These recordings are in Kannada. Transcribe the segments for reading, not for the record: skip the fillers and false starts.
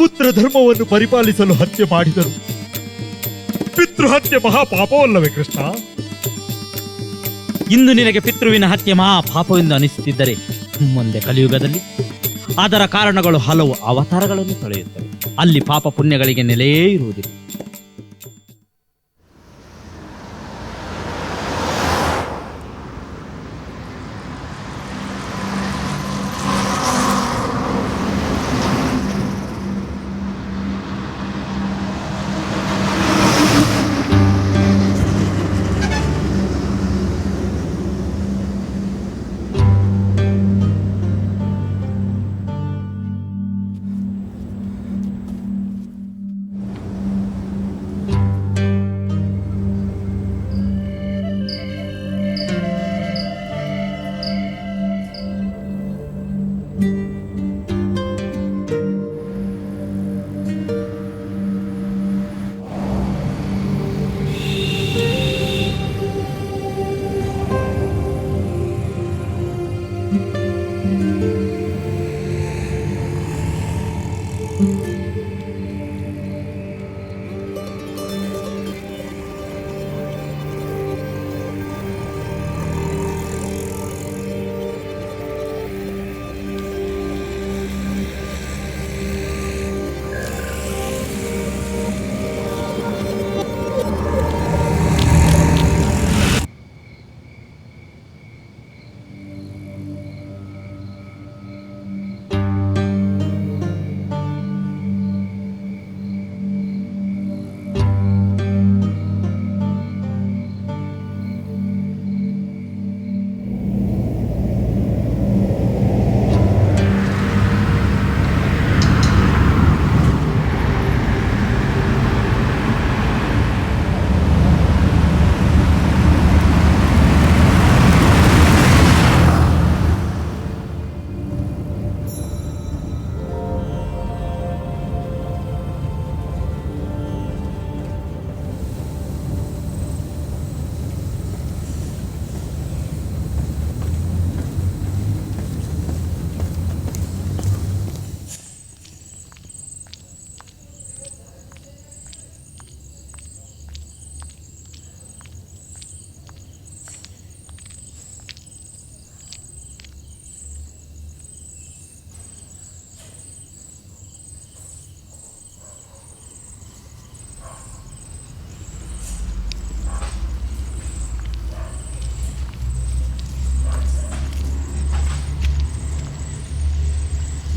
ಪುತ್ರ ಧರ್ಮವನ್ನು ಪರಿಪಾಲಿಸಲು ಹತ್ಯೆ ಮಾಡಿದರು. ಪಿತೃಹತ್ಯೆ ಮಹಾಪಾಪವಲ್ಲವೇ ಕೃಷ್ಣ? ಇಂದು ನಿನಗೆ ಪಿತೃವಿನ ಹತ್ಯೆ ಮಹಾಪಾಪವೆಂದು ಅನಿಸುತ್ತಿದ್ದರೆ ಮುಂದೆ ಕಲಿಯುಗದಲ್ಲಿ ಅದರ ಕಾರಣಗಳು ಹಲವು ಅವತಾರಗಳನ್ನು ತೊಳೆಯುತ್ತವೆ. ಅಲ್ಲಿ ಪಾಪ ಪುಣ್ಯಗಳಿಗೆ ನೆಲೆಯೇ ಇರುವುದಿಲ್ಲ.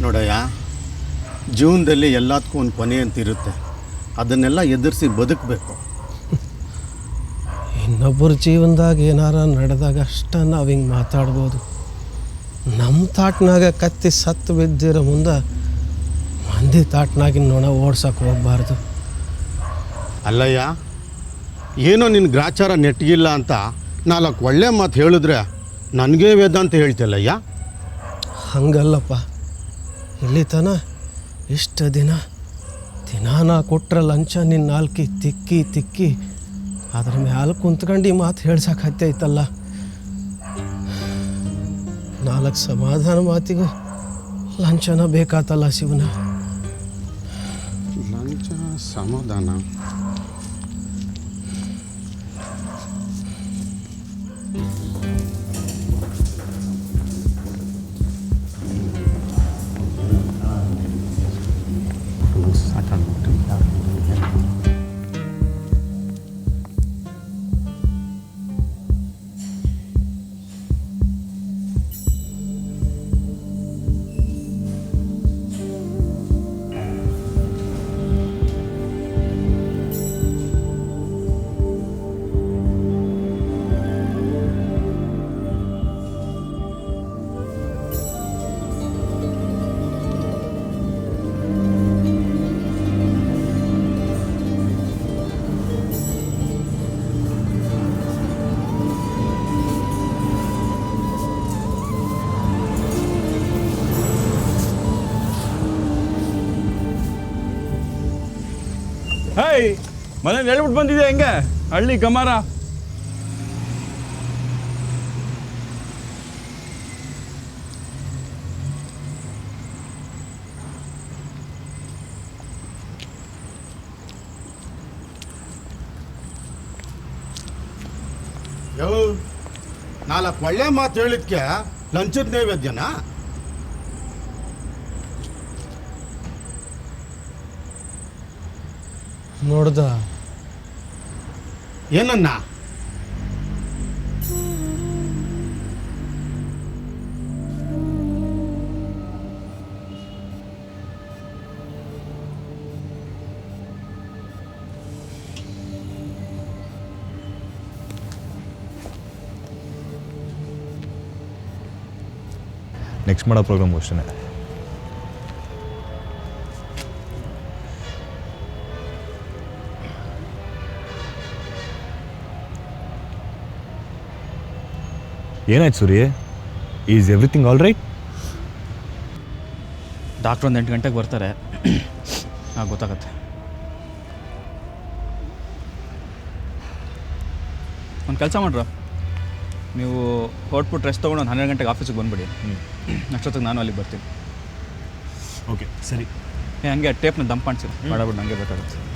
ನೋಡಯ್ಯ, ಜೀವನದಲ್ಲಿ ಎಲ್ಲದಕ್ಕೂ ಒಂದು ಕೊನೆ ಅಂತಿರುತ್ತೆ. ಅದನ್ನೆಲ್ಲ ಎದುರಿಸಿ ಬದುಕಬೇಕು. ಇನ್ನೊಬ್ಬರ ಜೀವನದಾಗ ಏನಾರ ನಡೆದಾಗ ಅಷ್ಟ ನಾವು ಹಿಂಗೆ ಮಾತಾಡ್ಬೋದು. ನಮ್ಮ ತಾಟ್ನಾಗ ಕತ್ತಿ ಸತ್ತು ಬಿದ್ದಿರೋ ಮುಂದೆ ಮಂದಿ ತಾಟ್ನಾಗಿನ ನೊಣ ಓಡ್ಸಕ್ಕೆ ಹೋಗ್ಬಾರ್ದು. ಅಲ್ಲಯ್ಯ, ಏನೋ ನಿನ್ನ ಗ್ರಾಚಾರ ನೆಟ್ಟಗಿಲ್ಲ ಅಂತ 4 ಒಳ್ಳೆ ಮಾತು ಹೇಳಿದ್ರೆ ನನಗೇ ವೇದಾಂತ ಹೇಳ್ತಿಲ್ಲಯ್ಯ. ಹಂಗಲ್ಲಪ್ಪ, ಇಲ್ಲಿ ತನ ಇಷ್ಟು ದಿನ ನಾ ಕೊಟ್ರ ಲಂಚ ನಿನ್ನ ನಾಲ್ಕಿ ತಿಕ್ಕಿ ತಿಕ್ಕಿ ಅದ್ರ ಮ್ಯಾಲೆ ಕುಂತ್ಕೊಂಡು ಈ ಮಾತು ಹೇಳ್ಸಕ್ಕೈತಲ್ಲ. 4 ಸಮಾಧಾನ ಮಾತಿಗೂ ಲಂಚನ ಬೇಕಾತಲ್ಲ ಶಿವನ. ಲಂಚ ಸಮಾಧಾನ ಹೇಯ್, ಮನೇಲಿ ಹೇಳ್ಬಿಟ್ಟು ಬಂದಿದೆ ಹೆಂಗೆ ಹಳ್ಳಿ ಗಮಾರ. ಯೋ 4 ಒಳ್ಳೆ ಮಾತು ಹೇಳಿದ್ಕೆ ಲಂಚದ ನೈವೇದ್ಯನಾ? ನೋಡ್ದ ಏನನ್ನ? ನೆಕ್ಸ್ಟ್ ಮಾಡೋ ಪ್ರೋಗ್ರಾಮ್ ಅಷ್ಟೇ. ಏನಾಯ್ತು Surya? Is everything all right? Doctor ಒಂದು 8 ಗಂಟೆಗೆ ಬರ್ತಾರೆ. ಗೊತ್ತಾಗತ್ತೆ. ಒಂದು ಕೆಲಸ ಮಾಡ್ರ, ನೀವು ಹೊರಟ್ಬಿಟ್ಟು ರೆಸ್ಟ್ ತೊಗೊಂಡು ಒಂದು 12 ಗಂಟೆಗೆ ಆಫೀಸಿಗೆ ಬಂದುಬಿಡಿ. ಅಷ್ಟೊತ್ತಿಗೆ ನಾನು ಅಲ್ಲಿಗೆ ಬರ್ತೀನಿ. ಓಕೆ ಸರಿ. ಹಂಗೆ ಟೇಪ್ನ ದಂಪ್ ಅನ್ಸಿರಿ ಮಾಡಬಿಟ್ಟು ನನಗೆ ಬೇಕಾಗುತ್ತೆ.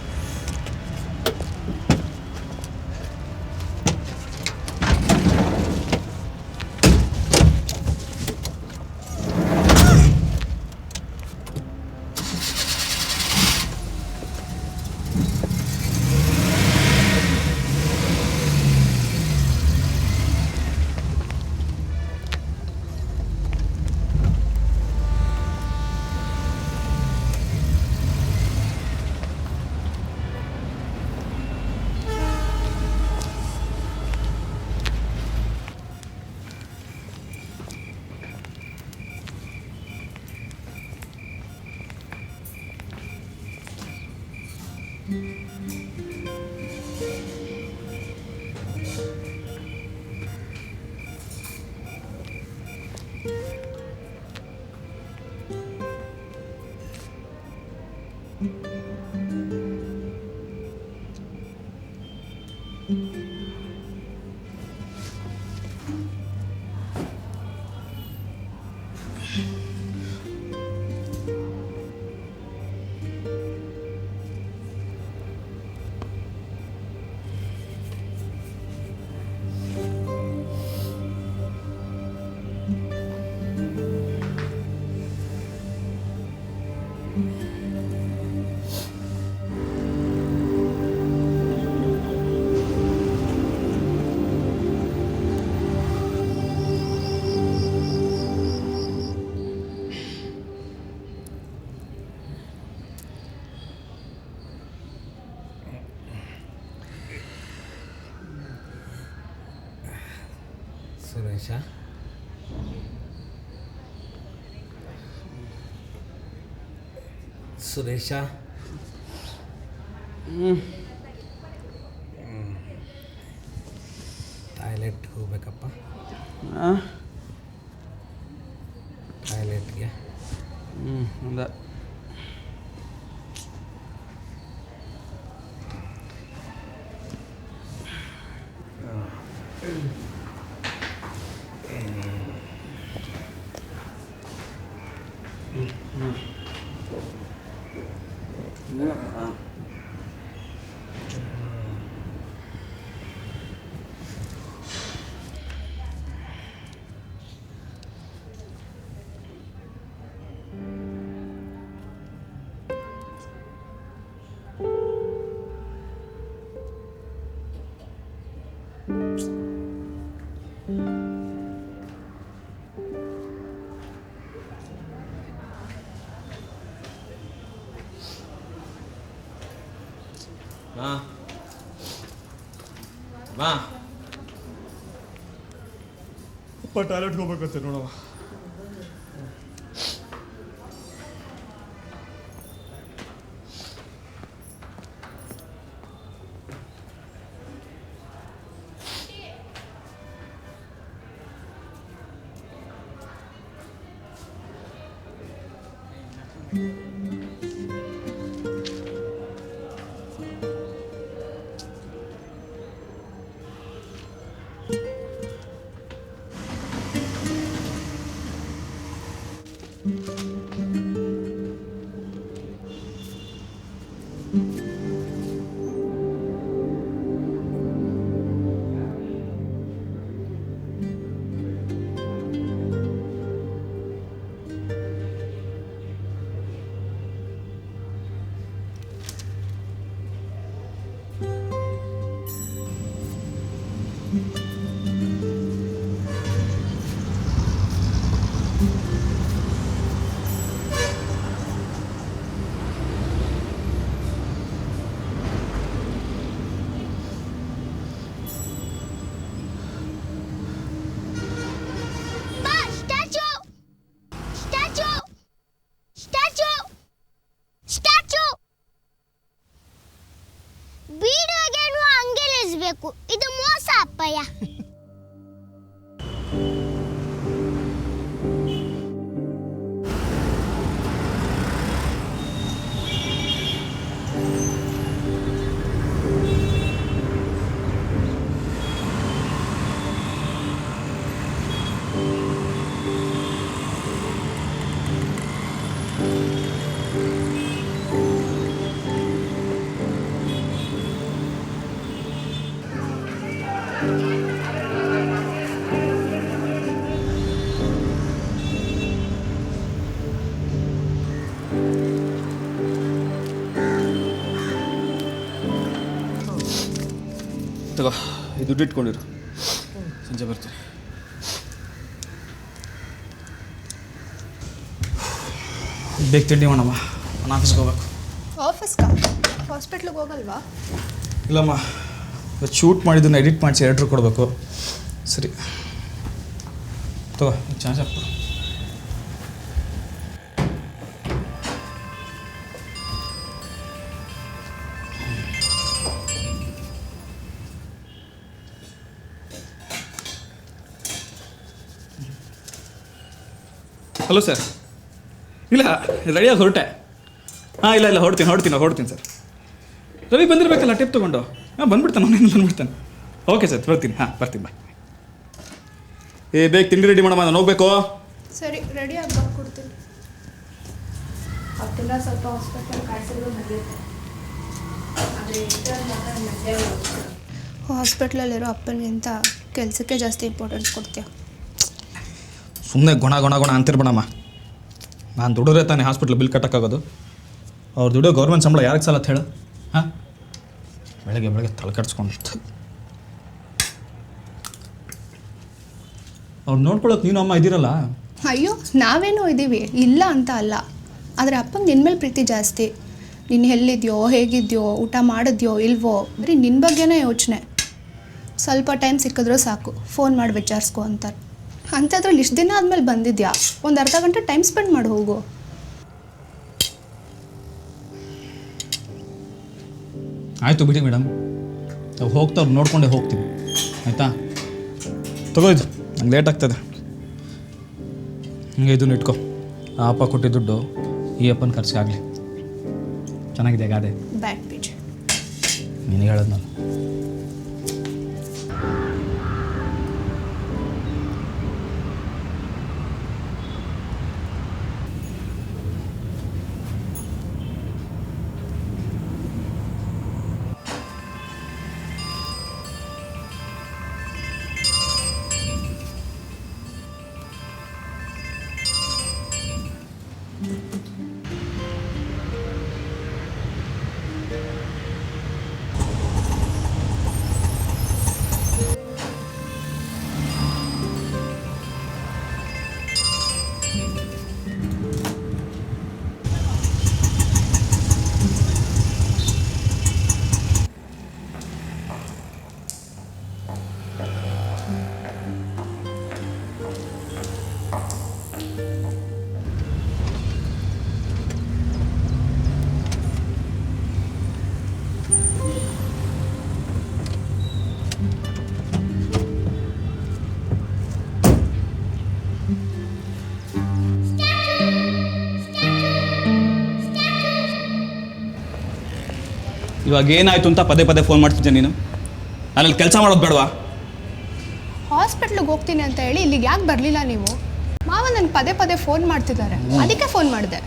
ಸುರೇಶ, ಸುರೇಶ, ಟಾಯ್ಲೆಟ್ ಹೋಗ್ಬೇಕಪ್ಪ. ಟಾಯ್ಲೆಟ್ಗೆ ಒಂದು ಟಾಯ್ಲೆಟ್ಗೆ ಹೋಗ್ಬೇಕಂತೆ ನೋಡವ. ಬೇಕು. ಇದು ಮೋಸ ಅಪ್ಪಯ್ಯ. ತಗೋ ಈ ದುಡ್ಡು ಇಟ್ಕೊಂಡಿರು, ಸಂಜೆ ಬರ್ತೀನಿ. ಬೇಗ ತಿಂಡಿ ಮಾಡಮ್ಮ, ನಾನು ಆಫೀಸ್ಗೆ ಹೋಗ್ಬೇಕು. ಆಫೀಸ್ಗಾ? ಹಾಸ್ಪಿಟ್ಲಿಗೆ ಹೋಗಲ್ವಾ? ಇಲ್ಲಮ್ಮ, ಶೂಟ್ ಮಾಡಿದ್ದನ್ನು ಎಡಿಟ್ ಮಾಡಿಸಿ ಎಡಿಟ್ರ್ ಕೊಡಬೇಕು. ಸರಿ ತಗೋ, ಚಾರ್ಜ್ ಹಾಕ್ಬಿಡು. Hello sir. ಇಲ್ಲ ರೆಡಿಯಾಗಿ ಹೊರಟೆ. ಇಲ್ಲ ಹೊರಡ್ತೀನಿ ಸರ್. ರವಿ ಬಂದಿರಬೇಕಲ್ಲ ಟಿಪ್ ತೊಗೊಂಡು. ಬಂದ್ಬಿಡ್ತಾನೆ, ಅವನೇನು ಬಂದ್ಬಿಡ್ತಾನೆ. ಓಕೆ ಸರ್, ಬರ್ತೀನಿ. ಬರ್ತೀನಿ, ಬಾಯ್. ಬೇಗ ತಿಂಡಿ ರೆಡಿ ಮಾಡಮ್ಮ, ನಾನು ಹೋಗ್ಬೇಕು. ಸರಿ, ರೆಡಿ ಆಗಿ ಕೊಡ್ತೀನಿ. ಅವತ್ತೆಲ್ಲ ಸ್ವಲ್ಪ ಹಾಸ್ಪಿಟಲ್ ಕಾಯಿಸಿದ್ರು ನಡೆಯುತ್ತೆ. ಹಾಸ್ಪಿಟ್ಲಲ್ಲಿರೋ ಅಪ್ಪನಿಗಿಂತ ಕೆಲಸಕ್ಕೆ ಜಾಸ್ತಿ ಇಂಪಾರ್ಟೆನ್ಸ್ ಕೊಡ್ತೀಯ. ಸುಮ್ಮನೆ ಗುಣ ಅಂತಿರ್ಬೇಡಮ್ಮ. ನಾನು ದುಡಿದ್ರೆ ತಾನೇ ಹಾಸ್ಪಿಟ್ಲ್ ಬಿಲ್ ಕಟ್ಟಕ್ಕಾಗೋದು. ಅವ್ರು ದುಡಿಯೋ ಗೌರ್ಮೆಂಟ್ ಸಂಬಳ ಯಾರಿಗೆ ಸಾಲತ್ತೆ ಹೇಳು? ಬೆಳಗ್ಗೆ ತಲೆ ಕೆಡ್ಸ್ಕೊಂಡಿತ್ತು. ಅವ್ರು ನೋಡ್ಕೊಳ್ಳೋಕೆ ನೀನು ಅಮ್ಮ ಇದ್ದೀರಲ್ಲ. ಅಯ್ಯೋ, ನಾವೇನೋ ಇದ್ದೀವಿ, ಇಲ್ಲ ಅಂತ ಅಲ್ಲ. ಆದರೆ ಅಪ್ಪಂಗೆ ನಿನ್ನ ಮೇಲೆ ಪ್ರೀತಿ ಜಾಸ್ತಿ. ನೀನು ಎಲ್ಲಿದ್ಯೋ, ಹೇಗಿದ್ಯೋ, ಊಟ ಮಾಡಿದ್ಯೋ ಇಲ್ವೋ, ಬರೀ ನಿನ್ನ ಬಗ್ಗೆನೇ ಯೋಚನೆ. ಸ್ವಲ್ಪ ಟೈಮ್ ಸಿಕ್ಕಿದ್ರೂ ಸಾಕು, ಫೋನ್ ಮಾಡಿ ವಿಚಾರಿಸ್ಕೊ ಅಂತಾರೆ. ಅಂಥದ್ರಲ್ಲಿ ಇಷ್ಟು ದಿನ ಆದಮೇಲೆ ಬಂದಿದ್ಯಾ, ಒಂದು ಅರ್ಧ ಗಂಟೆ ಟೈಮ್ ಸ್ಪೆಂಡ್ ಮಾಡಿ ಹೋಗು. ಆಯಿತು ಬಿಡಿ ಮೇಡಮ್, ನಾವು ಹೋಗ್ತಾವ್ರು ನೋಡ್ಕೊಂಡೇ ಹೋಗ್ತೀವಿ, ಆಯಿತಾ? ತಗೋಯ್ತು, ನಂಗೆ ಲೇಟ್ ಆಗ್ತದೆ. ಹಿಂಗೆ ಇದನ್ನು ಇಟ್ಕೊ. ಆ ಅಪ್ಪ ಕೊಟ್ಟಿದ್ದ ದುಡ್ಡು ಈ ಅಪ್ಪನ ಖರ್ಚಿಗಾಗಲಿ. ಚೆನ್ನಾಗಿದೆ ಗಾದೆ. ಬ್ಯಾಡ್ ಪೀಜ್ ನಿನಗೆ ಹೇಳೋದು ನಾನು. ಇವಾಗ ಏನಾಯ್ತು ಅಂತ ಪದೇ ಫೋನ್ ಮಾಡ್ತಿದ್ದೆ ನೀನು. ನಾನಲ್ಲಿ ಕೆಲಸ ಮಾಡೋದು ಬೇಡವಾ? ಹಾಸ್ಪಿಟ್ಲಿಗೆ ಹೋಗ್ತೀನಿ ಅಂತ ಹೇಳಿ ಇಲ್ಲಿಗೆ ಯಾಕೆ ಬರಲಿಲ್ಲ ನೀವು? ಮಾವ ನನಗೆ ಪದೇ ಫೋನ್ ಮಾಡ್ತಿದ್ದಾರೆ, ಅದಕ್ಕೆ ಫೋನ್ ಮಾಡಿದೆ.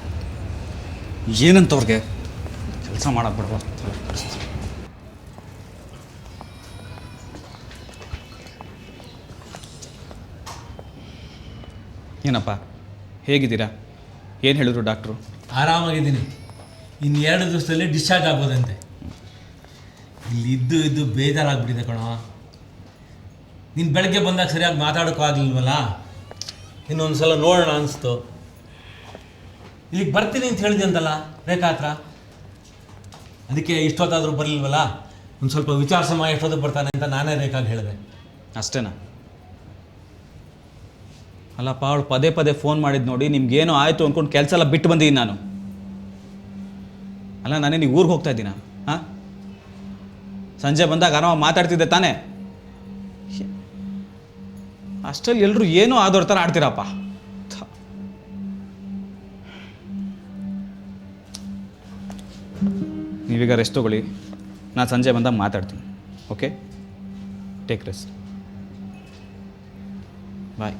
ಏನಂತವ್ರಿಗೆ ಕೆಲಸ ಮಾಡೋದು ಬೇಡವಾ? ಏನಪ್ಪ, ಹೇಗಿದ್ದೀರಾ? ಏನು ಹೇಳಿದ್ರು ಡಾಕ್ಟ್ರು? ಆರಾಮಾಗಿದ್ದೀನಿ. ಇನ್ನು 2 ದಿವಸದಲ್ಲಿ ಡಿಸ್ಚಾರ್ಜ್ ಆಗ್ಬೋದಂತೆ. ಇಲ್ಲಿ ಇದ್ದು ಬೇಜಾರಾಗ್ಬಿಟ್ಟಿದೆ ಕಣೋ. ನೀನು ಬೆಳಗ್ಗೆ ಬಂದಾಗ ಸರಿಯಾಗಿ ಮಾತಾಡೋಕ್ಕೂ ಆಗಲಿಲ್ವಲ್ಲ, ಇನ್ನೊಂದು ಸಲ ನೋಡೋಣ ಅನಿಸ್ತು. ಇಲ್ಲಿಗೆ ಬರ್ತೀನಿ ಅಂತ ಹೇಳಿದೆ ಅಂತಲ್ಲ ರೇಖಾ ಹತ್ರ, ಅದಕ್ಕೆ ಇಷ್ಟೊತ್ತಾದರೂ ಬರಲಿಲ್ವಲ್ಲ, ಒಂದು ಸ್ವಲ್ಪ ವಿಚಾರಿಸಮ್ಮ ಎಷ್ಟೊತ್ತಿಗೆ ಬರ್ತಾನೆ ಅಂತ ನಾನೇ ರೇಖಾಗೆ ಹೇಳಿದೆ. ಅಷ್ಟೇನಾ? ಅಲ್ಲಪ್ಪ, ಅವಳು ಪದೇ ಫೋನ್ ಮಾಡಿದ್ದು ನೋಡಿ ನಿಮ್ಗೇನೋ ಆಯಿತು ಅಂದ್ಕೊಂಡು ಕೆಲಸ ಎಲ್ಲ ಬಿಟ್ಟು ಬಂದಿದ್ದೀನಿ ನಾನು. ಅಲ್ಲ, ನಾನೇ ನೀವು ಊರಿಗೆ ಹೋಗ್ತಾ ಇದ್ದೀನ? ಸಂಜೆ ಬಂದಾಗ ಆರಾಮಾಗಿ ಮಾತಾಡ್ತಿದ್ದೆ ತಾನೇ. ಅಷ್ಟರಲ್ಲಿ ಎಲ್ಲರೂ ಏನೋ ಆದವ್ರ ಥರ ಆಡ್ತೀರಪ್ಪ. ನೀವೀಗ ರೆಸ್ಟ್ ತೊಗೊಳ್ಳಿ, ನಾನು ಸಂಜೆ ಬಂದಾಗ ಮಾತಾಡ್ತೀನಿ. ಓಕೆ, ಟೇಕ್ ರೆಸ್ಟ್, ಬಾಯ್.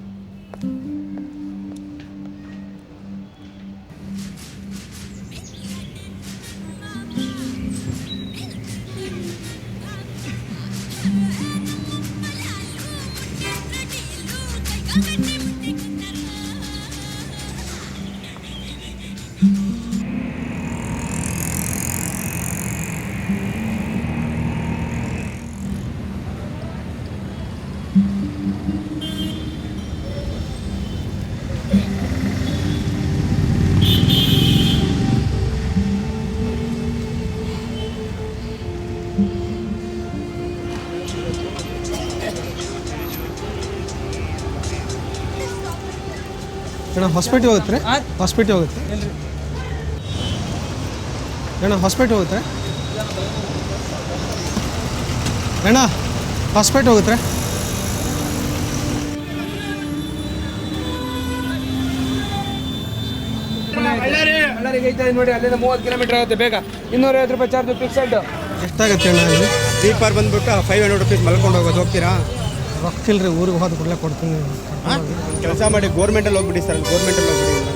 ಅಣ್ಣ ಹಾಸ್ಪಿಟ್ಲ್ ಹೋಗುತ್ತೆ ಹಾಸ್ಪಿಟ್ಲ್ ಹೋಗುತ್ತೆ ಅಣ್ಣ ಹಾಸ್ಪಿಟ್ಲ್ ಹೋಗುತ್ತೆ ಅಣ್ಣ ಹಾಸ್ಪಿಟ್ಲ್ ಹೋಗುತ್ತೆ ನೋಡಿ ಅಲ್ಲಿಂದ 30 ಕಿಲೋಮೀಟರ್ ಆಗುತ್ತೆ. ಬೇಗ 250 ರೂಪಾಯಿ ಚಾರ್ಜ್ ಫಿಕ್ಸೆಡ್. ಎಷ್ಟಾಗುತ್ತೆ ಅಣ್ಣ ಇಲ್ಲಿ? ಸ್ಲೀಪರ್ ಬಂದ್ಬಿಟ್ಟು 500 ರುಪೀಸ್ ಮಲ್ಕೊಂಡು ಹೋಗೋದು. ಹೋಗ್ತೀರಾ? ರೊಕ್ಕಿಲ್ರಿ, ಊರಿಗೆ ಹೋದ ಕೂಡಲೇ ಕೊಡ್ತೀನಿ. ಕೆಲಸ ಮಾಡಿ ಗೌರ್ಮೆಂಟಲ್ಲಿ ಹೋಗ್ಬಿಡಿ ಸರ್, ಗೌರ್ಮೆಂಟಲ್ಲಿ ಹೋಗ್ಬಿಡಿ.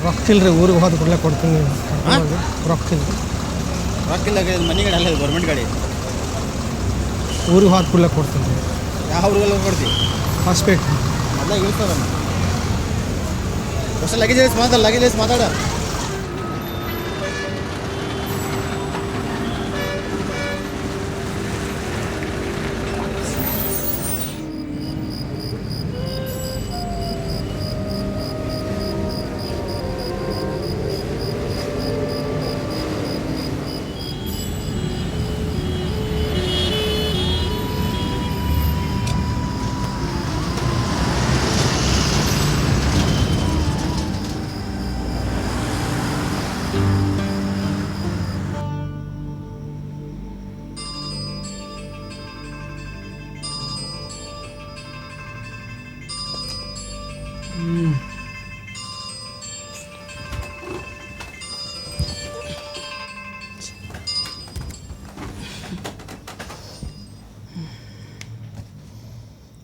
ರೊಕ್ಕಿಲ್ರಿ, ಊರಿಗೆ ಹೋದ ಕೂಡಲೇ ಕೊಡ್ತೀನಿ. ರೊಕ್ಕಿಲ್ಲ, ಮನೆ ಗಾಡಿ ಅಲ್ಲ, ಗೌರ್ಮೆಂಟ್ ಗಾಡಿ. ಊರಿಗೆ ಹೋದ ಕೂಡಲೇ ಕೊಡ್ತೀನಿ. ಯಾವ ಊರಿಗೆಲ್ಲ ಕೊಡ್ತೀವಿ? ಹಾಸ್ಪಿಟ್ಲ್ ಅಲ್ಲ ಇಳಿಸ್ತದಮ್ಮ. ಹೊಸ ಲಗೇಜಸ್ ಮಾತಾಡ.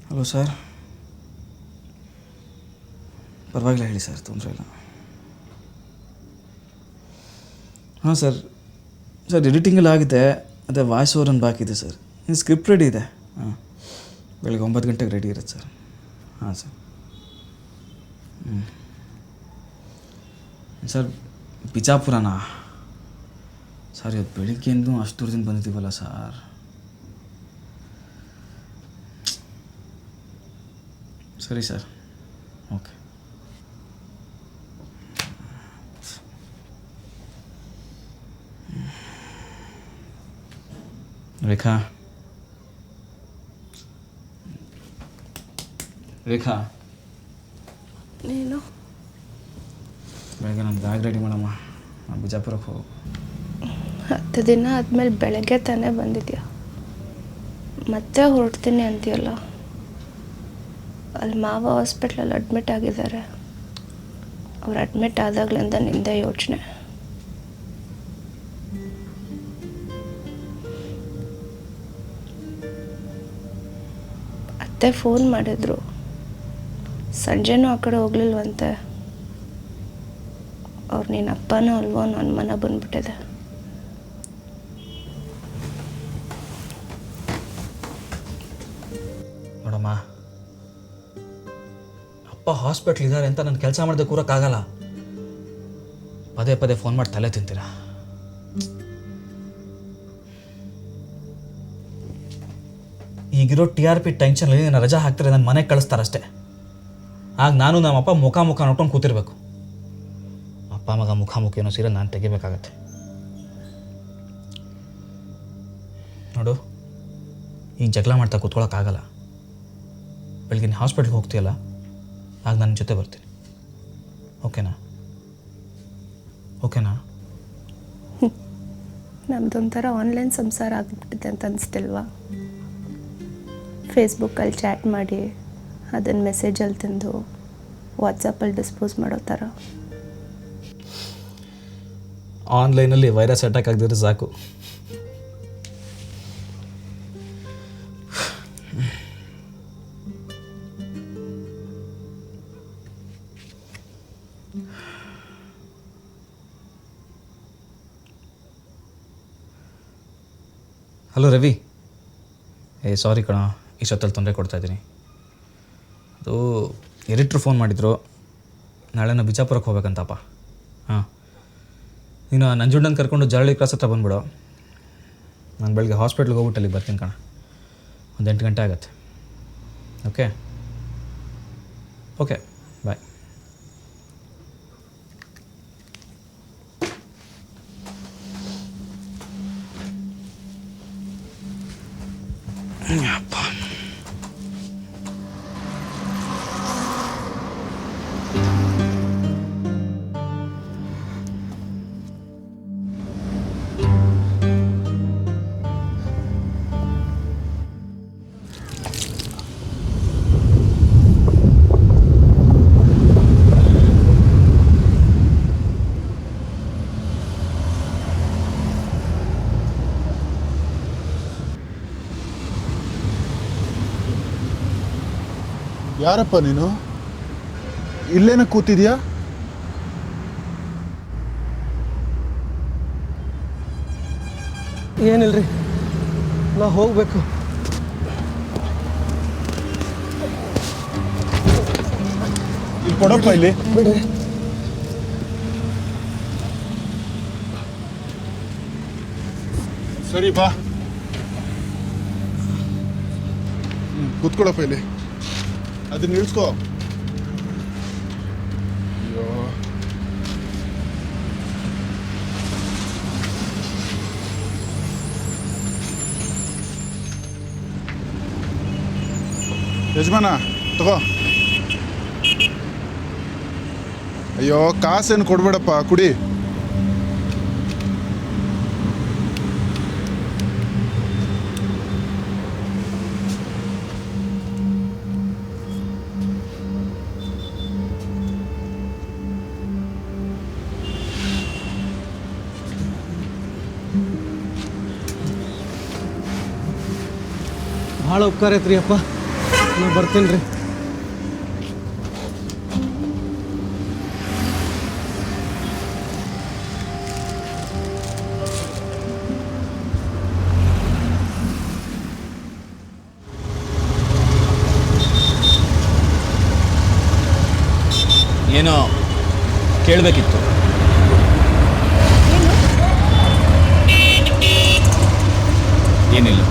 ಹಲೋ ಸರ್, ಪರವಾಗಿಲ್ಲ ಹೇಳಿ ಸರ್, ತೊಂದರೆ ಇಲ್ಲ. ಹಾಂ ಸರ್, ಎಡಿಟಿಂಗೆಲ್ಲ ಆಗಿದೆ, ಅದೇ ವಾಯ್ಸ್ ಓವರ್ ಒಂದು ಬಾಕಿ ಇದೆ ಸರ್. ಇನ್ನು ಸ್ಕ್ರಿಪ್ಟ್ ರೆಡಿ ಇದೆ. ಹಾಂ, ಬೆಳಗ್ಗೆ 9 ಗಂಟೆಗೆ ರೆಡಿ ಇರುತ್ತೆ ಸರ್. ಹಾಂ ಸರ್. Sir, ಬಿಜಾಪುರನಾ sir? ಇವತ್ತು ಬೆಳಿಗ್ಗೆಯಿಂದ ಅಷ್ಟು ದೂರದಿಂದ ಬಂದಿದ್ದೀವಲ್ಲ ಸರ್. ಸರಿ ಸರ್, ಓಕೆ. ರೇಖಾ ನೀನು ಬೆಳಗ್ಗೆ ನಮ್ಮ ಬ್ಯಾಗ್ ರೆಡಿ ಮಾಡಮ್ಮ, ನಾವು ಬಿಜಾಪುರಕ್ಕೆ ಹೋಗು. 10 ದಿನ ಆದಮೇಲೆ ಬೆಳಗ್ಗೆ ತಾನೇ ಬಂದಿದ್ಯಾ, ಮತ್ತೆ ಹೊರಡ್ತೀನಿ ಅಂತೀಯಲ್ಲ. ಅಲ್ಲಿ ಮಾವ ಹಾಸ್ಪಿಟ್ಲಲ್ಲಿ ಅಡ್ಮಿಟ್ ಆಗಿದ್ದಾರೆ. ಅವ್ರು ಅಡ್ಮಿಟ್ ಆದಾಗ್ಲಿಂದ ನಿಂದೆ ಯೋಚನೆ. ಅತ್ತೆ ಫೋನ್ ಮಾಡಿದ್ರು, ಸಂಜೆನೂ ಆ ಕಡೆ ಹೋಗ್ಲಿಲ್ವಂತೆ. ಅವ್ರು ನಿನ್ನ ಅಪ್ಪನೋ ಅಲ್ವೋ ಅನ್ನೋ ಅನುಮಾನ ಬಂದ್ಬಿಟ್ಟಿದೆ. ನೋಡಮ್ಮ, ಅಪ್ಪ ಹಾಸ್ಪಿಟ್ಲ್ ಇದ್ದಾರೆ ಅಂತ ನಾನು ಕೆಲಸ ಮಾಡದೆ ಕೂರಕ್ಕಾಗಲ್ಲ. ಪದೇ ಪದೇ ಫೋನ್ ಮಾಡಿ ತಲೆ ತಿಂತೀರಾ. ಈಗಿರೋ TRP ಟೆನ್ಷನಲ್ಲಿ ನಾನು ರಜಾ ಹಾಕ್ತಾರೆ, ನನ್ನ ಮನೆಗೆ ಕಳಿಸ್ತಾರಷ್ಟೇ. ಆಗ ನಾನು ನಮ್ಮಪ್ಪ ಮುಖ ನೋಡ್ಕೊಂಡು ಕೂತಿರ್ಬೇಕು. ಅಪ್ಪ ಮಗ ಮುಖಾಮುಖಿ ಏನೋ ಸೀರೆ ನಾನು ತೆಗಿಬೇಕಾಗತ್ತೆ. ನೋಡು, ಈಗ ಜಗಳ ಮಾಡ್ತಾ ಕೂತ್ಕೊಳ್ಳೋಕ್ಕಾಗಲ್ಲ. ಬೆಳಗ್ಗೆ ಹಾಸ್ಪಿಟ್ಲ್ಗೆ ಹೋಗ್ತೀಯಲ್ಲ, ಆಗ ನನ್ನ ಜೊತೆ ಬರ್ತೀನಿ, ಓಕೆನಾ? ಓಕೆನಾ? ನಮ್ದೊಂಥರ ಆನ್ಲೈನ್ ಸಂಸಾರ ಆಗಿಬಿಟ್ಟಿದೆ ಅಂತ ಅನಿಸ್ತಿಲ್ವಾ? ಫೇಸ್ಬುಕ್ಕಲ್ಲಿ ಚಾಟ್ ಮಾಡಿ ಅದನ್ನು ಮೆಸೇಜಲ್ಲಿ ತಂದು ವಾಟ್ಸಪ್ಪಲ್ಲಿ ಡಿಸ್ಪೋಸ್ ಮಾಡೋ ಥರ. ಆನ್ಲೈನಲ್ಲಿ ವೈರಸ್ ಅಟ್ಯಾಕ್ ಆಗದಿದ್ರೆ ಸಾಕು. ಹಲೋ ರವಿ. ಸಾರಿ ಕಣ, ಇಷ್ಟೊತ್ತಲ್ಲಿ ತೊಂದರೆ ಕೊಡ್ತಾಯಿದ್ದೀನಿ. ಅದು ಎಡಿಟ್ರು ಫೋನ್ ಮಾಡಿದ್ರು, ನಾಳೆ ನಾವು ಬಿಜಾಪುರಕ್ಕೆ ಹೋಗ್ಬೇಕಂತಪ್ಪ. ಹಾಂ, ನೀನು ನಂಜುಂಡನ ಕರ್ಕೊಂಡು ಜರಳಿ ಕ್ರಾಸ್ ಹತ್ರ ಬಂದ್ಬಿಡು. ನಾನು ಬೆಳಗ್ಗೆ ಹಾಸ್ಪಿಟ್ಲಿಗೆ ಹೋಗ್ಬಿಟ್ಟು ಅಲ್ಲಿಗೆ ಬರ್ತೀನಿ ಕಣ. ಒಂದು 8 ಗಂಟೆ ಆಗತ್ತೆ. ಓಕೆ ಓಕೆ, ಬಾಯ್. ಅಪ್ಪ, ಯಾರಪ್ಪ ನೀನು? ಇಲ್ಲೇನ ಕೂತಿದ್ಯಾ? ಏನಿಲ್ರಿ, ನಾ ಹೋಗಬೇಕು. ಇಲ್ಲಿ ಕೊಡಪ್ಪ, ಇಲ್ಲಿ ಬಿಡ್ರಿ. ಸರಿ ಬಾ. ಕೂತ್ಕೊಳಪ್ಪ ಇಲ್ಲಿ. ಅದನ್ನ ನಿಲ್ಸ್ಕೋ. ಅಯ್ಯೋ, ಯಜಮಾನ ತಗೋ. ಅಯ್ಯೋ, ಕಾಸೇನು ಕೊಡ್ಬೇಡಪ್ಪ, ಕುಡಿ. ಭಾಳ ಉಪಕಾರ ಐತ್ರಿ ಅಪ್ಪ, ನಾ ಬರ್ತೀನಿ ರೀ. ಏನೋ ಕೇಳಬೇಕಿತ್ತು. ಏನಿಲ್ಲ.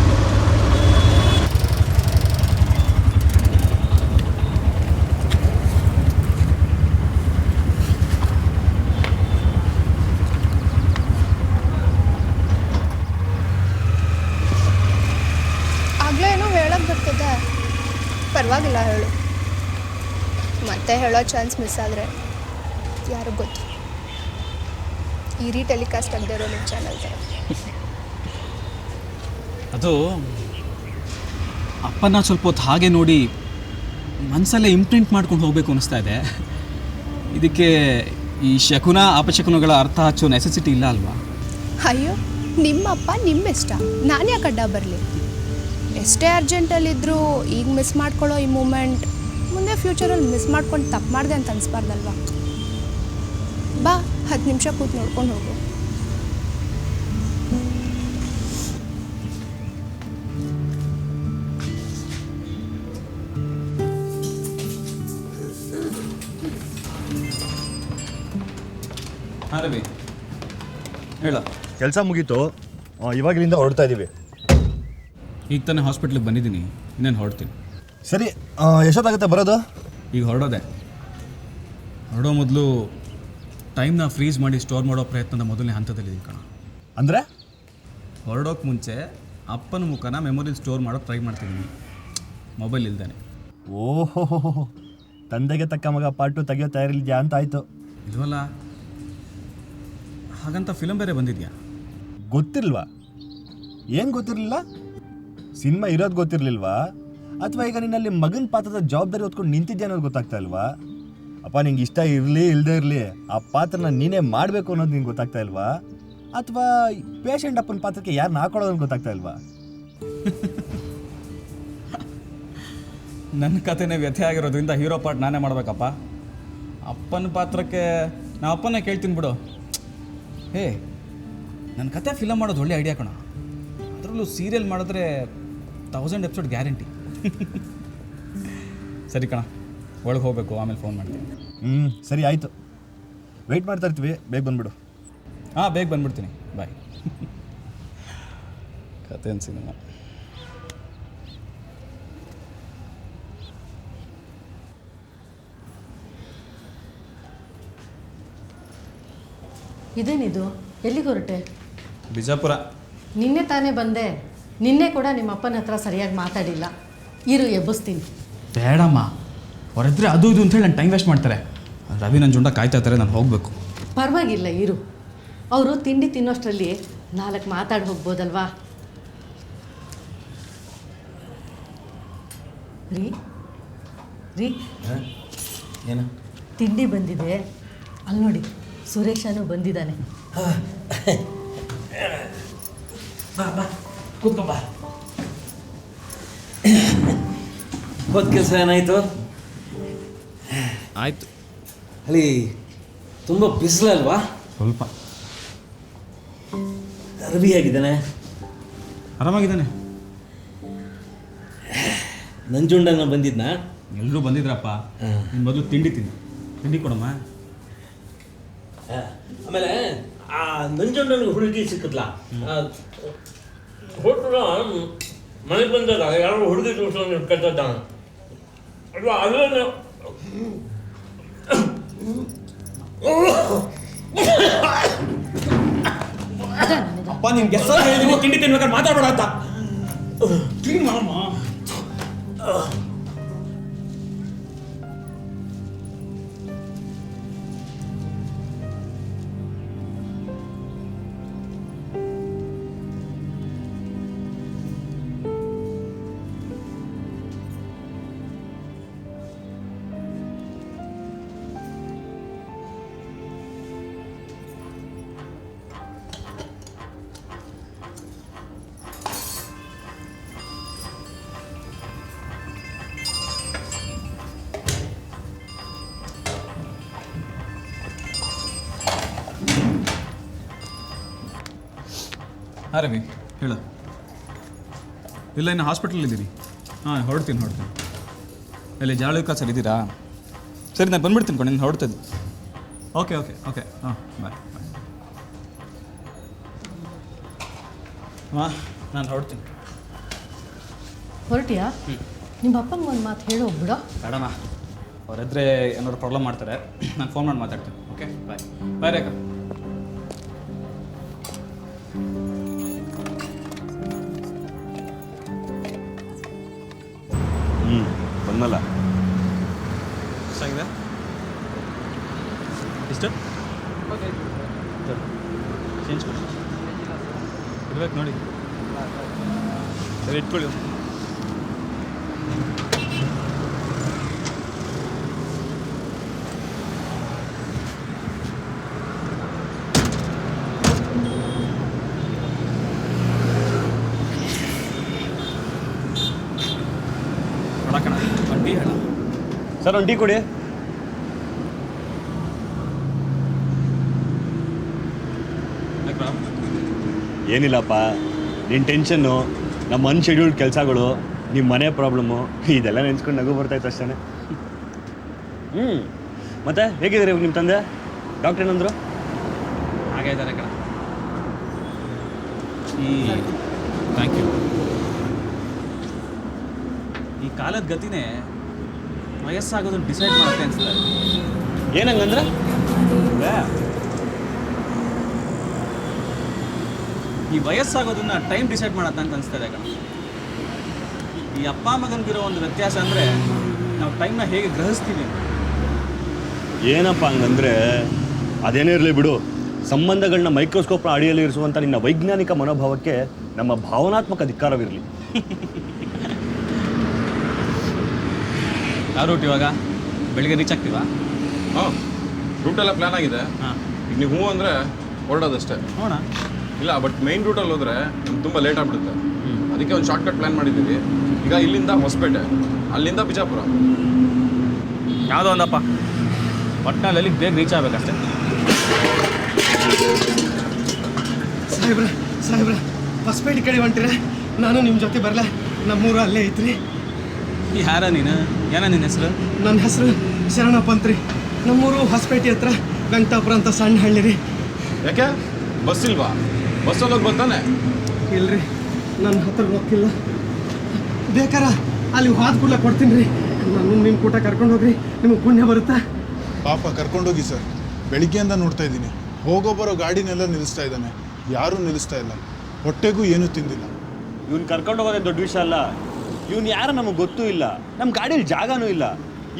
ಆಗಲೇ ಏನೋ ಹೇಳಕ್ಕೆ ಬರ್ತಿದ್ದೆ, ಪರವಾಗಿಲ್ಲ ಹೇಳು. ಮತ್ತೆ ಹೇಳೋ ಚಾನ್ಸ್ ಮಿಸ್ ಆದರೆ ಯಾರಿಗೂ ಗೊತ್ತು. ಈ ಟೆಲಿಕಾಸ್ಟ್ ಆಗದೆ ಇರೋ ನಿಮ್ಮ ಚಾನಲ್ ಥರ. ಅದು ಅಪ್ಪನ ಸ್ವಲ್ಪ ಹೊತ್ತು ಹಾಗೆ ನೋಡಿ ಮನಸ್ಸಲ್ಲೇ ಇಂಪ್ರಿಂಟ್ ಮಾಡ್ಕೊಂಡು ಹೋಗಬೇಕು ಅನ್ನಿಸ್ತಾ ಇದೆ. ಇದಕ್ಕೆ ಈ ಶಕುನ ಅಪಶಕುನಗಳ ಅರ್ಥ ಹಚ್ಚೋ ನೆಸೆಸಿಟಿ ಇಲ್ಲ ಅಲ್ವಾ? ಅಯ್ಯೋ, ನಿಮ್ಮಪ್ಪ ನಿಮ್ಮಿಷ್ಟ, ನಾನು ಯಾಕೆ ಅಡ್ಡ ಬರಲಿ? ಎಷ್ಟೇ ಅರ್ಜೆಂಟಲ್ಲಿದ್ದರೂ ಈಗ ಮಿಸ್ ಮಾಡ್ಕೊಳ್ಳೋ ಈ ಮೂಮೆಂಟ್ ಮುಂದೆ ಫ್ಯೂಚರಲ್ಲಿ ಮಿಸ್ ಮಾಡ್ಕೊಂಡು ತಪ್ಪು ಮಾಡಿದೆ ಅಂತ ಅನಿಸ್ಬಾರ್ದಲ್ವಾ? ಬಾ, 10 ನಿಮಿಷ ಕೂತು ನೋಡ್ಕೊಂಡು ಹೋಗು. ಹಾಂ ರವಿ, ಹೇಳ. ಕೆಲಸ ಮುಗೀತು, ಇವಾಗಿಲಿಂದ ಹೊರಡ್ತಾ ಇದ್ದೀವಿ. ಈಗ ತಾನೇ ಹಾಸ್ಪಿಟ್ಲಿಗೆ ಬಂದಿದ್ದೀನಿ, ಇನ್ನೇನು ಹೊರಡ್ತೀನಿ. ಸರಿ, ಎಷ್ಟೊತ್ತಾಗುತ್ತೆ ಬರೋದು? ಈಗ ಹೊರಡೋದೆ. ಹೊರಡೋ ಮೊದಲು ಟೈಮ್ನ ಫ್ರೀಸ್ ಮಾಡಿ ಸ್ಟೋರ್ ಮಾಡೋ ಪ್ರಯತ್ನದ ಮೊದಲನೇ ಹಂತದಲ್ಲಿದ್ದೀನಿ ಕಣ. ಅಂದರೆ ಹೊರಡೋಕೆ ಮುಂಚೆ ಅಪ್ಪನ ಮುಖನ ಮೆಮೊರಿಲಿ ಸ್ಟೋರ್ ಮಾಡೋಕ್ಕೆ ಟ್ರೈ ಮಾಡ್ತಿದ್ದೀನಿ, ಮೊಬೈಲ್ ಇಲ್ದೇನೆ. ಓಹೋ, ತಂದೆಗೆ ತಕ್ಕ ಮಗ ಪಾರ್ಟು ತೆಗಿಯೋ ತಯಾರಿದ್ಯಾ ಅಂತ ಆಯಿತು. ಇಲ್ವಲ್ಲ, ಹಾಗಂತ ಫಿಲಮ್ ಬೇರೆ ಬಂದಿದ್ಯಾ? ಗೊತ್ತಿಲ್ವಾ? ಏನು ಗೊತ್ತಿರಲಿಲ್ಲ? ಸಿನಿಮಾ ಇರೋದು ಗೊತ್ತಿರಲಿಲ್ವಾ? ಅಥವಾ ಈಗ ನಿನ್ನಲ್ಲಿ ಮಗನ ಪಾತ್ರದ ಜವಾಬ್ದಾರಿ ಹೊತ್ಕೊಂಡು ನಿಂತಿದ್ಯಾ ಅನ್ನೋದು ಗೊತ್ತಾಗ್ತಾ ಇಲ್ವಾ? ಅಪ್ಪ ನಿಂಗೆ ಇಷ್ಟ ಇರಲಿ ಇಲ್ಲದೆ ಇರಲಿ ಆ ಪಾತ್ರನ ನೀನೇ ಮಾಡಬೇಕು ಅನ್ನೋದು ನಿಂಗೆ ಗೊತ್ತಾಗ್ತಾ ಇಲ್ವಾ? ಅಥವಾ ಪೇಷಂಟ್ ಅಪ್ಪನ ಪಾತ್ರಕ್ಕೆ ಯಾರನ್ನ ಹಾಕೊಳ್ಳೋದು ಗೊತ್ತಾಗ್ತಾ ಇಲ್ವಾ? ನನ್ನ ಕಥೆನೇ ವ್ಯಥೆ ಆಗಿರೋದ್ರಿಂದ ಹೀರೋ ಪಾರ್ಟ್ ನಾನೇ ಮಾಡಬೇಕಪ್ಪ. ಅಪ್ಪನ ಪಾತ್ರಕ್ಕೆ ನಾ ಅಪ್ಪನೇ ಕೇಳ್ತೀನಿ ಬಿಡು. ಹೇ, ನನ್ನ ಕತೆ ಫಿಲಮ್ ಮಾಡೋದು ಒಳ್ಳೆ ಐಡಿಯಾ ಕಣ. ಅದರಲ್ಲೂ ಸೀರಿಯಲ್ ಮಾಡಿದ್ರೆ 1000 ಎಪಿಸೋಡ್ ಗ್ಯಾರಂಟಿ. ಸರಿ ಕಣ, ಒಳಗೆ ಹೋಗಬೇಕು, ಆಮೇಲೆ ಫೋನ್ ಮಾಡ್ತೀನಿ. ಸರಿ ಆಯಿತು, ವೆಯ್ಟ್ ಮಾಡ್ತಾ ಇರ್ತೀವಿ, ಬೇಗ ಬಂದುಬಿಡು. ಹಾಂ, ಬೇಗ ಬಂದುಬಿಡ್ತೀನಿ, ಬಾಯ್. ಕತೆ ಸಿನಿಮಾ. ಇದೇನಿದು? ಎಲ್ಲಿಗೆ ಹೊರಟೆ? ಬಿಜಾಪುರ. ನಿನ್ನೆ ತಾನೇ ಬಂದೆ. ನಿನ್ನೆ ಕೂಡ ನಿಮ್ಮ ಅಪ್ಪನ ಹತ್ರ ಸರಿಯಾಗಿ ಮಾತಾಡಿಲ್ಲ. ಇರು, ಎಬ್ಬಿಸ್ತೀನಿ. ಬೇಡಮ್ಮ, ಅವರಿದ್ರೆ ಅದು ಇದು ಅಂತೇಳಿ ನಾನು ಟೈಮ್ ವೇಸ್ಟ್ ಮಾಡ್ತಾರೆ. ರವಿ ನನ್ನ ಜುಂಡ ಕಾಯ್ತಾ ಇರ್ತಾರೆ, ನಾನು ಹೋಗಬೇಕು. ಪರವಾಗಿಲ್ಲ, ಇರು. ಅವರು ತಿಂಡಿ ತಿನ್ನೋಷ್ಟರಲ್ಲಿ 4 ಮಾತಾಡಿ ಹೋಗ್ಬೋದಲ್ವಾ? ರೀ ರೀ ಏನು? ತಿಂಡಿ ಬಂದಿದೆ, ಅಲ್ಲಿ ನೋಡಿ, ಸುರೇಶನು ಬಂದಿದ್ದಾನೆ. ಬಾ ಬಾ, ಕೂತ್ಕೊಂಬ. ಹೋದ ಕೆಲಸ ಏನಾಯಿತು? ಆಯಿತು. ಅಲ್ಲಿ ತುಂಬ ಬಿಸಿಲಲ್ವಾ? ಸ್ವಲ್ಪ. ರವಿ ಹೇಗಿದ್ದಾನೆ? ಆರಾಮಾಗಿದ್ದಾನೆ. ನಂಜುಂಡನ ಬಂದಿದ್ನಾ? ಎಲ್ಲರೂ ಬಂದಿದ್ರಪ್ಪ. ನೀನು ಮೊದಲು ತಿಂಡಿ ಕೊಡಮ್ಮ. ಆಮೇಲೆ ಆ ನಂಜುಂಡನಿಗೆ ಹುಡುಗಿ ಸಿಕ್ಕತ್ಲ, ಹೋಟ್ಲ ಮನೆಗೆ ಬಂದಾಗ ಯಾರೋ ಹುಡುಗಿ ತೋರಿಸೋದು ಕಟ್ಟದ ಅಲ್ವಾ? ಅಲ್ಲೇ ಅಪ್ಪ, ನಿನ್ಗೆ ಗೆಸ್ ಹೇಳಿದ್ದೀನಿ ತಿಂಡಿ ತಿನ್ಬೇಕಾದ್ರೆ ಮಾತಾಡಬೇಡ ಅಂತ. ಕ್ಲೀನ್ ಮಾಡಮ್ಮ. ಹಾಂ ರವಿ, ಹೇಳು. ಇಲ್ಲ, ಇನ್ನು ಹಾಸ್ಪಿಟಲಲ್ಲಿದ್ದೀನಿ. ಹಾಂ, ಹೊರಡ್ತೀನಿ. ಇಲ್ಲಿ ಜಾಳಿಕ ಸರ್ ಇದ್ದೀರಾ? ಸರಿ, ನಾನು ಬಂದುಬಿಡ್ತೀನಿ ಕಣ, ನೀನು ಹೊರಡ್ತಿದ್ದು. ಓಕೆ. ಹಾಂ, ಬಾಯ್. ಹಾಂ, ನಾನು ಹೊರಡ್ತೀನಿ. ಹೊರಟಿಯಾ? ನಿಮ್ಮ ಅಪ್ಪಂಗೆ ಒಂದು ಮಾತು ಹೇಳಿ ಹೋಗ್ಬಿಡೋ. ಬೇಡಮ್ಮ, ಅವರಿದ್ರೆ ಏನಾದ್ರು ಪ್ರಾಬ್ಲಮ್ ಮಾಡ್ತಾರೆ. ನಾನು ಫೋನ್ ಮಾಡಿ ಮಾತಾಡ್ತೀನಿ. ಓಕೆ, ಬಾಯ್ ರೇಖಾ. ಬಂದಲ್ಲ ಎಷ್ಟಾಗಿದೆ? ಇಷ್ಟು ಚೇಂಜ್ ಮಾಡಿ ಇರ್ಬೇಕು ನೋಡಿ. ಸರಿ, ಇಟ್ಕೊಳ್ಳಿ. ಸರ್, ಒಂದು ಟೀ ಕೊಡಿ. ಏನಿಲ್ಲಪ್ಪ, ನಿನ್ನ ಟೆನ್ಷನ್ನು, ನಮ್ಮ ಅನ್ಶೆಡ್ಯೂಲ್ಡ್ ಕೆಲಸಗಳು, ನಿಮ್ಮ ಮನೆ ಪ್ರಾಬ್ಲಮ್ಮು, ಇದೆಲ್ಲ ನೆನ್ಸ್ಕೊಂಡು ನಗು ಬರ್ತಾಯಿತ್ತು ಅಷ್ಟೇ. ಮತ್ತೆ ಹೇಗಿದ್ದಾರೆ ನಿಮ್ಮ ತಂದೆ? ಡಾಕ್ಟ್ರ್ ಏನಂದ್ರು? ಹಾಗೆ ಇದ್ದಾರೆ ಕಣ. Thank you. ಈ ಕಾಲದ ಗತಿನೇ ವಯಸ್ಸಾಗೋದನ್ನು ಡಿಸೈಡ್ ಮಾಡುತ್ತೆ ಅನಿಸ್ತಾರೆ. ಏನಂಗಂದ್ರೆ? ಈ ವಯಸ್ಸಾಗೋದನ್ನ ಟೈಮ್ ಡಿಸೈಡ್ ಮಾಡತ್ತೆ ಅಂತ ಅನಿಸ್ತದೆ ಕಣ. ಈ ಅಪ್ಪ ಮಗನಿಗಿರೋ ಒಂದು ವ್ಯತ್ಯಾಸ ಅಂದರೆ ನಾವು ಟೈಮ್ನ ಹೇಗೆ ಗ್ರಹಿಸ್ತೀವಿ. ಏನಪ್ಪ ಹಂಗಂದ್ರೆ? ಅದೇನೇ ಇರಲಿ ಬಿಡು, ಸಂಬಂಧಗಳನ್ನ ಮೈಕ್ರೋಸ್ಕೋಪ್ನ ಅಡಿಯಲ್ಲಿ ಇರಿಸುವಂಥ ನಿನ್ನ ವೈಜ್ಞಾನಿಕ ಮನೋಭಾವಕ್ಕೆ ನಮ್ಮ ಭಾವನಾತ್ಮಕ ಧಿಕ್ಕಾರವಿರಲಿ. ಯಾವ ರೂಟ್ ಇವಾಗ? ಬೆಳಿಗ್ಗೆ ರೀಚ್ ಆಗ್ತೀವಾ? ಹಾಂ, ರೂಟೆಲ್ಲ ಪ್ಲ್ಯಾನ್ ಆಗಿದೆ. ಈಗ ನೀವು ಹ್ಞೂ ಅಂದರೆ ಹೊರಡೋದಷ್ಟೇ. ನೋಡೋಣ. ಇಲ್ಲ, ಬಟ್ ಮೈನ್ ರೂಟಲ್ಲಿ ಹೋದರೆ ನಮ್ಗೆ ತುಂಬ ಲೇಟ್ ಆಗಿಬಿಡುತ್ತೆ. ಅದಕ್ಕೆ ಒಂದು ಶಾರ್ಟ್ಕಟ್ ಪ್ಲ್ಯಾನ್ ಮಾಡಿದ್ದೀವಿ. ಈಗ ಇಲ್ಲಿಂದ ಹೊಸಪೇಟೆ, ಅಲ್ಲಿಂದ ಬಿಜಾಪುರ. ಯಾವುದೋ ಒಂದಪ್ಪ, ಒಟ್ಟಿನಲ್ಲಿ ಬೇಗ ರೀಚ್ ಆಗಬೇಕಷ್ಟೇ. ಸಾಹೇಬ್ರ ಹೊಸಪೇಟೆ ಕಡೆ ಹೊಂಟಿರ? ನಾನು ನಿಮ್ಮ ಜೊತೆ ಬರಲ್ಲ. ನಮ್ಮೂರು ಅಲ್ಲೇ ಐತ್ರಿ. ಯಾರ ನೀನು? ಏನ ನಿನ್ನ ಹೆಸರು? ನನ್ನ ಹೆಸರು ಶರಣಪ್ಪ ಅಂತ್ರಿ. ನಮ್ಮೂರು ಹೊಸಪೇಟೆ ಹತ್ರ ವೆಂಕಟಾಪುರ ಅಂತ ಸಣ್ಣ ಹಳ್ಳಿ ರೀ. ಯಾಕೆ ಬಸ್ ಇಲ್ವಾ? ಬಸ್ಸಲ್ಲಿ ಹೋಗಿ ಬರ್ತಾನೆ? ಇಲ್ರಿ, ನನ್ನ ಹತ್ರ ರೊಕ್ಕಿಲ್ಲ. ಬೇಕಾರ ಅಲ್ಲಿ ಹೋದ ಕೂಡಲೇ ಕೊಡ್ತೀನಿ ರೀ. ನಾನು ನಿಮ್ಮ ಕೂಟ ಕರ್ಕೊಂಡು ಹೋಗ್ರಿ, ನಿಮಗೆ ಪುಣ್ಯ ಬರುತ್ತಾ? ಪಾಪ ಕರ್ಕೊಂಡೋಗಿ ಸರ್. ಬೆಳಿಗ್ಗೆಯಿಂದ ನೋಡ್ತಾ ಇದ್ದೀನಿ, ಹೋಗೋ ಬರೋ ಗಾಡಿನೆಲ್ಲ ನಿಲ್ಲಿಸ್ತಾ ಇದ್ದಾನೆ. ಯಾರೂ ನಿಲ್ಲಿಸ್ತಾ ಇಲ್ಲ. ಹೊಟ್ಟೆಗೂ ಏನೂ ತಿಂದಿಲ್ಲ. ಇವ್ನು ಕರ್ಕೊಂಡು ಹೋಗೋದೇ ದೊಡ್ಡ ವಿಷಯ ಅಲ್ಲ. ಇವ್ನು ಯಾರು ನಮಗೆ ಗೊತ್ತೂ ಇಲ್ಲ. ನಮ್ಮ ಗಾಡೀಲಿ ಜಾಗನೂ ಇಲ್ಲ.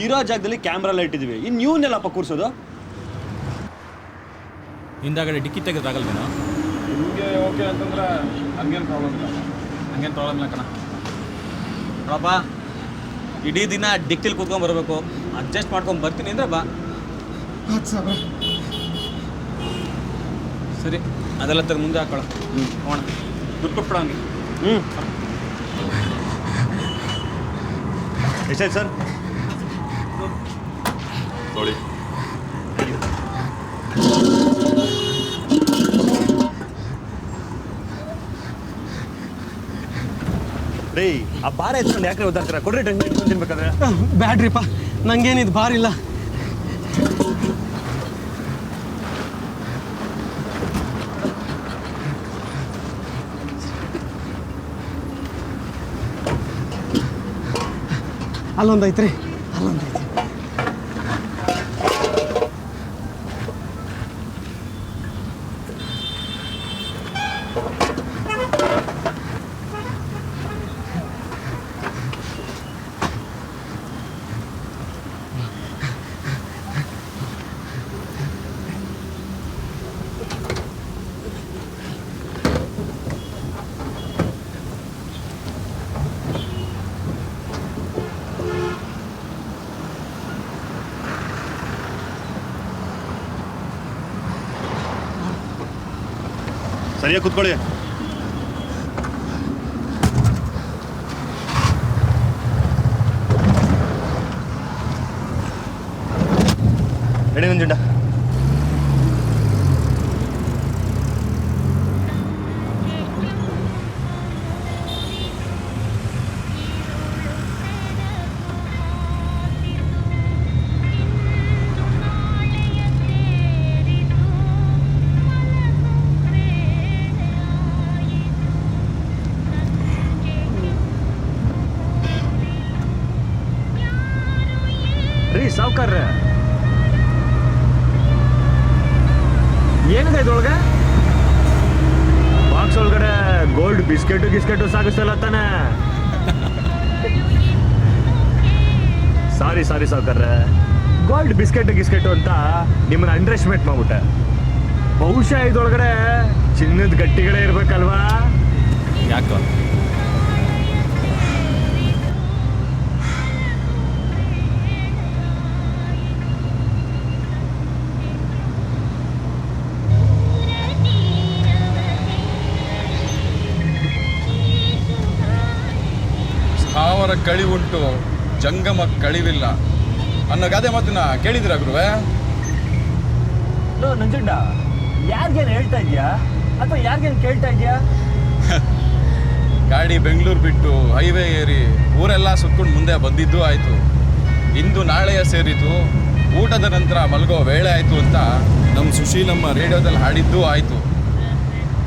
ಇರೋ ಜಾಗದಲ್ಲಿ ಕ್ಯಾಮ್ರಾ ಎಲ್ಲ ಇಟ್ಟಿದ್ದೀವಿ. ಇನ್ನು ಇವನ್ನೆಲ್ಲಪ್ಪ ಕೂರಿಸೋದು? ಹಿಂದಾಗಡೆ ಡಿಕ್ಕಿ ತೆಗೆದಾಗಲ್ವೇನೋ? ನಿಮಗೆ ಓಕೆ ಅಂತಂದರೆ ಹಂಗೇನು ಪ್ರಾಬ್ಲಮ್ ಇಲ್ಲ. ಹಂಗೇನು ಪ್ರಾಬ್ಲಮ್ ಇಲ್ಲ ಕಣ. ನೋಡಪ್ಪ, ಇಡೀ ದಿನ ಡಿಕ್ಕಿಲಿ ಕೂತ್ಕೊಂಡು ಬರಬೇಕು. ಅಡ್ಜಸ್ಟ್ ಮಾಡ್ಕೊಂಡು ಬರ್ತೀನಿ ಅಂದರೆ ಬಾ. ಸರಿ, ಅದೆಲ್ಲ ತೆಗೆದು ಮುಂದೆ ಹಾಕೊಳ್ಳ. ಹೋಗೋಣ. ದುಡ್ಡು ಕೊಟ್ಬಿಡ ಹಂಗೆ. ಎಷ್ಟಾಯ್ತು ಸರ್? ನೋಡಿ, ರೀ, ಆ ಭಾರ ಎತ್ಕೊಂಡು ಯಾಕೆ ಓದಾಡ್ತೀರಾ? ಕೊಡ್ರಿ, ಟೆನ್ಷನ್ ಇಟ್ಕೊಂಡು ತಿನ್ಬೇಕಾದ್ರೆ. ಬ್ಯಾಡ್ರಿಪ್ಪ, ನಂಗೇನಿದು ಬಾರಿಲ್ಲ. ಅಲ್ಲೊಂದೈತ್ರಿ, ಅಲ್ಲೊಂದೈತಿ. ಸರಿಯಾಗಿ ಕೂತ್ಕೊಳ್ಳಿ. ರೆಡಿ ನಂಜುಂಡ? ರೀ ಸಾವ್ಕಾರ್ರೆ, ಏನಿದೆ ಇದ್ರೊಳಗೆ? ಬಾಕ್ಸ್ ಒಳಗಡೆ ಗೋಲ್ಡ್ ಬಿಸ್ಕೆಟು ಸಾಗಿಸ್ತಲ್ಲ ತಾನೆ? ಸಾರಿ ಸಾವ್ಕಾರ್ರೆ, ಗೋಲ್ಡ್ ಬಿಸ್ಕೆಟು ಅಂತ ನಿಮ್ಮನ್ನ ಅಂಡರ್ ಎಸ್ಟಿಮೇಟ್ ಮಾಡ್ಬಿಟ್ಟೆ. ಬಹುಶಃ ಇದ್ರೊಳಗಡೆ ಚಿನ್ನದ ಗಟ್ಟಿಗಳೇ ಇರ್ಬೇಕಲ್ವಾ? ಯಾಕೋ? ಸ್ಥಾವರ ಕಳಿವುಂಟು, ಜಂಗಮ ಕಳಿವಿಲ್ಲ ಅನ್ನೋ ಗಾದೆ ಮಾತನ್ನ ಕೇಳಿದಿರ ಗುರುವೆ? ನಂಜುಂಡ, ಯಾರಿಗೇನು ಹೇಳ್ತಾ ಇದೆಯಾ ಅಥವಾ ಯಾರಿಗೇನು ಕೇಳ್ತಾ ಇದೆಯಾ? ಗಾಡಿ ಬೆಂಗಳೂರು ಬಿಟ್ಟು ಹೈವೇ ಏರಿ ಊರೆಲ್ಲ ಸುತ್ಕೊಂಡು ಮುಂದೆ ಬಂದಿದ್ದೂ ಆಯಿತು. ಇಂದು ನಾಳೆಯ ಸೇರಿತು, ಊಟದ ನಂತರ ಮಲಗೋ ವೇಳೆ ಆಯಿತು ಅಂತ ನಮ್ಮ ಸುಶೀಲಮ್ಮ ರೇಡಿಯೋದಲ್ಲಿ ಹಾಡಿದ್ದೂ ಆಯಿತು.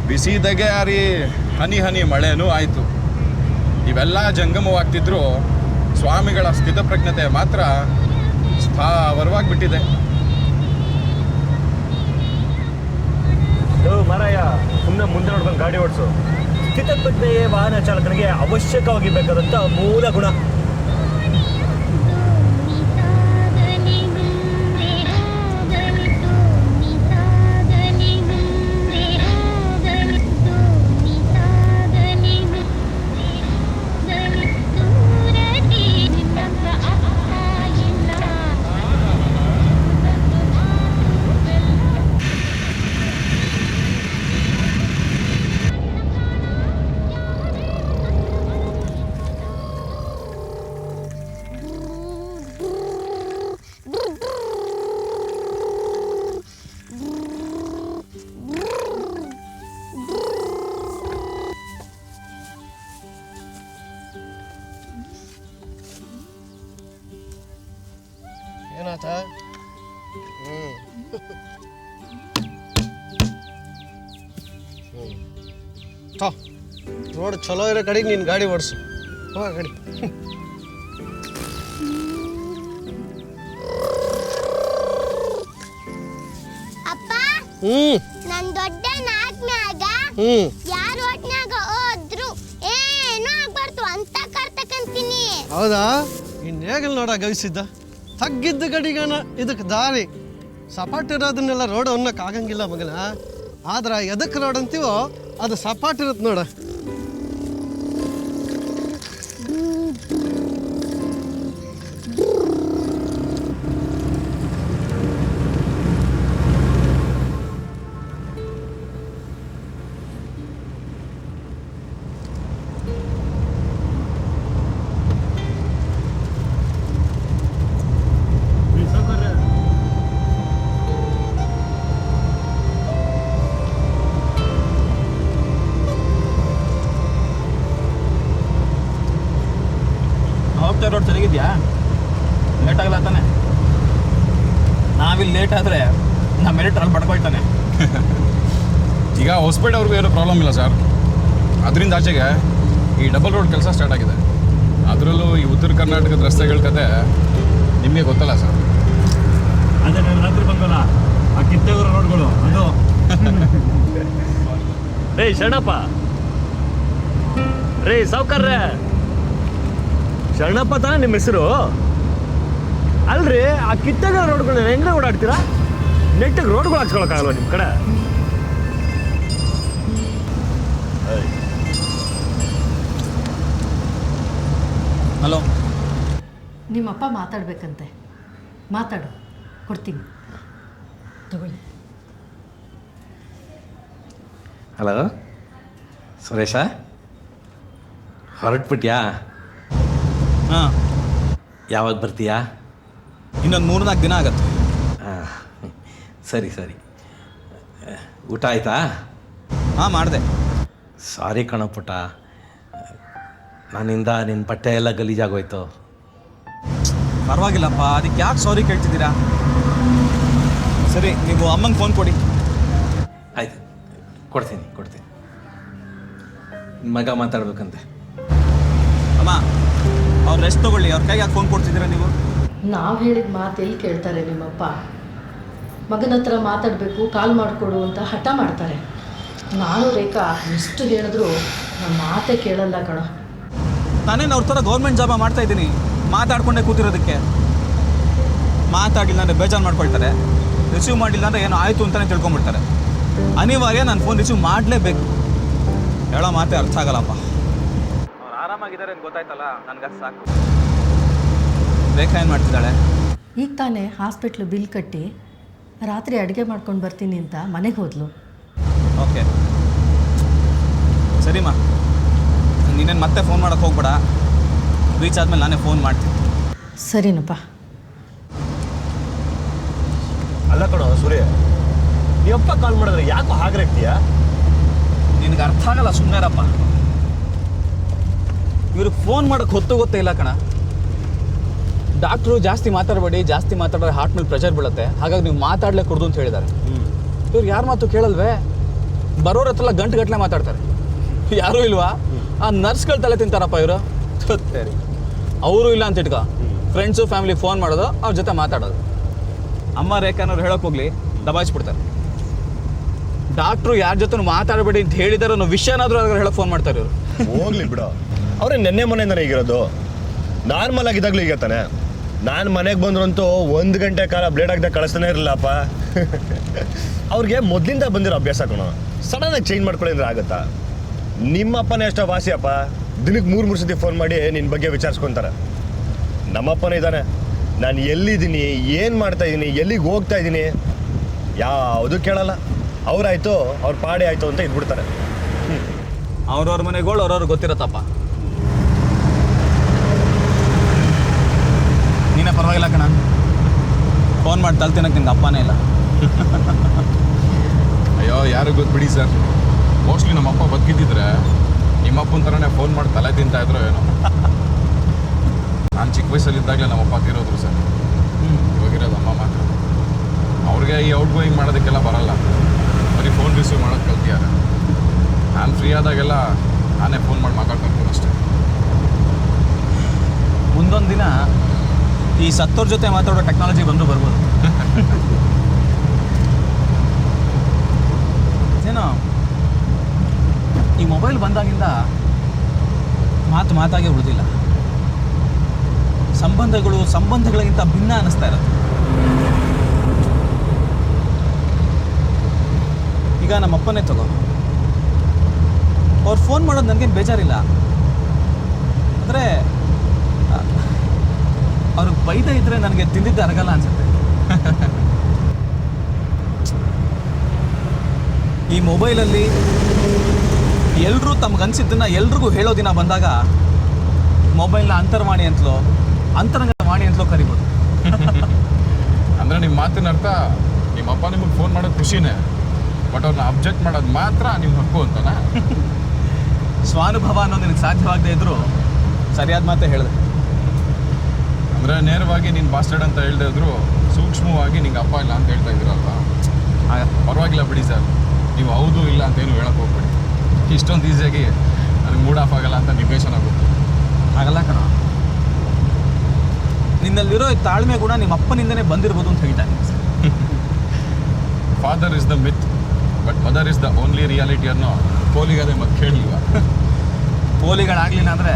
ಬಿಸಿದಗೆ ಹಾರಿ ಹನಿ ಹನಿ ಮಳೆನೂ ಆಯಿತು. ಇವೆಲ್ಲ ಜಂಗಮವಾಗ್ತಿದ್ರು, ಸ್ವಾಮಿಗಳ ಸ್ಥಿತಪ್ರಜ್ಞತೆ ಮಾತ್ರ ಸ್ಥಾವರವಾಗಿಬಿಟ್ಟಿದೆ. ಮಾರಾಯ, ಸುಮ್ಮನೆ ಮುಂದೆ ನೋಡ್ಕೊಂಡು ಗಾಡಿ ಓಡಿಸು. ಸ್ಥಿತಪ್ರಜ್ಞೆಯೇ ವಾಹನ ಚಾಲಕನಿಗೆ ಅವಶ್ಯಕವಾಗಿ ಬೇಕಾದಂಥ ಮೂಲ ಗುಣ. ನಿ ರೋಡ್ ಚಲೋ ಇರೋ ಕಡೆಗೆ ನೀನು ಗಾಡಿ ಓಡಿಸು ಹೋಗ ಗಾಡಿ. ಅಪ್ಪ ಹ್ಮ್ ನನ್ ದೊಡ್ಡ ನಾಲ್ಕನಾಗ ಯಾರು ಒಟ್ನಾಗ ಹೋದ್ರು ಏನೋ ಆಗ್ಬಾರ್ದು ಅಂತ ಕರ್ತಕಂತೀನಿ. ಹೌದಾ ಇನ್ನು ಹೇಗಲ್ ನೋಡ ಗವಿಸಿದ್ದ ತಗ್ಗಿದ್ದ ಗಡಿಗನ ಇದಕ್ಕೆ ದಾರಿ ಸಪಾಟಿರೋದನ್ನೆಲ್ಲ ರೋಡ್ ಅನ್ನಕ್ಕೆ ಆಗಂಗಿಲ್ಲ ಮಗನ. ಆದ್ರೆ ಎದಕ್ಕೆ ರೋಡ್ ಅಂತೀವೋ ಅದು ಸಪಾಟಿರುತ್ತೆ ನೋಡ. ಹೋಗ್ತಾ ರೋಡ್ ಸರಿಗಿದ್ಯಾ? ಲೇಟ್ ಆಗಲ್ಲ ತಾನೆ? ನಾವಿಲ್ಲಿ ಲೇಟ್ ಆದರೆ ನಮ್ಮ ಮೆರಿಟಲ್ಲಿ ಪಡ್ಕೊಳ್ತಾನೆ. ಈಗ ಹೊಸಪೇಟೆವ್ರಿಗೂ ಏನೂ ಪ್ರಾಬ್ಲಮ್ ಇಲ್ಲ ಸರ್. ಅದರಿಂದ ಆಚೆಗೆ ಈ ಡಬಲ್ ರೋಡ್ ಕೆಲಸ ಸ್ಟಾರ್ಟ್ ಆಗಿದೆ. ಅದರಲ್ಲೂ ಈ ಉತ್ತರ ಕರ್ನಾಟಕದ ರಸ್ತೆಗಳ ಕತೆ ನಿಮಗೆ ಗೊತ್ತಲ್ಲ ಸರ್. ಅದೇ ನಾನು ರಾತ್ರಿ ಬಂದಲ್ಲ ಆ ಕಿತ್ತೂರು ರೋಡ್ಗಳು ಅದು. ಏಯ್ ಶರಣಪ್ಪ, ರೇ ಸಾವ್ಕಾರ್ರೆ, ಶರಣಪ್ಪ ತಾನೇ ನಿಮ್ಮ ಹೆಸರು? ಅಲ್ರಿ ಆ ಕಿತ್ತಾಗ ರೋಡ್ಗಳನ್ನ ಹೆಂಗೆ ಓಡಾಡ್ತೀರಾ? ನೆಟ್ಟಿಗೆ ರೋಡ್ಗಳು ಹಾಕ್ಸ್ಕೊಳಕ್ಕಾಗಲ್ವ ನಿಮ್ಮ ಕಡೆ? ಹಲೋ, ನಿಮ್ಮಪ್ಪ ಮಾತಾಡ್ಬೇಕಂತೆ, ಮಾತಾಡು, ಕೊಡ್ತೀನಿ ತಗೊಳ್ಳಿ. ಹಲೋ ಸುರೇಶ, ಹೊರಟ್ಬಿಟ್ಯಾ? ಹಾಂ, ಯಾವಾಗ ಬರ್ತೀಯಾ? ಇನ್ನೊಂದು 3-4 ದಿನ ಆಗತ್ತೆ. ಹಾಂ, ಸರಿ ಸರಿ. ಊಟ ಆಯ್ತಾ? ಹಾಂ, ಮಾಡಿದೆ. ಸಾರಿ ಕಣೋ ಪುಟ್ಟ, ನನ್ನಿಂದ ನಿನ್ನ ಬಟ್ಟೆ ಎಲ್ಲ ಗಲೀಜಾಗೋಯ್ತು. ಪರವಾಗಿಲ್ಲಪ್ಪ, ಅದಕ್ಕೆ ಯಾಕೆ ಸಾರಿ ಕೇಳ್ತಿದ್ದೀರಾ? ಸರಿ, ನೀವು ಅಮ್ಮಂಗೆ ಫೋನ್ ಕೊಡಿ. ಆಯ್ತು, ಕೊಡ್ತೀನಿ. ಮಗ ಮಾತಾಡ್ಬೇಕಂತೆ. ಅಮ್ಮ, ಅವ್ರು ರೆಸ್ಟ್ ತೊಗೊಳ್ಳಿ. ಅವ್ರ ಕೈಗೆ ಯಾಕೆ ಫೋನ್ ಕೊಡ್ತಿದ್ದೀರಾ ನೀವು? ನಾವು ಹೇಳಿದ ಮಾತು ಎಲ್ಲಿ ಕೇಳ್ತಾರೆ ನಿಮ್ಮಪ್ಪ? ಮಗನ ಹತ್ರ ಮಾತಾಡಬೇಕು, ಕಾಲ್ ಮಾಡಿಕೊಡು ಅಂತ ಹಠ ಮಾಡ್ತಾರೆ. ನಾನು ರೇಖಾ ಎಷ್ಟು ಹೇಳಿದ್ರು ನಮ್ಮ ಮಾತೇ ಕೇಳಲ್ಲ ಕಣೋ. ನಾನೇನು ಅವ್ರ ಥರ ಗೌರ್ಮೆಂಟ್ ಜಾಬ ಮಾಡ್ತಾ ಇದ್ದೀನಿ ಮಾತಾಡ್ಕೊಂಡೇ ಕೂತಿರೋದಕ್ಕೆ? ಮಾತಾಡಿಲ್ಲ ಅಂದರೆ ಬೇಜಾರು ಮಾಡ್ಕೊಳ್ತಾರೆ, ರಿಸೀವ್ ಮಾಡಿಲ್ಲ ಅಂದರೆ ಏನೋ ಆಯಿತು ಅಂತಲೇ ತಿಳ್ಕೊಂಬಿಡ್ತಾರೆ. ಅನಿವಾರ್ಯ ನಾನು ಫೋನ್ ರಿಸೀವ್ ಮಾಡಲೇಬೇಕು. ಹೇಳೋ ಮಾತೇ ಅರ್ಥ ಆಗಲ್ಲಪ್ಪ. ಅವ್ರು ಆರಾಮಾಗಿದ್ದಾರೆ ಅಂತ ಗೊತ್ತಾಯ್ತಲ್ಲ, ನನಗೆ ಸಾಕು. ರೇಖಾ ಏನು ಮಾಡ್ತಿದ್ದಾಳೆ? ಈಗ ತಾನೇ ಹಾಸ್ಪಿಟ್ಲು ಬಿಲ್ ಕಟ್ಟಿ ರಾತ್ರಿ ಅಡುಗೆ ಮಾಡ್ಕೊಂಡು ಬರ್ತೀನಿ ಅಂತ ಮನೆಗೆ ಹೋದ್ಲು. ಓಕೆ, ಸರಿಮ್ಮ, ನೀನೇನು ಮತ್ತೆ ಫೋನ್ ಮಾಡೋಕ್ಕೆ ಹೋಗ್ಬೇಡ. ರೀಚ್ ಆದಮೇಲೆ ನಾನೇ ಫೋನ್ ಮಾಡ್ತೀನಿ. ಸರಿನಪ್ಪ. ಅಲ್ಲ ಕಣೋ ಸೂರ್ಯ, ನೀವಪ್ಪ ಕಾಲ್ ಮಾಡಿದ್ರೆ ಯಾಕೋ ಹಾಗ್ರಾಗ್ತೀಯಾ? ನಿನಗೆ ಅರ್ಥ ಆಗಲ್ಲ, ಸುಮ್ಮನೆರಪ್ಪ. ಇವ್ರಿಗೆ ಫೋನ್ ಮಾಡೋಕ್ಕೆ ಗೊತ್ತೇ ಇಲ್ಲ ಕಣ. ಡಾಕ್ಟ್ರು ಜಾಸ್ತಿ ಮಾತಾಡಬೇಡಿ, ಜಾಸ್ತಿ ಮಾತಾಡಿದ್ರೆ ಹಾರ್ಟ್ ಮೇಲೆ ಪ್ರೆಷರ್ ಬೀಳುತ್ತೆ, ಹಾಗಾಗಿ ನೀವು ಮಾತಾಡಲೇ ಕೊಡ್ದು ಅಂತ ಹೇಳಿದ್ದಾರೆ. ಇವ್ರು ಯಾರ ಮಾತು ಕೇಳಲ್ವೇ? ಬರೋರ ಹತ್ರ ಗಂಟೆ ಮಾತಾಡ್ತಾರೆ. ಯಾರೂ ಇಲ್ವಾ? ಆ ನರ್ಸ್ಗಳು ತಲೆ ತಿಂತಾರಪ್ಪ ಇವರು. ಸರಿ, ಅವರು ಇಲ್ಲ ಅಂತ ಇಟ್ಕೊ, ಫ್ರೆಂಡ್ಸು ಫ್ಯಾಮಿಲಿ ಫೋನ್ ಮಾಡೋದು, ಅವ್ರ ಜೊತೆ ಮಾತಾಡೋದು. ಅಮ್ಮ ರೇಖಾನವ್ರು ಹೇಳೋಕೆ ಹೋಗ್ಲಿ ದಬಾಯಿಸ್ಬಿಡ್ತಾರೆ. ಡಾಕ್ಟ್ರು ಯಾರ ಜೊತೆ ಮಾತಾಡಬೇಡಿ ಅಂತ ಹೇಳಿದಾರೋ ಅನ್ನೋ ವಿಷಯನಾದ್ರೂ ಅವ್ರಿಗೆ ಹೇಳೋಕೆ ಫೋನ್ ಮಾಡ್ತಾರೆ ಇವರು. ಹೋಗ್ಲಿ ಬಿಡು, ಅವ್ರೇ ನೆನ್ನೆ ಮೊನ್ನೆಯಿಂದನೇ ಈಗಿರೋದು. ನಾರ್ಮಲ್ ಆಗಿದ್ದಾಗಲೂ ಈಗ ತಾನೆ. ನಾನು ಮನೆಗೆ ಬಂದ್ರಂತೂ 1 ಗಂಟೆ ಕಾಲ ಬ್ಲೇಡ್ ಆಗದೆ ಕಳಿಸ್ತಾನೆ ಇರಲಿಲ್ಲಪ್ಪ. ಅವ್ರಿಗೆ ಮೊದಲಿಂದ ಬಂದಿರೋ ಅಭ್ಯಾಸ ಕಣೋ. ಸಡನ್ನಾಗಿ ಚೇಂಜ್ ಮಾಡ್ಕೊಳ್ಳಿ ಅಂದ್ರೆ ಆಗುತ್ತಾ? ನಿಮ್ಮಪ್ಪನೇ ಎಷ್ಟೋ ವಾಸಿಯಪ್ಪ, ದಿನಕ್ಕೆ 3 ಸತಿ ಫೋನ್ ಮಾಡಿ ನಿನ್ನ ಬಗ್ಗೆ ವಿಚಾರಿಸ್ಕೊತಾರೆ. ನಮ್ಮಪ್ಪನೇ ಇದ್ದಾನೆ, ನಾನು ಎಲ್ಲಿದ್ದೀನಿ, ಏನು ಮಾಡ್ತಾಯಿದ್ದೀನಿ, ಎಲ್ಲಿಗೆ ಹೋಗ್ತಾ ಇದ್ದೀನಿ ಯಾವುದು ಕೇಳಲ್ಲ. ಅವರಾಯ್ತು ಅವ್ರ ಪಾಡಿ ಆಯಿತು ಅಂತ ಇದ್ಬಿಡ್ತಾರೆ. ಅವ್ರವ್ರ ಮನೆಗಳು ಅವ್ರವ್ರು ಗೊತ್ತಿರತ್ತಪ್ಪ. ನೀನೇ ಪರವಾಗಿಲ್ಲ ಕಣ, ಫೋನ್ ಮಾಡಿ ತಲ್ತಿನಕ್ಕೆ ನಿಂಗೆ ಅಪ್ಪನೇ ಇಲ್ಲ. ಅಯ್ಯೋ, ಯಾರು ಗೊತ್ತು ಬಿಡಿ ಸರ್. ಮೋಸ್ಟ್ಲಿ ನಮ್ಮಪ್ಪ ಬದುಕಿದ್ದಿದ್ರೆ ನಿಮ್ಮಪ್ಪನ ಥರನೇ ಫೋನ್ ಮಾಡಿ ತಲೆ ತಿಂತಾ ಇದ್ರು ಏನೋ. ನಾನು ಚಿಕ್ಕ ವಯಸ್ಸಲ್ಲಿದ್ದಾಗಲೇ ನಮ್ಮಪ್ಪ ತಿರೋದ್ರು ಸರ್. ಇವಾಗಿರೋದು ಅಮ್ಮ ಮಾತ್ರ. ಅವಳು ಅವ್ರಿಗೆ ಈ ಔಟ್ ಗೋಯಿಂಗ್ ಮಾಡೋದಕ್ಕೆಲ್ಲ ಬರಲ್ಲ, ಬರೀ ಫೋನ್ ರಿಸೀವ್ ಮಾಡೋದು ಕಲ್ತಿದ್ದಾರೆ. ನಾನು ಫ್ರೀ ಆದಾಗೆಲ್ಲ ನಾನೇ ಫೋನ್ ಮಾಡಿ ಮಾತಾಡ್ತಿರ್ತೀನಿ ಅಷ್ಟೇ. ಮುಂದೊಂದು ದಿನ ಈ ಸತ್ತೋರ ಜೊತೆ ಮಾತಾಡೋ ಟೆಕ್ನಾಲಜಿ ಬಂದು ಬರ್ಬೋದು. ಏನೋ ಈ ಮೊಬೈಲ್ ಬಂದಾಗಿಂದ ಮಾತಾಗೆ ಉಳಿದಿಲ್ಲ. ಸಂಬಂಧಗಳಿಗಿಂತ ಭಿನ್ನ ಅನ್ನಿಸ್ತಾ ಇರುತ್ತೆ. ಈಗ ನಮ್ಮಪ್ಪನೇ ತಗೋ, ಅವ್ರು ಫೋನ್ ಮಾಡೋದು ನನಗೇನು ಬೇಜಾರಿಲ್ಲ. ಅಂದರೆ ಅವ್ರಿಗೆ ಬೈದ ಇದ್ದರೆ ನನಗೆ ತಿಂದಿದ್ದು ಅರಗಲ್ಲ ಅನ್ಸುತ್ತೆ. ಈ ಮೊಬೈಲಲ್ಲಿ ಎಲ್ಲರೂ ತಮಗನ್ಸಿದ್ದನ್ನು ಎಲ್ರಿಗೂ ಹೇಳೋ ದಿನ ಬಂದಾಗ ಮೊಬೈಲ್ನ ಅಂತರ್ವಾಣಿ ಅಂತಲೋ ಅಂತರಂಗವಾಣಿ ಅಂತಲೋ ಕರಿಬೋದು. ಅಂದರೆ ನಿಮ್ಮ ಮಾತಿನ ಅರ್ಥ ನಿಮ್ಮಪ್ಪ ನಿಮಗೆ ಫೋನ್ ಮಾಡೋದು ಖುಷಿನೇ, ಬಟ್ ಅವ್ರನ್ನ ಅಬ್ಜೆಕ್ಟ್ ಮಾಡೋದು ಮಾತ್ರ ನಿಮ್ಮ ಹಕ್ಕು ಅಂತನಾ? ಸ್ವಾನುಭವ ಅನ್ನೋದು ನಿನಗೆ ಸಾಧ್ಯವಾಗದೇ ಇದ್ದರೂ ಸರಿಯಾದ ಮಾತೇ ಹೇಳಿದೆ. ಅಂದರೆ ನೇರವಾಗಿ ನೀನು ಬಾಸ್ಟರ್ಡ್ ಅಂತ ಹೇಳ್ದೆ ಇದ್ರು ಸೂಕ್ಷ್ಮವಾಗಿ ನಿಂಗೆ ಅಪ್ಪ ಇಲ್ಲ ಅಂತ ಹೇಳ್ತಾ ಇದ್ದೀರಲ್ವ, ಪರವಾಗಿಲ್ಲ ಬಿಡಿ ಸರ್, ನೀವು ಹೌದು ಇಲ್ಲ ಅಂತೇನು ಹೇಳಕ್ಕೆ ಹೋಗ್ಬೇಡಿ. ಇಷ್ಟೊಂದು ಈಸಿಯಾಗಿ ನನಗೆ ಮೂಡ್ ಆಫ್ ಆಗಲ್ಲ ಅಂತ ನಿವೇಶನ ಆಗುತ್ತೆ. ಆಗಲ್ಲ ಕಣ, ನಿನ್ನಲ್ಲಿರೋ ತಾಳ್ಮೆ ಗುಣ ನಿಮ್ಮ ಅಪ್ಪನಿಂದನೇ ಬಂದಿರ್ಬೋದು ಅಂತ ಹೇಳ್ತಾ ಇದ್ದೀನಿ sir. Father is the myth but mother is the only reality ಅನ್ನೋ ಪೋಲಿಗದೆ ಮತ್ತೆ ಕೇಳಲಿಲ್ಲ. ಪೋಲಿಗಳಾಗಲಿಲ್ಲ ಅಂದರೆ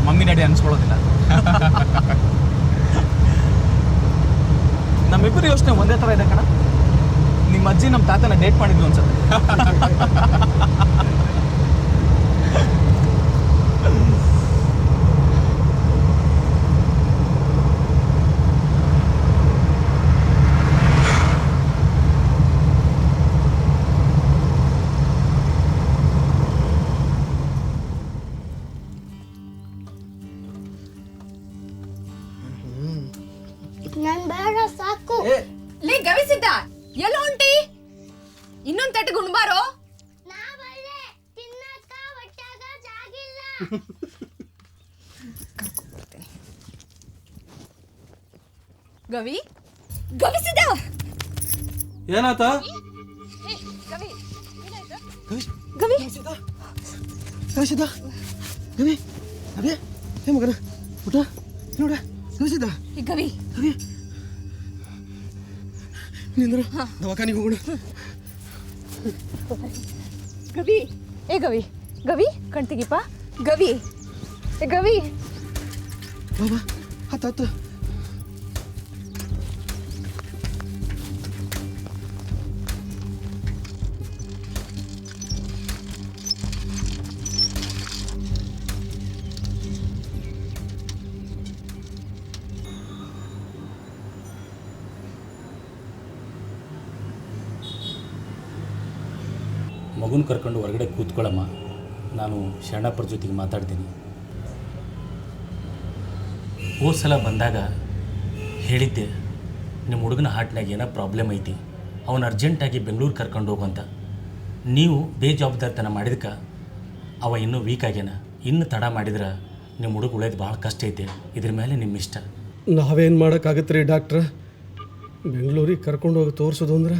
ಮಮ್ಮಿ ಡ್ಯಾಡಿ ಅನ್ಸ್ಕೊಳ್ಳೋದಿಲ್ಲ. ನಮ್ಮಿಬ್ಬರು ಯೋಚನೆ ಒಂದೇ ಥರ ಇದೆ ಕಣ. ನಿಮ್ಮ ಅಜ್ಜಿ ನಮ್ಮ ತಾತನ ಡೇಟ್ ಮಾಡಿದ್ರು ಅನ್ಸುತ್ತೆ. ನನ್ ಬೇಡ ಸಾಕು. ಲೇ ಗವಿಸಿದ್ದ ಎಲ್ಲ ಹೊಂಟಿ? ಇನ್ನೊಂದ್ ತಟ್ಟೆ ಗುಣ್ಬಾರೋ. ನಾವಲ್ಲೇ ತಿನ್ನಕ್ಕ ಹೊಟ್ಟಾಗ ಜಾಗಿಲ್ಲ. ಗವಿ ಗವಿಸಿದ್ದ ಏನಾತ? ಗವಿ ಗವಿ ಕಳಿಸಿದ್ದ ಗವಿ ಅದೇ ಹೇ ಮಗನ ಊಟ ನೋಡ ಕಳಿಸಿದ್ದ ಗವಿ ಗವಿ ನಿಂದ್ರ ದವಾಖಾನಿಗೆ ಹೋಗೋಣ. ಗವಿ ಏ ಗವಿ ಗವಿ ಕಣ್ತಿಗಿಪ್ಪ ಗವಿ ಏ ಗವಿ ಬಾಬಾ ಹತ್ತು ಮಗುನ ಕರ್ಕೊಂಡು ಹೊರಗಡೆ ಕೂತ್ಕೊಳ್ಳಮ್ಮ, ನಾನು ಶರಣಪ್ಪರ ಜೊತೆಗೆ ಮಾತಾಡ್ತೀನಿ. ಹೋದ ಸಲ ಬಂದಾಗ ಹೇಳಿದ್ದೆ ನಿಮ್ಮ ಹುಡುಗನ ಹಾರ್ಟ್ನಾಗ ಏನೋ ಪ್ರಾಬ್ಲಮ್ ಐತಿ, ಅವನು ಅರ್ಜೆಂಟಾಗಿ ಬೆಂಗಳೂರು ಕರ್ಕೊಂಡು ಹೋಗುವಂತ. ನೀವು ಬೇಜವಾಬ್ದಾರಿತನ ಮಾಡಿದಕ್ಕೆ ಅವ ಇನ್ನೂ ವೀಕ್ ಆಗ್ಯಾನ. ಇನ್ನು ತಡ ಮಾಡಿದ್ರೆ ನಿಮ್ಮ ಹುಡುಗ ಉಳಿಯೋದು ಭಾಳ ಕಷ್ಟ ಐತೆ. ಇದ್ರ ಮೇಲೆ ನಿಮ್ಮ ಇಷ್ಟ. ನಾವೇನು ಮಾಡೋಕ್ಕಾಗತ್ತೆ ರೀ ಡಾಕ್ಟ್ರ? ಬೆಂಗಳೂರಿಗೆ ಕರ್ಕೊಂಡು ಹೋಗಿ ತೋರಿಸೋದು ಅಂದ್ರೆ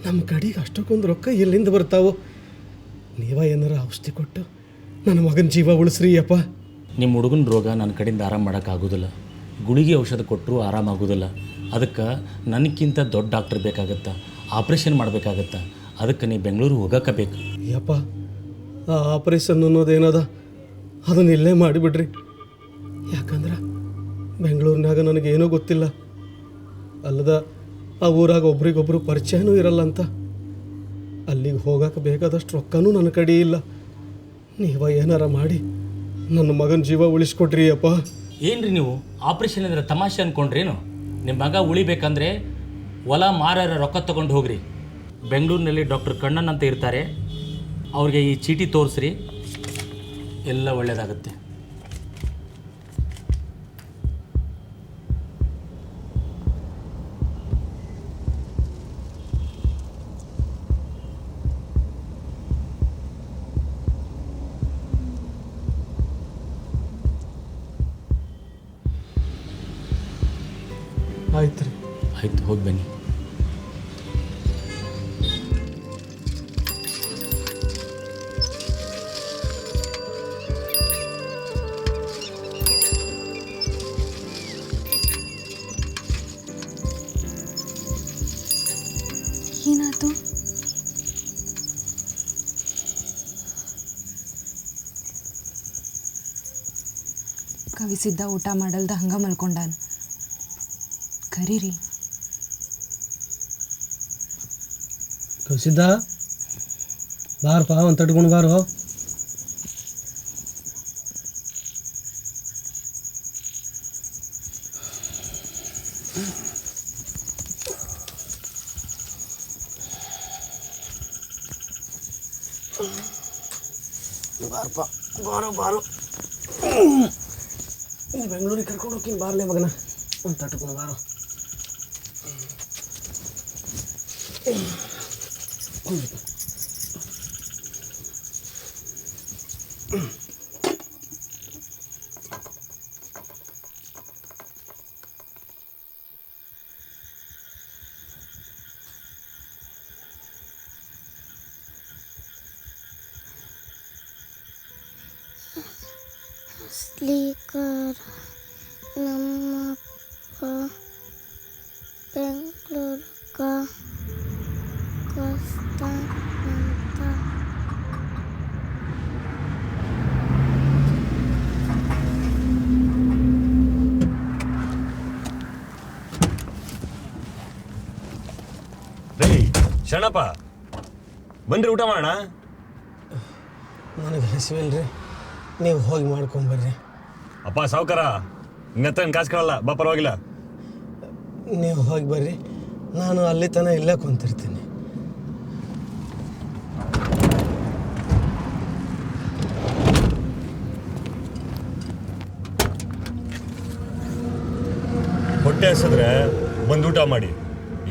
ನಮ್ಮ ಕಡೆಗೆ ಅಷ್ಟಕ್ಕೊಂದು ರೊಕ್ಕ ಎಲ್ಲಿಂದ ಬರ್ತಾವೋ? ನೀವ ಏನಾರ ಔಷಧಿ ಕೊಟ್ಟು ನನ್ನ ಮಗನ ಜೀವ ಉಳಿಸ್ರಿ ಅಪ್ಪ. ನಿಮ್ಮ ಹುಡುಗನ ರೋಗ ನನ್ನ ಕಡೆಯಿಂದ ಆರಾಮ ಮಾಡೋಕ್ಕಾಗೋದಿಲ್ಲ. ಗುಳಿಗೆ ಔಷಧ ಕೊಟ್ಟರು ಆರಾಮಾಗೋದಿಲ್ಲ. ಅದಕ್ಕೆ ನನಗಿಂತ ದೊಡ್ಡ ಡಾಕ್ಟರ್ ಬೇಕಾಗತ್ತಾ, ಆಪ್ರೇಷನ್ ಮಾಡಬೇಕಾಗತ್ತಾ. ಅದಕ್ಕೆ ನೀವು ಬೆಂಗಳೂರು ಹೋಗೋಕೆ ಬೇಕು. ಯಪ್ಪ, ಆ ಆಪ್ರೇಷನ್ ಅನ್ನೋದೇನದ ಅದನ್ನ ಇಲ್ಲೇ ಮಾಡಿಬಿಡ್ರಿ. ಯಾಕಂದ್ರೆ ಬೆಂಗಳೂರಿನಾಗ ನನಗೇನೂ ಗೊತ್ತಿಲ್ಲ. ಅಲ್ಲದ ಆ ಊರಾಗ ಒಬ್ರಿಗೊಬ್ರು ಪರಿಚಯನೂ ಇರಲ್ಲ ಅಂತ. ಅಲ್ಲಿಗೆ ಹೋಗಕ್ಕೆ ಬೇಕಾದಷ್ಟು ರೊಕ್ಕನೂ ನನ್ನ ಕಡೆ ಇಲ್ಲ. ನೀವ ಏನಾರ ಮಾಡಿ ನನ್ನ ಮಗನ ಜೀವ ಉಳಿಸ್ಕೊಟ್ರಿ ಅಪ್ಪ. ಏನ್ರಿ ನೀವು ಆಪ್ರೇಷನ್ ಅಂದರೆ ತಮಾಷೆ ಅಂದ್ಕೊಂಡ್ರೇನು? ನಿಮ್ಮ ಮಗ ಉಳಿಬೇಕಂದ್ರೆ ಹೊಲ ಮಾರಾರ ರೊಕ್ಕ ತೊಗೊಂಡು ಹೋಗ್ರಿ. ಬೆಂಗಳೂರಿನಲ್ಲಿ ಡಾಕ್ಟರ್ ಕಣ್ಣನ್ ಅಂತ ಇರ್ತಾರೆ, ಅವ್ರಿಗೆ ಈ ಚೀಟಿ ತೋರಿಸ್ರಿ, ಎಲ್ಲ ಒಳ್ಳೆಯದಾಗುತ್ತೆ. ಆಯ್ತು ರೀ, ಆಯ್ತು, ಹೋಗಿ ಬನ್ನಿ. ಏನಾಯ್ತು? ಕವಿಸಿದ್ದ ಊಟ ಮಾಡಲ್ದ ಹಂಗ ಮಲ್ಕೊಂಡಾನ. ಕರೀರಿ. ಕವಿಸಿದ್ದ ಬಾರಪ್ಪ, ಒಂದು ತಟ್ಕೊಂಡು ಬಾರೋ. ಬಾರಪ್ಪ, ಬಾರೋ ಬಾರೋ. ಬೆಂಗಳೂರಿಗೆ ಕರ್ಕೊಂಡು ಹೋಗ್ತೀನಿ ಬಾರ್ಲೆ ಮಗನ, ಒಂದು ತಟ್ಕೊಂಡು ಬಾರೋ. ಸ್ಲೀಕರ್ ನಮ್ಮಪ್ಪ ಬೆಂಗಳೂರ್ಗ ಕಷ್ಟ ಅಂತ. ರೇ ಶರಣಪ್ಪ, ಬನ್ರಿ ಊಟ ಮಾಡೋಣ. ನನಗೆ ಹಸಿವಿಲ್ರಿ, ನೀವು ಹೋಗಿ ಮಾಡ್ಕೊಂಬರ್ರಿ. ಅಪ್ಪ ಸಾವುಕಾರ, ನಿನ್ನ ಕಾಸು ಕೇಳಲ್ಲ, ಬಾ ಪರವಾಗಿಲ್ಲ. ನೀವು ಹೋಗಿ ಬರ್ರಿ, ನಾನು ಅಲ್ಲಿ ತನಕ ಇಲ್ಲೇ ಕುಂತಿರ್ತೀನಿ. ಹೊಟ್ಟೆ ಹಸಿದ್ರೆ ಬಂದು ಊಟ ಮಾಡಿ,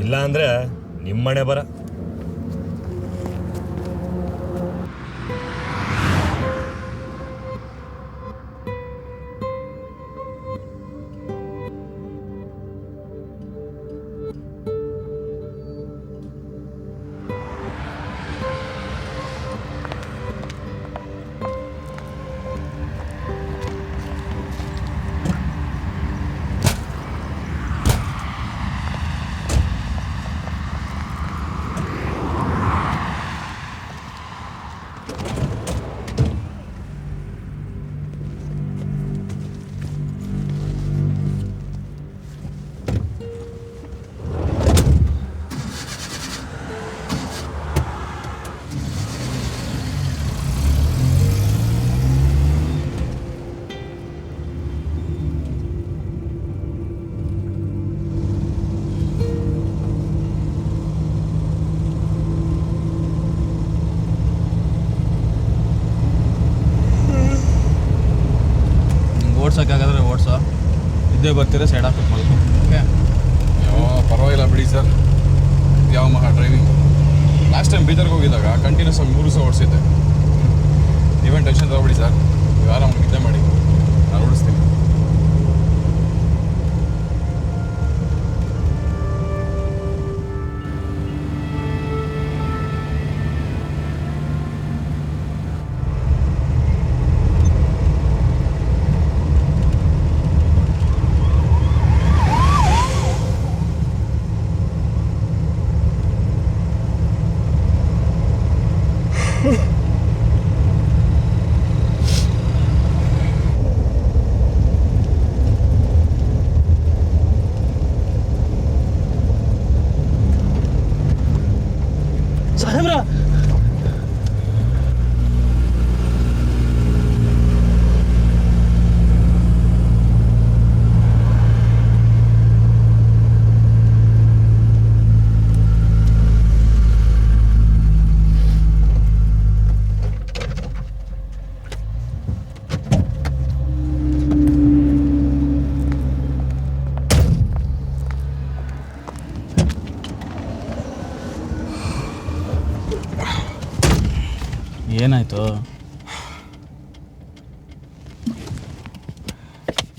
ಇಲ್ಲ ಅಂದರೆ ನಿಮ್ಮನೆ ಬರ. ಓಡ್ಸೋಕ್ಕಾಗಾದ್ರೆ ಓಡಿಸೋ, ಇದ್ದೇ ಬರ್ತೀರಾ ಸೈಡ್ ಹಾಕ್ಬಿಟ್ಟು ಮಲ್ಕೊ. ಓಕೆ, ಪರವಾಗಿಲ್ಲ ಬಿಡಿ ಸರ್. ಯಾವ ಮಹಾ ಡ್ರೈವಿಂಗ್. ಲಾಸ್ಟ್ ಟೈಮ್ ಬೀದರ್ಗೆ ಹೋಗಿದ್ದಾಗ ಕಂಟಿನ್ಯೂಸ್ ಆಗಿ 3 ದಿವಸ ಓಡಿಸಿದ್ದೆ. ನೀವೇನು ಟೆನ್ಷನ್ ತಗೋಬಿಡಿ ಸರ್, ನೀವು ಆರಾಮಾಗಿ ನಿದ್ದೆ ಮಾಡಿ, ನಾನು ಓಡಿಸ್ತೀನಿ. ಸಾಹೇಬ್ರ, ಏನಾಯಿತು?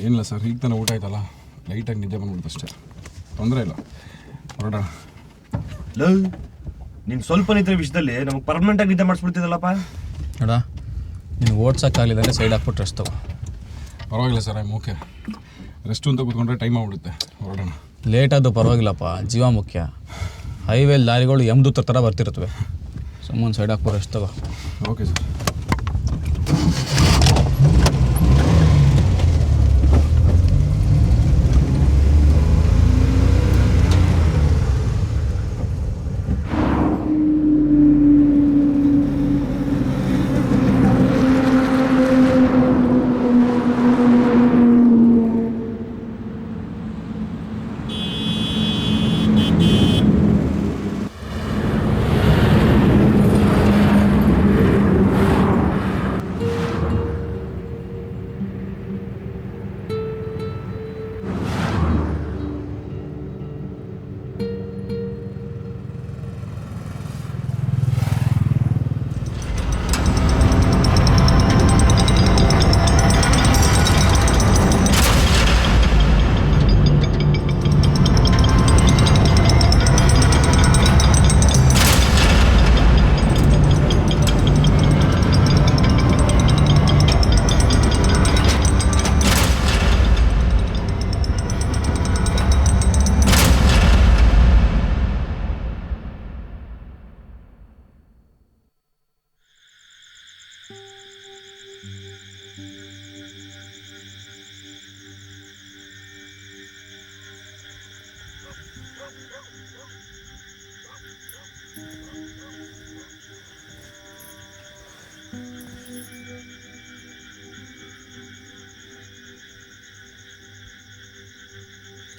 ಏನಿಲ್ಲ ಸರ್, ಈಗ ತಾನೇ ಊಟ ಆಯ್ತಲ್ಲ, ಲೈಟಾಗಿ ನಿದ್ದೆ ಬಂದ್ಬಿಡ್ತು ಅಷ್ಟೇ, ತೊಂದರೆ ಇಲ್ಲ, ಹೊರಡೋಣ. ನೀನು ಸ್ವಲ್ಪ ನಿದ್ರೆ ವಿಷಯದಲ್ಲಿ ನಮಗೆ ಪರ್ಮನೆಂಟಾಗಿ ನಿದ್ದೆ ಮಾಡಿಸ್ಬಿಡ್ತಿದ್ದಲ್ಲಪ್ಪ. ನೋಡ, ನೀನು ಓಡ್ಸೋಕ್ಕಾಗಲಿಲ್ಲ ಅಂದರೆ ಸೈಡ್ ಹಾಕ್ಬಿಟ್ಟು ರೆಸ್ಟ್ ತಗೋ. ಪರವಾಗಿಲ್ಲ ಸರ್, ಐಮ್ ಓಕೆ. ರೆಸ್ಟು ಅಂತ ಕೂತ್ಕೊಂಡ್ರೆ ಟೈಮ್ ಆಗ್ಬಿಡುತ್ತೆ, ಹೊರಡೋಣ. ಲೇಟ್ ಆದರೂ ಪರವಾಗಿಲ್ಲಪ್ಪ, ಜೀವ ಮುಖ್ಯ. ಹೈವೇಲಿ ದಾರಿಗಳು ಯಮದೂತ ಥರ ಬರ್ತಿರ್ತವೆ. ಸುಮ್ಮನೆ ಸೈಡ್ ಹಾಕ್ಬೋದು ಎಷ್ಟು ತಗೋ. Okay sir.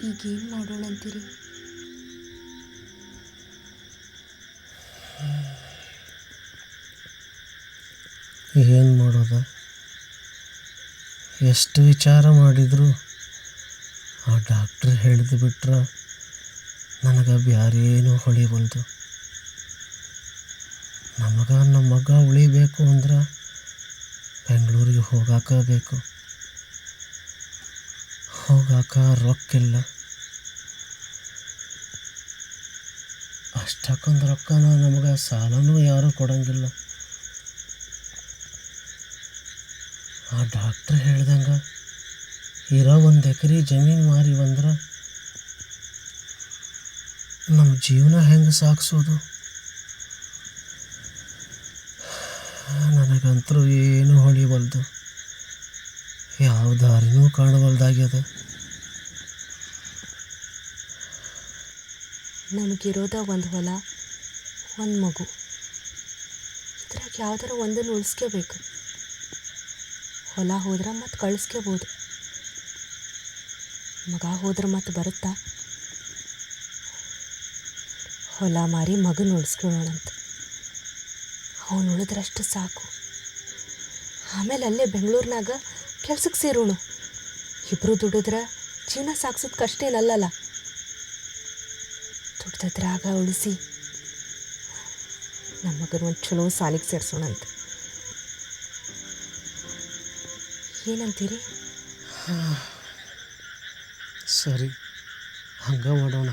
ಈಗೇನು ಮಾಡೋಣ ಅಂತೀರಿ? ಏನು ಮಾಡೋದ? ಎಷ್ಟು ವಿಚಾರ ಮಾಡಿದ್ರು ಆ ಡಾಕ್ಟ್ರ್ ಹಿಡಿದು ಬಿಟ್ರೆ ನನಗೆ ಬ್ಯಾರೇನೂ ಹೊಳಿಬಲ್ದು. ನಮ್ಮ ಮಗ ಉಳಿಬೇಕು ಅಂದ್ರೆ ಬೆಂಗಳೂರಿಗೆ ಹೋಗಾಕಬೇಕು. ಹೋಗಾಕ ರೊಕ್ಕಿಲ್ಲ. ಅಷ್ಟಕ್ಕೊಂದು ರೊಕ್ಕನ ನಮಗೆ ಸಾಲನೂ ಯಾರೂ ಕೊಡಂಗಿಲ್ಲ. ಆ ಡಾಕ್ಟ್ರ್ ಹೇಳ್ದಂಗೆ ಇರೋ 1 ಎಕರೆ ಜಮೀನು ಮಾರಿ ಬಂದ್ರೆ ನಮ್ಮ ಜೀವನ ಹೆಂಗೆ ಸಾಗಿಸೋದು? ನನಗಂತರೂ ಏನೂ ಹೊಳಿಬಲ್ದು. ಯಾವ ದಾರಿನೂ ಕಾಣಬಲ್ದಾಗ್ಯದ. ನಮಗಿರೋದ ಒಂದು ಹೊಲ, ಒಂದು ಮಗು. ಇದ್ರಾಗ ಯಾವ್ದಾರ ಒಂದನ್ನು ಉಳಿಸ್ಕೋಬೇಕು. ಹೊಲ ಹೋದ್ರೆ ಮತ್ತೆ ಕಳಿಸ್ಕೋಬೋದು, ಮಗ ಹೋದ್ರೆ ಮತ್ತೆ ಬರುತ್ತಾ? ಹೊಲ ಮಾರಿ ಮಗನ ಉಳಿಸ್ಕೊಳ್ಳೋಣಂತ. ಅವನು ಉಳಿದ್ರಷ್ಟು ಸಾಕು. ಆಮೇಲೆ ಅಲ್ಲೇ ಬೆಂಗಳೂರಿನಾಗ ಕೆಲ್ಸಕ್ಕೆ ಸೇರೋಣ. ಇಬ್ಬರು ದುಡಿದ್ರೆ ಜೀವನ ಸಾಗಿಸೋದು ಕಷ್ಟ ಏನಲ್ಲಲ್ಲ. ದುಡ್ದದ್ರಾಗ ಉಳಿಸಿ ನಮ್ಮ ಮಗನ ಒಂದು ಚಲೋ ಸಾಲಿಗೆ ಸೇರಿಸೋಣಂತ. ಏನಂತೀರಿ? ಸರಿ, ಹಂಗೆ ಮಾಡೋಣ.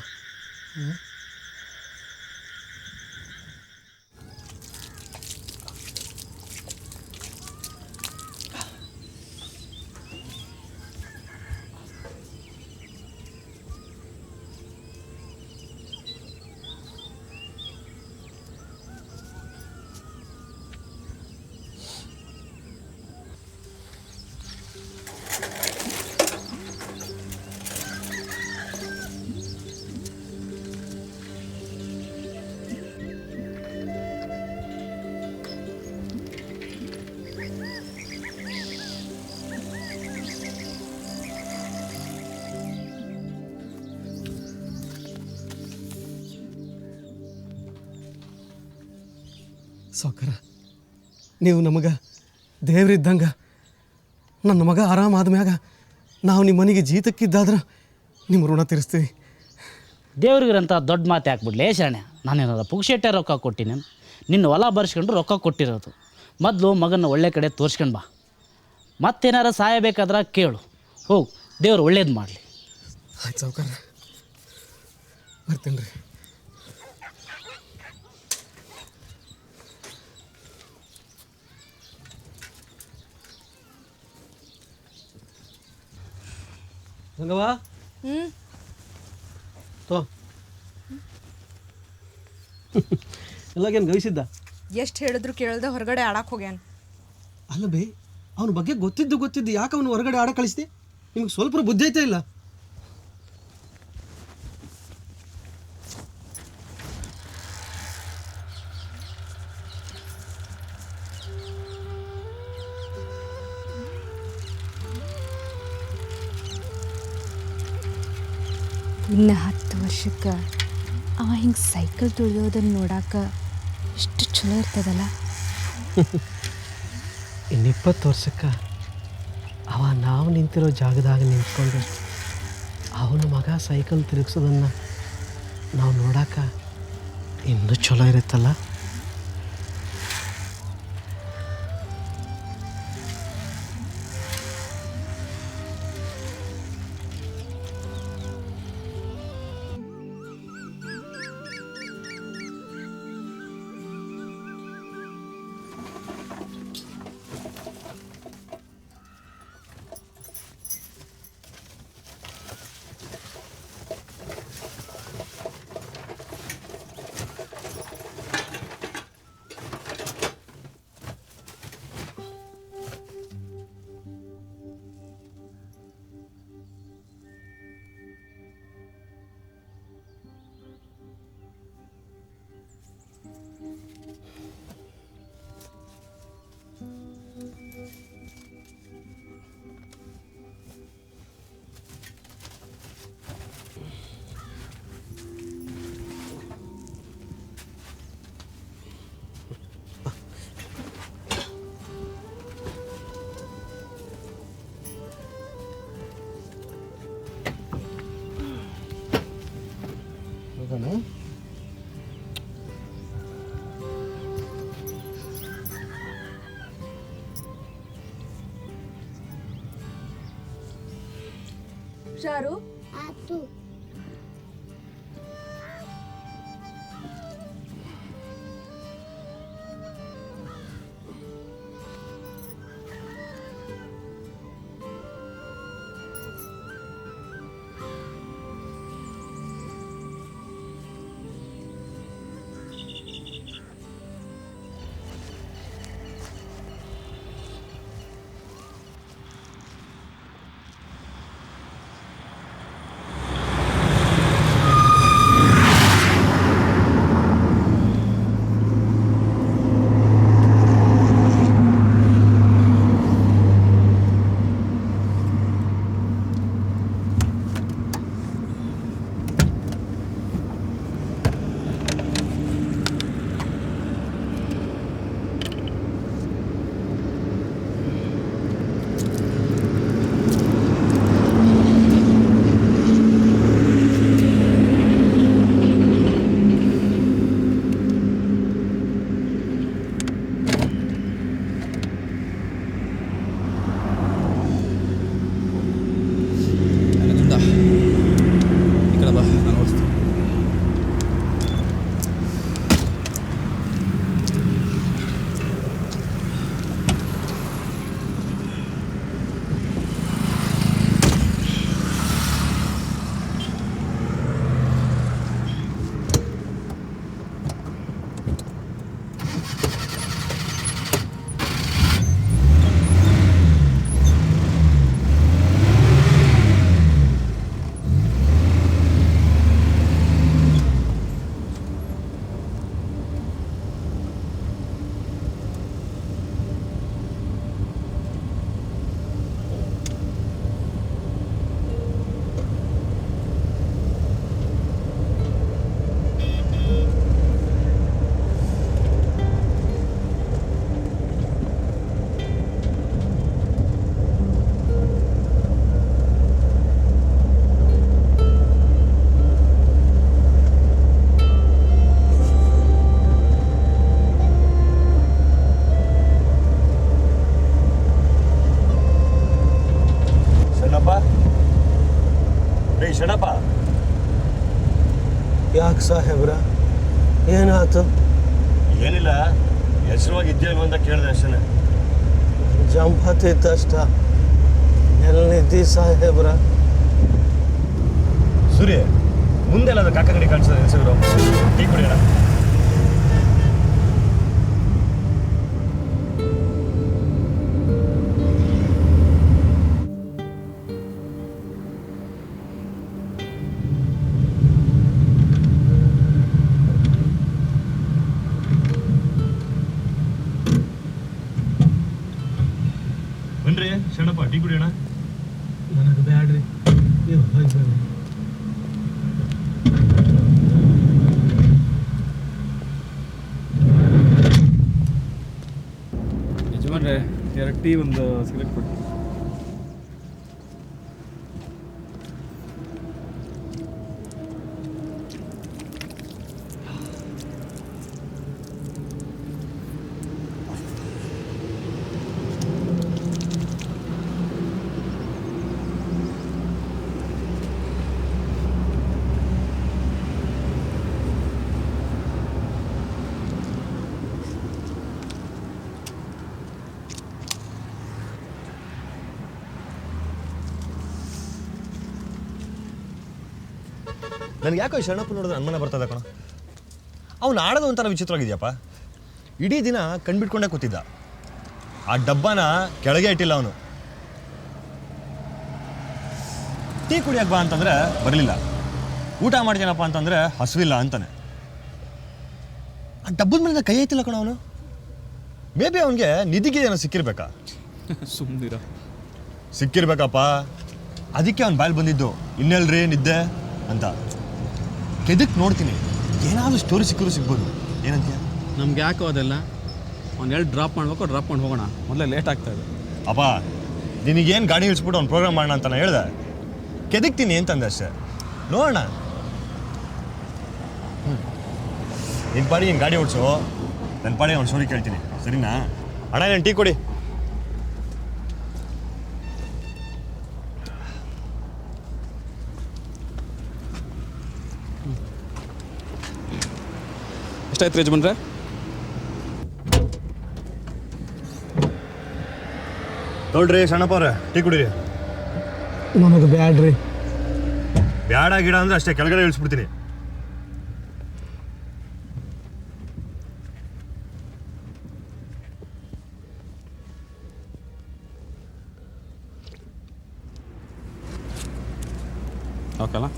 ಸಾವ್ಕಾರ, ನೀವು ನಮಗೆ ದೇವ್ರಿದ್ದಂಗೆ. ನನ್ನ ಮಗ ಆರಾಮಾದ ಮ್ಯಾಗ ನಾವು ನಿಮ್ಮ ಮನೆಗೆ ಜೀತಕ್ಕಿದ್ದಾದ್ರೆ ನಿಮ್ಮ ಋಣ ತೀರಿಸ್ತೀವಿ. ದೇವ್ರಿಗಂತ ದೊಡ್ಡ ಮಾತು ಹಾಕ್ಬಿಡ್ಲೇ ಶರಣ್ಯ. ನಾನೇನಾದ ಪುಕ್ಷೇಟೆ ರೊಕ್ಕ ಕೊಟ್ಟಿನಿ? ನಿನ್ನ ಹೊಲ ಬರ್ಸ್ಕೊಂಡು ರೊಕ್ಕ ಕೊಟ್ಟಿರೋದು. ಮೊದಲು ಮಗನ ಒಳ್ಳೆ ಕಡೆ ತೋರಿಸ್ಕೊಂಡು ಬಾ. ಮತ್ತೇನಾರ ಸಹಾಯ ಬೇಕಾದ್ರೆ ಕೇಳು. ಹೋಗು, ದೇವ್ರು ಒಳ್ಳೇದು ಮಾಡಲಿ. ಆಯ್ತು ಸಾವ್ಕಾರ, ಬರ್ತೀನಿ ರೀ. ಗಂಗವ್ವ, ತೋ ಎಲ್ಲಾಗೇನು ಗವಿಸಿದ್ದ? ಎಷ್ಟು ಹೇಳಿದ್ರು ಕೇಳ್ದೆ ಹೊರಗಡೆ ಆಡಕ್ಕೆ ಹೋಗ್ಯಾನ. ಅಲ್ಲ ಬೇ, ಅವನ ಬಗ್ಗೆ ಗೊತ್ತಿದ್ದು ಯಾಕೆ ಅವನು ಹೊರಗಡೆ ಆಡ ಕಳಿಸ್ದೆ? ನಿಮ್ಗೆ ಸ್ವಲ್ಪ ಬುದ್ಧಿ ಐತೆ ಇಲ್ಲ? ಇನ್ನು 10 ವರ್ಷಕ್ಕೆ ಅವ ಹಿಂಗೆ ಸೈಕಲ್ ತುಳಿಯೋದನ್ನು ನೋಡಕ್ಕೆ ಎಷ್ಟು ಚಲೋ ಇರ್ತದಲ್ಲ. ಇನ್ನು 20 ವರ್ಷಕ್ಕೆ ಅವ ನಾವು ನಿಂತಿರೋ ಜಾಗದಾಗ ನಿಂತ್ಕೊಂಡು ಅವನ ಮಗ ಸೈಕಲ್ ತಿರುಗಿಸೋದನ್ನು ನಾವು ನೋಡಕ್ಕೆ ಇನ್ನೂ ಚಲೋ ಇರುತ್ತಲ್ಲ. ಶಾರು ಆತು. ಶಣಪ್ಪ ಯಾಕೆ ಸಾಹೇಬ್ರ ಏನಾಯ್ತು? ಏನಿಲ್ಲ, ಹೆಸರುವಾಗಿ ಇದ್ದೇನು ಅಂತ ಕೇಳಿದೆ ಅಷ್ಟೇ. ಜಂಪ್ ಹತ್ತಿತ್ತಷ್ಟ. ಎಲ್ಲಿದ್ದಿ ಸಾಹೇಬ್ರ? ಸೂರ್ಯ ಮುಂದೆ ಎಲ್ಲ ಕಾಕಂಗಡಿ ಕಾಣಿಸೋದು ಹೆಸರು ಟೀ ಕುಡಿಯೋಣ. ಬನ್ರಿ ಶರಣಪ್ಪ ಟೀ ಕುಡಿಯೋಣ. ನನಗೆ ಬ್ಯಾಡ್ರಿ, ನೀವು ಹೋಗಿ ಬರ್ರಿ. ಯಜಮಾನ್ರೆ 2 ಟೀ ಒಂದು ಸಿಗರೇಟ್ ಕೊಡಿ. ನನಗೆ ಯಾಕೋ ಶರಣಪ್ಪ ನೋಡಿದ್ರೆ ಅನುಮಾನ ಬರ್ತದೆ ಕಣ. ಅವ್ನು ಆಡೋದು ಒಂಥರ ವಿಚಿತ್ರವಾಗಿದೆಯಪ್ಪ. ಇಡೀ ದಿನ ಕಣ್ಬಿಟ್ಕೊಂಡೇ ಕೂತಿದ್ದ. ಆ ಡಬ್ಬನ ಕೆಳಗೆ ಇಟ್ಟಿಲ್ಲ ಅವನು. ಟೀ ಕುಡಿಯಕ್ಕೆ ಬಾ ಅಂತಂದರೆ ಬರಲಿಲ್ಲ. ಊಟ ಮಾಡ್ತೀನಪ್ಪ ಅಂತಂದರೆ ಹಸುವಿಲ್ಲ ಅಂತಾನೆ. ಆ ಡಬ್ಬದ ಮೇಲೆ ಕೈ ಐತಿಲ್ಲ ಕಣ ಅವನು. ಮೇ ಬಿ ಅವನಿಗೆ ನಿಧಿಗೆ ಏನೋ ಸಿಕ್ಕಿರ್ಬೇಕಾ? ಸುಮ್ಮನಿರ. ಸಿಕ್ಕಿರ್ಬೇಕಪ್ಪ. ಅದಕ್ಕೆ ಅವ್ನು ಬಾಯಲ್ಲಿ ಬಂದಿದ್ದು ಇನ್ನೆಲ್ರಿ ನಿದ್ದೆ ಅಂತ. ಕೆದಕ್ಕೆ ನೋಡ್ತೀನಿ, ಏನಾದರೂ ಸ್ಟೋರಿ ಸಿಕ್ಕಿದ್ರು ಸಿಗ್ಬೋದು. ಏನಂತೀಯ? ನಮ್ಗೆ ಯಾಕೋ ಅದೆಲ್ಲ ಅವ್ನು ಎಲ್ಲಿ ಡ್ರಾಪ್ ಮಾಡ್ಬೇಕು ಡ್ರಾಪ್ ಮಾಡಿ ಹೋಗೋಣ, ಮೊದಲೇ ಲೇಟ್ ಆಗ್ತಾ ಇದೆ. ಅಪ್ಪ ನಿನಗೇನು ಗಾಡಿ ಇಳಿಸ್ಬಿಟ್ಟು ಅವ್ನು ಪ್ರೋಗ್ರಾಮ್ ಮಾಡೋಣ ಅಂತ ನಾನು ಹೇಳ್ದೆ. ಕೆದಕ್ತೀನಿ ಅಂತಂದೆ ಅಷ್ಟೇ. ನೋಡೋಣ. ನಿನ್ನ ಪಾಡಿ ನೀನು ಗಾಡಿ ಓಡಿಸು, ನನ್ನ ಪಾಡಿ ಅವ್ನು ಸ್ಟೋರಿ ಕೇಳ್ತೀನಿ, ಸರಿನಾ? ಅಣ್ಣ ನಾನು ಟೀ ಕೊಡಿ. ಎಷ್ಟಾಯ್ತು ಯಜಮಾನ್ರೆ? ನೋಡ್ರಿ ಸಣ್ಣಪ್ಪ ಅವ್ರೆ, ಟೀ ಕುಡೀರಿ. ನನಗೆ ಬ್ಯಾಡ್ರಿ. ಬ್ಯಾಡ ಗಿಡ ಅಂದ್ರೆ ಅಷ್ಟೇ, ಕೆಳಗಡೆ ಇಳಿಸ್ಬಿಡ್ತೀನಿ. ಓಕೆಲ್ಲ.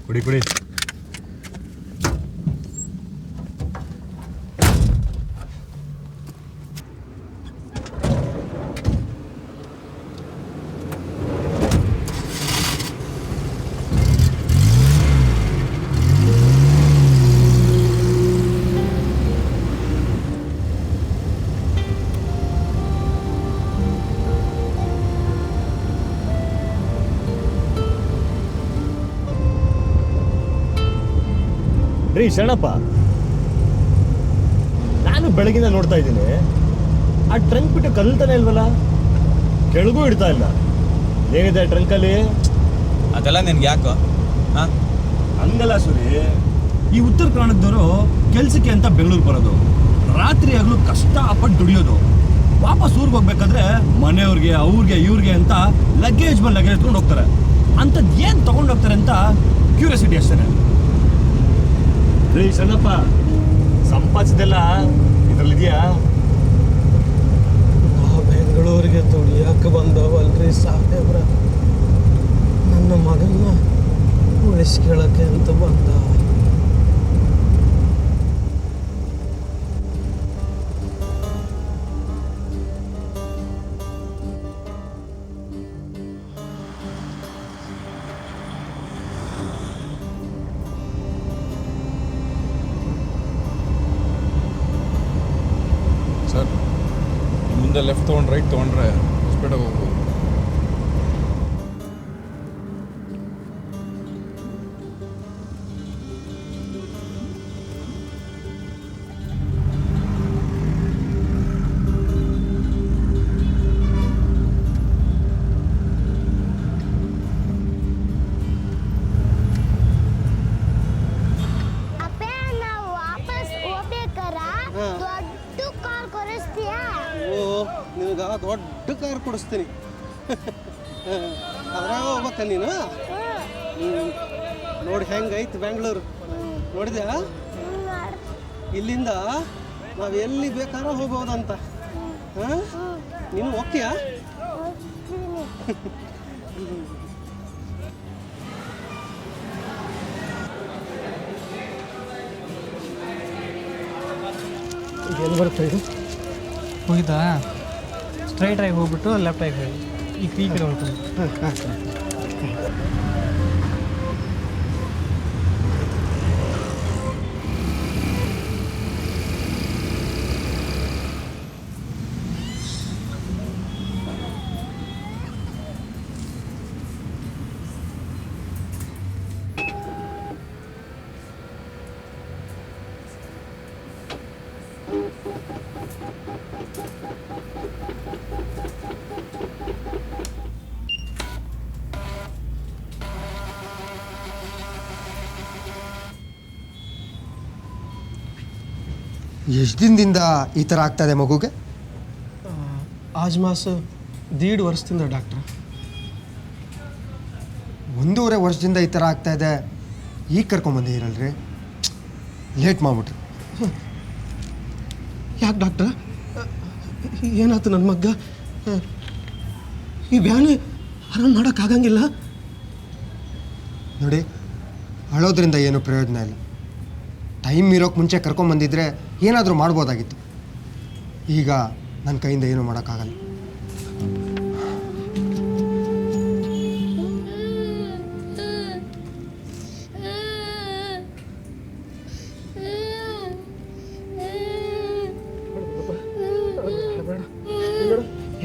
ಕುಡಿ ಕುಡಿ. ರೀ ಶರಣಪ್ಪ, ನಾನು ಬೆಳಗಿಂದ ನೋಡ್ತಾ ಇದ್ದೀನಿ, ಆ ಟ್ರಂಕ್ ಬಿಟ್ಟು ಕದಲ್ತಾನೆ ಇಲ್ವಲ್ಲ, ಕೆಳಗೂ ಇಡ್ತಾ ಇಲ್ಲ. ಏನಿದೆ ಟ್ರಂಕಲ್ಲಿ? ಅದೆಲ್ಲ ನಿನ್ಗೆ ಯಾಕೋ? ಹಾಂ, ಹಂಗಲ್ಲ ಸೂರಿ. ಈ ಉತ್ತರ ಕರ್ನಾಟಕದವರು ಕೆಲಸಕ್ಕೆ ಅಂತ ಬೆಂಗಳೂರು ಬರೋದು, ರಾತ್ರಿ ಆಗಲೂ ಕಷ್ಟಪಟ್ಟು ದುಡಿಯೋದು, ವಾಪಸ್ ಊರಿಗೆ ಹೋಗ್ಬೇಕಾದ್ರೆ ಮನೆಯವ್ರಿಗೆ ಅವ್ರಿಗೆ ಇವ್ರಿಗೆ ಅಂತ ಲಗೇಜ್ ಮೇಲೆ ಲಗೇಜ್ ಎತ್ಕೊಂಡು ಹೋಗ್ತಾರೆ. ಅಂಥದ್ದು ಏನು ತೊಗೊಂಡು ಹೋಗ್ತಾರೆ ಅಂತ ಕ್ಯೂರಿಯಾಸಿಟಿ ಅಷ್ಟೇ. ರೀ ಶರಣಪ್ಪ, ಸಂಪಾದಿಸಿದೆಲ್ಲ ಇದರಲ್ಲಿದೆಯಾ? ಬೆಂಗಳೂರಿಗೆ ದುಡಿಯಕ್ಕೆ ಬಂದವಲ್ರಿ ಸಾಹೇಬ್ರ. ನನ್ನ ಮಗನ್ನ ಉಳಿಸ್ಕೊಳ್ಳೋಕ್ಕೆ ಅಂತ ಬಂದ. ಸರ್, ಮುಂದೆ ಲೆಫ್ಟ್ ತೊಗೊಂಡು ರೈಟ್ ತೊಗೊಂಡ್ರೆ ಸ್ಪೀಡಾಗಿ ಹೋಗ್ಬೋದು. ನಿನಗೆ ದೊಡ್ಡ ಕಾರ್ ಕೊಡಿಸ್ತೀನಿ. ಅದ್ರಾಗ ಹೋಗ್ಬೇಕ ನೀನು? ನೋಡಿ ಹೆಂಗೈತಿ ಬೆಂಗಳೂರು, ನೋಡಿದ್ಯಾ? ಇಲ್ಲಿಂದ ನಾವು ಎಲ್ಲಿ ಬೇಕಾದ್ರೂ ಹೋಗ್ಬೋದಂತ. ಹಾಂ, ನೀನು ಹೋಗ್ತೀಯಾ? ಎಲ್ಲಿ ಬರುತ್ತೆ ಇದು? ಹೋಗಿದ್ದಾ ಸ್ಟ್ರೈಟಾಗಿ ಹೋಗ್ಬಿಟ್ಟು ಲೆಫ್ಟಾಗಿ ಹೋಗಿ ಈ ಕಡೆ ಹೊರ್ಕೊಂಡು. ಎಷ್ಟು ದಿನದಿಂದ ಈ ಥರ ಆಗ್ತಾಯಿದೆ ಮಗುಗೆ? ಆಜ್ ಮಾಸ 1.5 ವರ್ಷದಿಂದ ಡಾಕ್ಟ್ರ. 1.5 ವರ್ಷದಿಂದ ಈ ಥರ ಆಗ್ತಾಯಿದೆ, ಈಗ ಕರ್ಕೊಂಬಂದಿರಲ್ರಿ, ಲೇಟ್ ಮಾಡ್ಬಿಟ್ರಿ. ಯಾಕೆ ಡಾಕ್ಟ್ರ, ಏನಾಯ್ತು ನನ್ನ ಮಗ್ಗ? ಈ ಬ್ಯಾನೆ ಆರಾಮ್ ಮಾಡೋಕ್ಕಾಗಂಗಿಲ್ಲ. ನೋಡಿ, ಅಳೋದ್ರಿಂದ ಏನು ಪ್ರಯೋಜನ ಇಲ್ಲ. ಟೈಮ್ ಇರೋಕ್ಕೆ ಮುಂಚೆ ಕರ್ಕೊಂಬಂದಿದ್ರೆ ಏನಾದರೂ ಮಾಡ್ಬೋದಾಗಿತ್ತು. ಈಗ ನನ್ನ ಕೈಯಿಂದ ಏನೂ ಮಾಡೋಕ್ಕಾಗಲ್ಲ.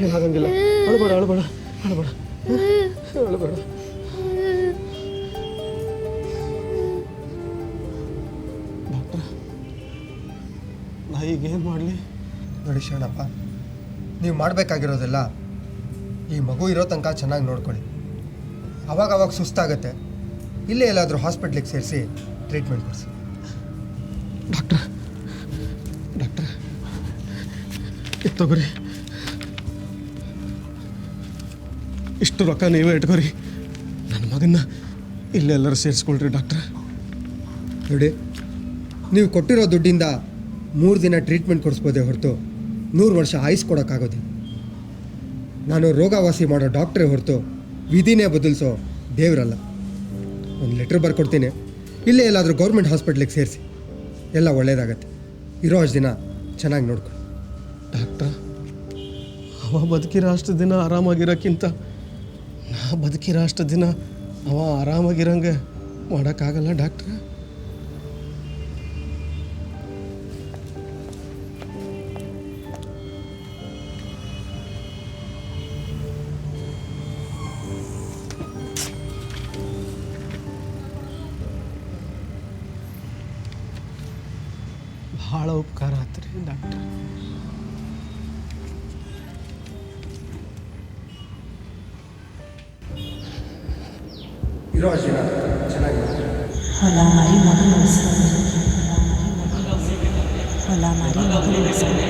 ಏನಾಗಂಗಿಲ್ಲ, ಅಳಬೇಡ ಅಳಬೇಡ ಅಳಬೇಡ ಅಳಬೇಡ. ಡಾಕ್ಟ್ರ, ನಾ ಈಗೇನು ಮಾಡಲಿ? ನೋಡಿ ಶರಣಪ್ಪ, ನೀವು ಮಾಡಬೇಕಾಗಿರೋದೆಲ್ಲ ಈ ಮಗು ಇರೋ ತನಕ ಚೆನ್ನಾಗಿ ನೋಡ್ಕೊಳ್ಳಿ. ಅವಾಗ ಸುಸ್ತಾಗತ್ತೆ, ಇಲ್ಲೇ ಎಲ್ಲಾದರೂ ಹಾಸ್ಪಿಟ್ಲಿಗೆ ಸೇರಿಸಿ ಟ್ರೀಟ್ಮೆಂಟ್ ಕೊಡಿಸಿ. ಡಾಕ್ಟ್ರ ಡಾಕ್ಟ್ರ ತಗೋರಿ, ಇಷ್ಟು ರೊಕ್ಕ ನೀವೇ ಇಟ್ಕೋರಿ. ನನ್ನ ಮಗನ್ನ ಇಲ್ಲೆಲ್ಲರೂ ಸೇರಿಸ್ಕೊಳ್ರಿ ಡಾಕ್ಟ್ರ. ನೋಡಿ, ನೀವು ಕೊಟ್ಟಿರೋ ದುಡ್ಡಿಂದ 3 ದಿನ ಟ್ರೀಟ್ಮೆಂಟ್ ಕೊಡಿಸ್ಬೋದೇ ಹೊರತು 100 ವರ್ಷ ಆಯುಸ್ ಕೊಡೋಕ್ಕಾಗೋದಿಲ್ಲ. ನಾನು ರೋಗವಾಸಿ ಮಾಡೋ ಡಾಕ್ಟ್ರೇ ಹೊರತು ವಿಧಿನೇ ಬದಲಿಸೋ ದೇವರಲ್ಲ. ಒಂದು ಲೆಟ್ರ್ ಬರ್ಕೊಡ್ತೀನಿ, ಇಲ್ಲೇ ಎಲ್ಲಾದರೂ ಗೌರ್ಮೆಂಟ್ ಹಾಸ್ಪಿಟ್ಲಿಗೆ ಸೇರಿಸಿ, ಎಲ್ಲ ಒಳ್ಳೆಯದಾಗತ್ತೆ. ಇರೋ ಅಷ್ಟು ದಿನ ಚೆನ್ನಾಗಿ ನೋಡ್ಕೊ. ಡಾಕ್ಟ್ರ, ಅವ ಬದುಕಿರೋ ಅಷ್ಟು ದಿನ ಆರಾಮಾಗಿರೋಕ್ಕಿಂತ ನಾ ಬದುಕಿರೋ ಅಷ್ಟು ದಿನ ಅವ ಆರಾಮಾಗಿರಂಗೆ ಮಾಡೋಕ್ಕಾಗಲ್ಲ ಡಾಕ್ಟ್ರ. ಭಾಳ ಉಪಕಾರ ಆತ್ರಿ ಡಾಕ್ಟ್ರ. ಇರೋ ಅಷ್ಟು ದಿನ ಚೆನ್ನಾಗಿ ಹೊಲ ಮಾರಿ ಮಗನ ಉಳಿಸ್ಕೊಂಡು, ಹೊಲ ಮಾರಿ ಮಗನ ಉಳಿಸ್ಕೊಂಡು,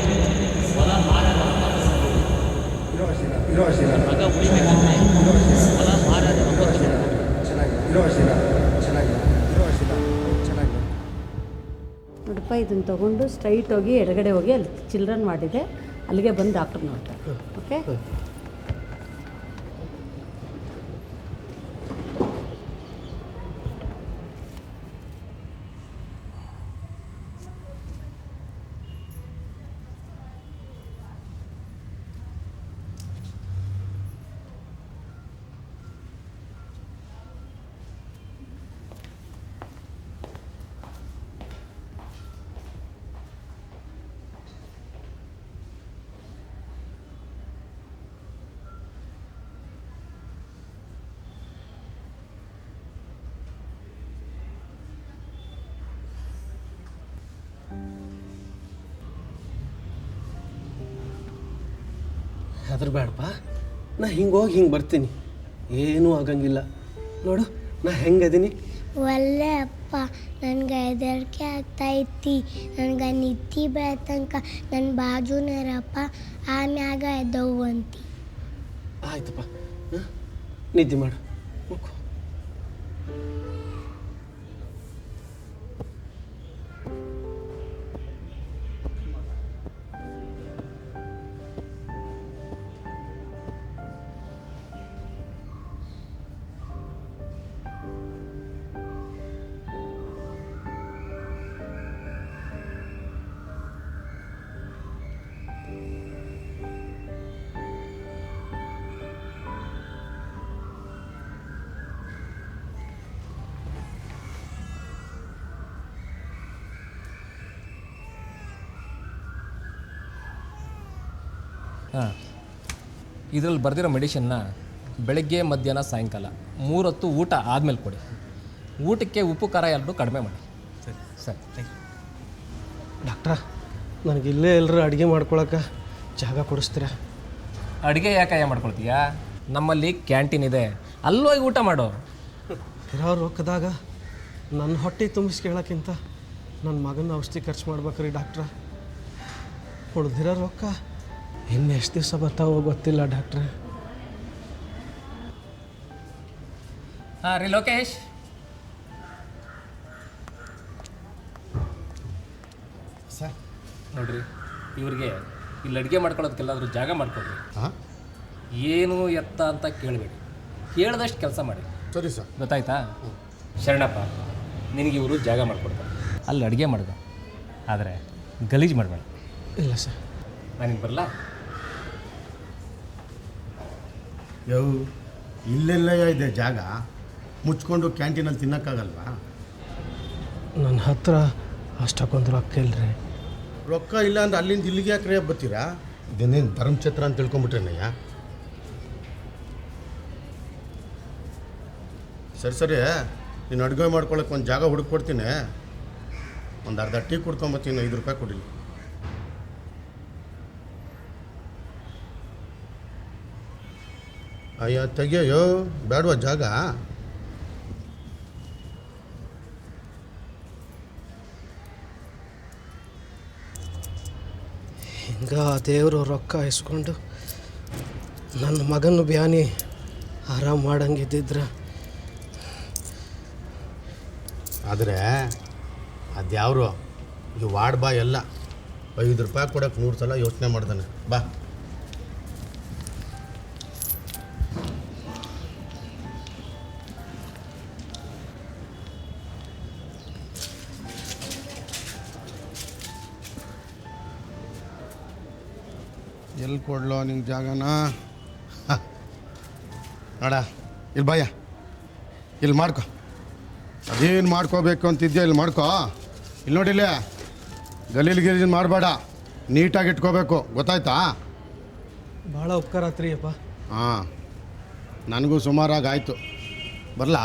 ಇರೋ ಅಷ್ಟು ದಿನ ನೋಡಪ್ಪ, ಇದನ್ನು ತೊಗೊಂಡು ಸ್ಟ್ರೈಟ್ ಹೋಗಿ ಎಡಗಡೆ ಹೋಗಿ ಅಲ್ಲಿ ಚಿಲ್ಡ್ರನ್ ಮಾಡಿದೆ, ಅಲ್ಲಿಗೆ ಬಂದು ಡಾಕ್ಟರ್ ನೋಡ್ತಾರೆ. ಓಕೆ? ಹೆದರ್ಬೇಡಪ್ಪ, ನಾ ಹಿಂಗೆ ಹೋಗಿ ಹಿಂಗೆ ಬರ್ತೀನಿ, ಏನೂ ಆಗಂಗಿಲ್ಲ. ನೋಡು ನಾ ಹೆಂಗದೀನಿ. ಒಳ್ಳೆ ಅಪ್ಪ, ನನಗೆ ಹೆದರಿಕೆ ಆಗ್ತೈತಿ. ನನಗೆ ನಿದ್ದೆ ಬೆಳತನಕ ನನ್ನ ಬಾಜುನೇರಪ್ಪ, ಆಮ್ಯಾಗ ಎದ್ದವು ಅಂತಿ. ಆಯ್ತಪ್ಪ, ನಿದ್ದೆ ಮಾಡು. ಹಾಂ, ಇದರಲ್ಲಿ ಬರೆದಿರೋ ಮೆಡಿಷನ್ನ ಬೆಳಗ್ಗೆ ಮಧ್ಯಾಹ್ನ ಸಾಯಂಕಾಲ 3 ಹೊತ್ತು ಊಟ ಆದಮೇಲೆ ಕೊಡಿ. ಊಟಕ್ಕೆ ಉಪ್ಪು ಖಾರ ಎಲ್ಲರೂ ಕಡಿಮೆ ಮಾಡಿ. ಸರಿ ಸರಿ, ಥ್ಯಾಂಕ್ ಯು. ಡಾಕ್ಟ್ರ, ನನಗೆ ಇಲ್ಲೇ ಎಲ್ಲರೂ ಅಡುಗೆ ಮಾಡ್ಕೊಳಕ್ಕೆ ಜಾಗ ಕೊಡಿಸ್ತೀರಾ? ಅಡುಗೆ ಯಾಕೆ ಮಾಡ್ಕೊಳ್ತೀಯಾ? ನಮ್ಮಲ್ಲಿ ಕ್ಯಾಂಟೀನ್ ಇದೆ, ಅಲ್ಲೋಗಿ ಊಟ ಮಾಡು. ಇರೋ ರೊಕ್ಕದಾಗ ನನ್ನ ಹೊಟ್ಟೆ ತುಂಬಿಸ್ಕೇಳಕ್ಕಿಂತ ನನ್ನ ಮಗನ ಔಷಧಿ ಖರ್ಚು ಮಾಡ್ಬೇಕ್ರಿ ಡಾಕ್ಟ್ರ. ಉಳ್ದಿರೋ ರೊಕ್ಕ ಇನ್ನು ಎಷ್ಟು ದಿವಸ ಬರ್ತಾವೋ ಗೊತ್ತಿಲ್ಲ ಡಾಕ್ಟ್ರೆ. ಹಾಂ ರೀ ಲೋಕೇಶ್, ಸರ್ ನೋಡ್ರಿ, ಇವ್ರಿಗೆ ಇಲ್ಲಿ ಅಡುಗೆ ಮಾಡ್ಕೊಳ್ಳೋದಕ್ಕೆಲ್ಲಾದರೂ ಜಾಗ ಮಾಡ್ಕೊಡ್ರಿ. ಏನು ಎತ್ತ ಅಂತ ಕೇಳಬೇಡಿ, ಕೇಳಿದಷ್ಟು ಕೆಲಸ ಮಾಡಿ. ಸರಿ ಸರ್. ಗೊತ್ತಾಯ್ತಾ? ಶರಣಪ್ಪ, ನಿನಗೆ ಇವರು ಜಾಗ ಮಾಡಿಕೊಡ್ತಾರೆ, ಅಲ್ಲಿ ಅಡುಗೆ ಮಾಡ್ದ, ಆದರೆ ಗಲೀಜು ಮಾಡಬೇಡ. ಇಲ್ಲ ಸರ್. ನಾನಿನ್ನು ಬರಲ್ಲ. ಯೋ, ಇಲ್ಲೆಲ್ಲ ಇದೆ ಜಾಗ, ಮುಚ್ಕೊಂಡು ಕ್ಯಾಂಟೀನಲ್ಲಿ ತಿನ್ನೋಕ್ಕಾಗಲ್ವಾ? ನನ್ನ ಹತ್ರ ಅಷ್ಟಕ್ಕೊಂದು ರೊಕ್ಕ ಇಲ್ಲರಿ. ರೊಕ್ಕ ಇಲ್ಲ ಅಂದ್ರೆ ಅಲ್ಲಿಂದ ಇಲ್ಲಿಗೆ ಯಾಕೆ ಬರ್ತೀರಾ? ಇದನ್ನೇನು ಧರ್ಮಛತ್ರ ಅಂತ ತಿಳ್ಕೊಂಬಿಟ್ರೇನಯ್ಯ? ಸರಿ ಸರಿ, ನೀನು ಅಡುಗೆ ಮಾಡ್ಕೊಳಕ್ಕೆ ಒಂದು ಜಾಗ ಹುಡುಕೊಡ್ತೀನಿ. ಒಂದು ಅರ್ಧ ಟೀ ಕುಡ್ಕೊಂಬತ್ತೀನಿ, 5 ರೂಪಾಯಿ ಕೊಡಿಲಿ. ಅಯ್ಯ ತೆಗಿಯೋ, ಬೇಡವಾ ಜಾಗ? ಹಿಂಗ ದೇವರು ರೊಕ್ಕ ಇಸ್ಕೊಂಡು ನನ್ನ ಮಗನ ಬ್ಯಾನಿ ಆರಾಮ್ ಮಾಡಂಗಿದ್ದಿದ್ರೆ. ಆದರೆ ಅದ್ಯಾವರು ಈ ವಾರ್ಡ್ ಬಾ ಎಲ್ಲ 5 ರೂಪಾಯಿ ಕೊಡೋಕೆ 100 ಸಲ ಯೋಚನೆ ಮಾಡ್ದಾನೆ. ಬಾ. ಎಲ್ಲಿ ಕೊಡ್ಲೋ ನಿಂಗೆ ಜಾಗನ? ನೋಡ, ಇಲ್ಲಿ ಬಾಯ, ಇಲ್ಲಿ ಮಾಡ್ಕೊ. ಅದೇನು ಮಾಡ್ಕೋಬೇಕು ಅಂತಿದ್ಯಾ ಇಲ್ಲಿ ಮಾಡ್ಕೋ. ಇಲ್ಲಿ ನೋಡಿಲ್ಲ, ಗಲೀಜು ಮಾಡಬೇಡ, ನೀಟಾಗಿ ಇಟ್ಕೋಬೇಕು, ಗೊತ್ತಾಯ್ತಾ? ಭಾಳ ಉಪಕಾರ ಆತ್ರಿ ಅಪ್ಪ. ಹಾಂ, ನನಗೂ ಸುಮಾರಾಗಿ ಆಯಿತು. ಬರಲಾ?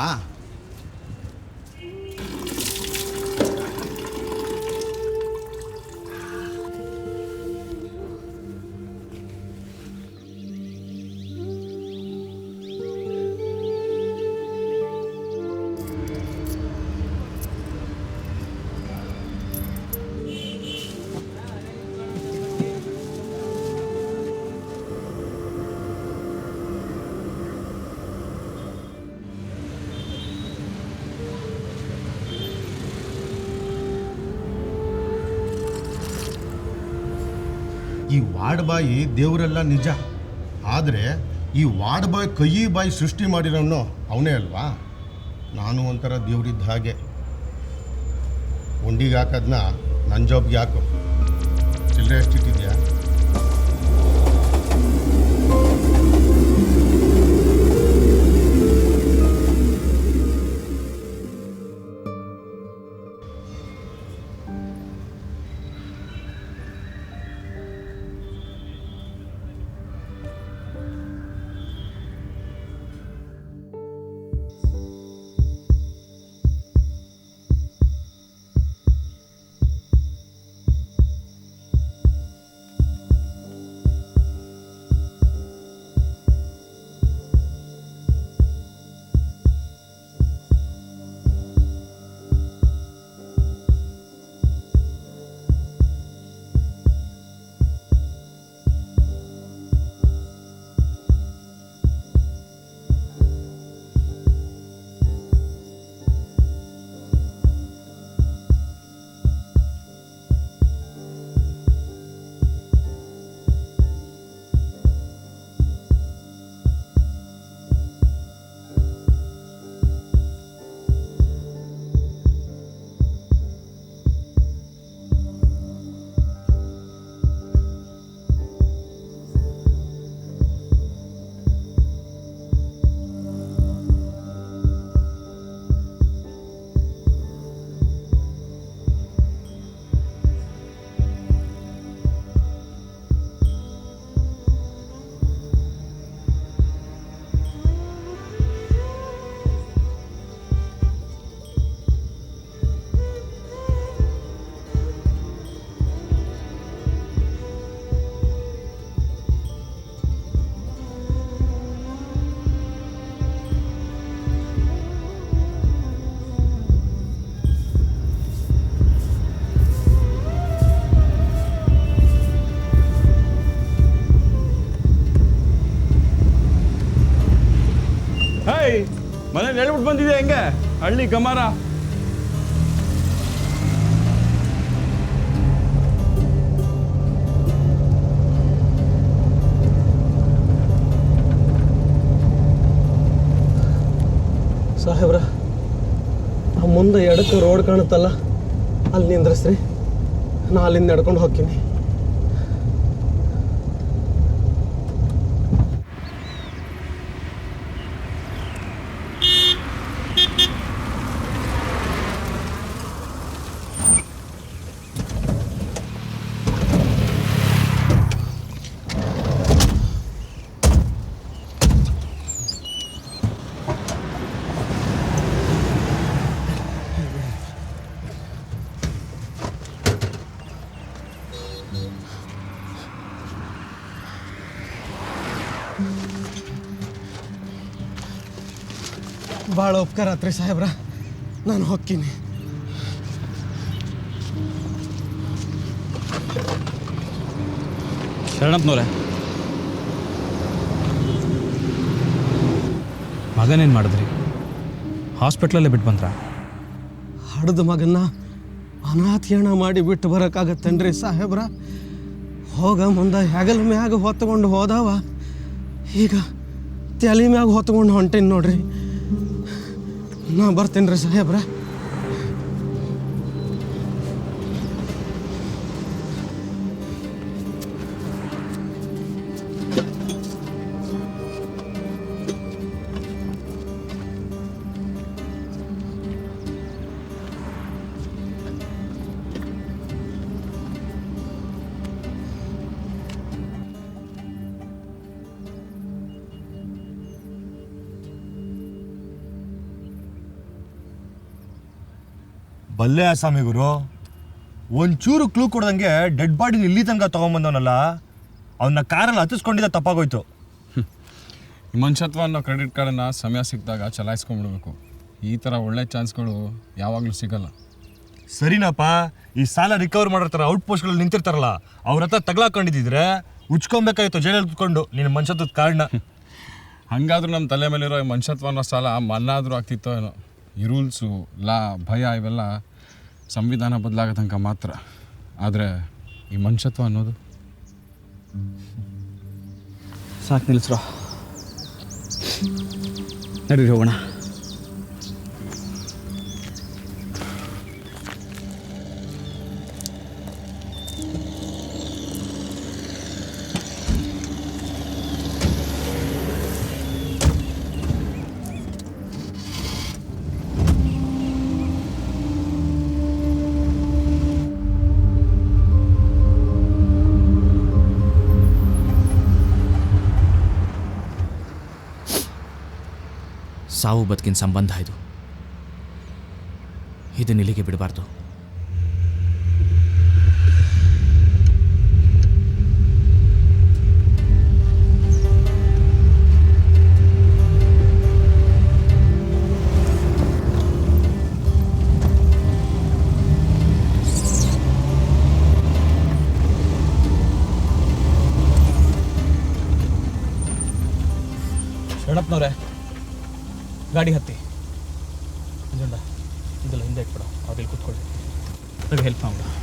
ಈ ವಾರ್ಡ್ ಬಾಯಿ ದೇವರೆಲ್ಲ ನಿಜ, ಆದರೆ ಈ ವಾರ್ಡ್ ಬಾಯ್ ಕೈ ಬಾಯಿ ಸೃಷ್ಟಿ ಮಾಡಿರೋನು ಅವನೇ ಅಲ್ವಾ? ನಾನು ಒಂಥರ ದೇವರಿದ್ದ ಹಾಗೆ. ಉಂಡಿಗೆ ಹಾಕೋದನ್ನ ನನ್ನ ಜಾಬ್ಗೆ ಹಾಕು. ಚಿಲ್ಲರೆ ಎಷ್ಟಿಟ್ಟಿದ್ಯಾ? ಹಾಯ್ ಮನೇಲಿ ಹೇಳ್ಬಿಟ್ಟು ಬಂದಿದ್ಯಾ ಹೆಂಗೆ ಹಳ್ಳಿ ಗಮಾರ? ಸಾಹೇಬ್ರ ಆ ಮುಂದೆ ಎಡಕ್ಕೆ ರೋಡ್ ಕಾಣುತ್ತಲ್ಲ ಅಲ್ಲಿ ನಿಂದ್ರಿಸ್ರಿ, ನಾ ಅಲ್ಲಿಂದ ನಡ್ಕೊಂಡು ಹೋಗ್ತೀನಿ. ಭಾಳ ಉಪಕಾರ ಆತ್ರಿ ಸಾಹೇಬ್ರ, ನಾನು ಹೋಗ್ತೀನಿ. ಶರಣಪ್ಪನವ್ರೆ, ಮಗನೇನು ಮಾಡಿದ್ರಿ? ಹಾಸ್ಪಿಟ್ಲಲ್ಲೇ ಬಿಟ್ಟು ಬಂದ್ರ? ಹಡ್ದ ಮಗನ್ನ ಅನಾಥೇಣ ಮಾಡಿ ಬಿಟ್ಟು ಬರೋಕ್ಕಾಗತ್ತೇನ್ರಿ ಸಾಹೇಬ್ರ? ಹೋಗ ಮುಂದೆ ಹೆಗಲ ಮ್ಯಾಗ ಹೊತ್ಕೊಂಡು ಹೋದವ, ಈಗ ತಲೆ ಮ್ಯಾಗ ಹೊತ್ಕೊಂಡು ಹೊಂಟೀನಿ ನೋಡ್ರಿ. ನಾ ಬರ್ತೀನಿ ರೀ ಸಾಹೇಬ್ರ. ಬಲ್ಲೆ ಸ್ವಾಮಿ ಗುರು, ಒಂಚೂರು ಕ್ಲೂ ಕೊಡ್ದಂಗೆ ಡೆಡ್ ಬಾಡಿನ ಇಲ್ಲಿ ತನಕ ತೊಗೊಂಬಂದವನಲ್ಲ, ಅವನ್ನ ಕಾರಲ್ಲಿ ಹತ್ತಿಸ್ಕೊಂಡಿದ್ದ ತಪ್ಪಾಗೋಯ್ತು. ಈ ಮನುಷ್ಯತ್ವ ಅನ್ನೋ ಕ್ರೆಡಿಟ್ ಕಾರ್ಡನ್ನು ಸಮಯ ಸಿಕ್ಕಿದಾಗ ಚಲಾಯಿಸ್ಕೊಂಡ್ಬಿಡ್ಬೇಕು. ಈ ಥರ ಒಳ್ಳೆ ಚಾನ್ಸ್ಗಳು ಯಾವಾಗಲೂ ಸಿಗಲ್ಲ. ಸರಿನಪ್ಪ, ಈ ಸಾಲ ರಿಕವರ್ ಮಾಡೋ ಥರ ಔಟ್ ಪೋಸ್ಟ್ಗಳು ನಿಂತಿರ್ತಾರಲ್ಲ, ಅವ್ರ ಹತ್ರ ತಗ್ಲಾಕೊಂಡಿದ್ದಿದ್ರೆ ಉಚ್ಕೊಬೇಕಾಗಿತ್ತು ಜೈಲಲ್ಲಿ ಕುತ್ಕೊಂಡು ನಿನ್ನ ಮನುಷ್ಯತ್ವದ ಕಾರಣ. ಹಾಗಾದ್ರೂ ನಮ್ಮ ತಲೆ ಮೇಲಿರೋ ಈ ಮನುಷ್ಯತ್ವ ಅನ್ನೋ ಸಾಲ ಮನ್ನಾದರೂ ಆಗ್ತಿತ್ತೋ ಏನೋ. ಈ ರೂಲ್ಸು, ಲಾ, ಭಯ ಇವೆಲ್ಲ ಸಂವಿಧಾನ ಬದಲಾಗೋ ತನಕ ಮಾತ್ರ. ಆದರೆ ಈ ಮನುಷ್ಯತ್ವ ಅನ್ನೋದು ಸಾಕು ನಿಲ್ಲಿಸ್ರೋ, ನಡೀರಿ ಹೋಗೋಣ. ಸಾವು ಬದುಕಿನ ಸಂಬಂಧ ಇದು, ಇದನ್ನ ಇಲ್ಲಿಗೆ ಬಿಡಬಾರ್ದು. ಶರಣಪ್ಪನವ್ರೆ, ಗಾಡಿ ಹತ್ತಿ. ಮಂಜುಂಡ, ಇದೆಲ್ಲ ಹಿಂದೆ ಇಟ್ಬಿಡು, ಅವ್ರಲ್ಲಿ ಕೂತ್ಕೊಳ್ಳಿ, ನನಗೆ ಹೆಲ್ಪ್ ಮಾಡು.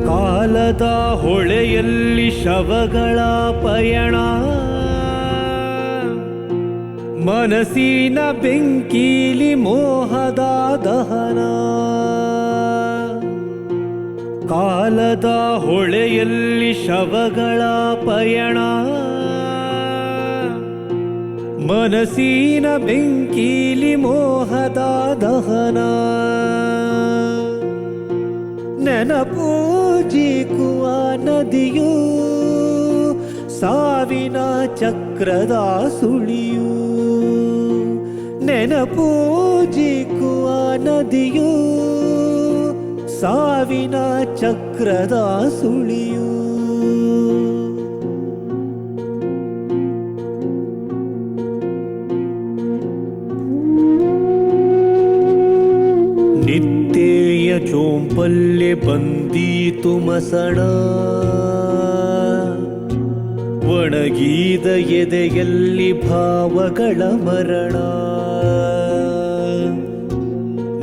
ಕಾಲದ ಹೊಳೆಯಲ್ಲಿ ಶವಗಳ ಪಯಣ, ಮನಸ್ಸಿನ ಬೆಂಕೀಲಿ ಮೋಹದ ದಹನ. ಕಾಲದ ಹೊಳೆಯಲ್ಲಿ ಶವಗಳ ಪಯಣ, ಮನಸ್ಸಿನ ಬೆಂಕೀಲಿ ಮೋಹದ ದಹನ. ನೆನಪು ಜೀಕುವ ನದಿಯು, ಸಾವಿನ ಚಕ್ರದ ಸುಳಿಯು. ನೆನಪು ಜೀಕುವ ನದಿಯು, ಸಾವಿನ ಚಕ್ರದ ಸುಳಿಯು. ನಿತ್ಯೆಯ ಚೋಂಪಲ್ಲೆ ಬಂದೀತು ಮಸಣ, ಒಣಗಿದ ಎದೆಯಲ್ಲಿ ಭಾವಗಳ ಮರಣ.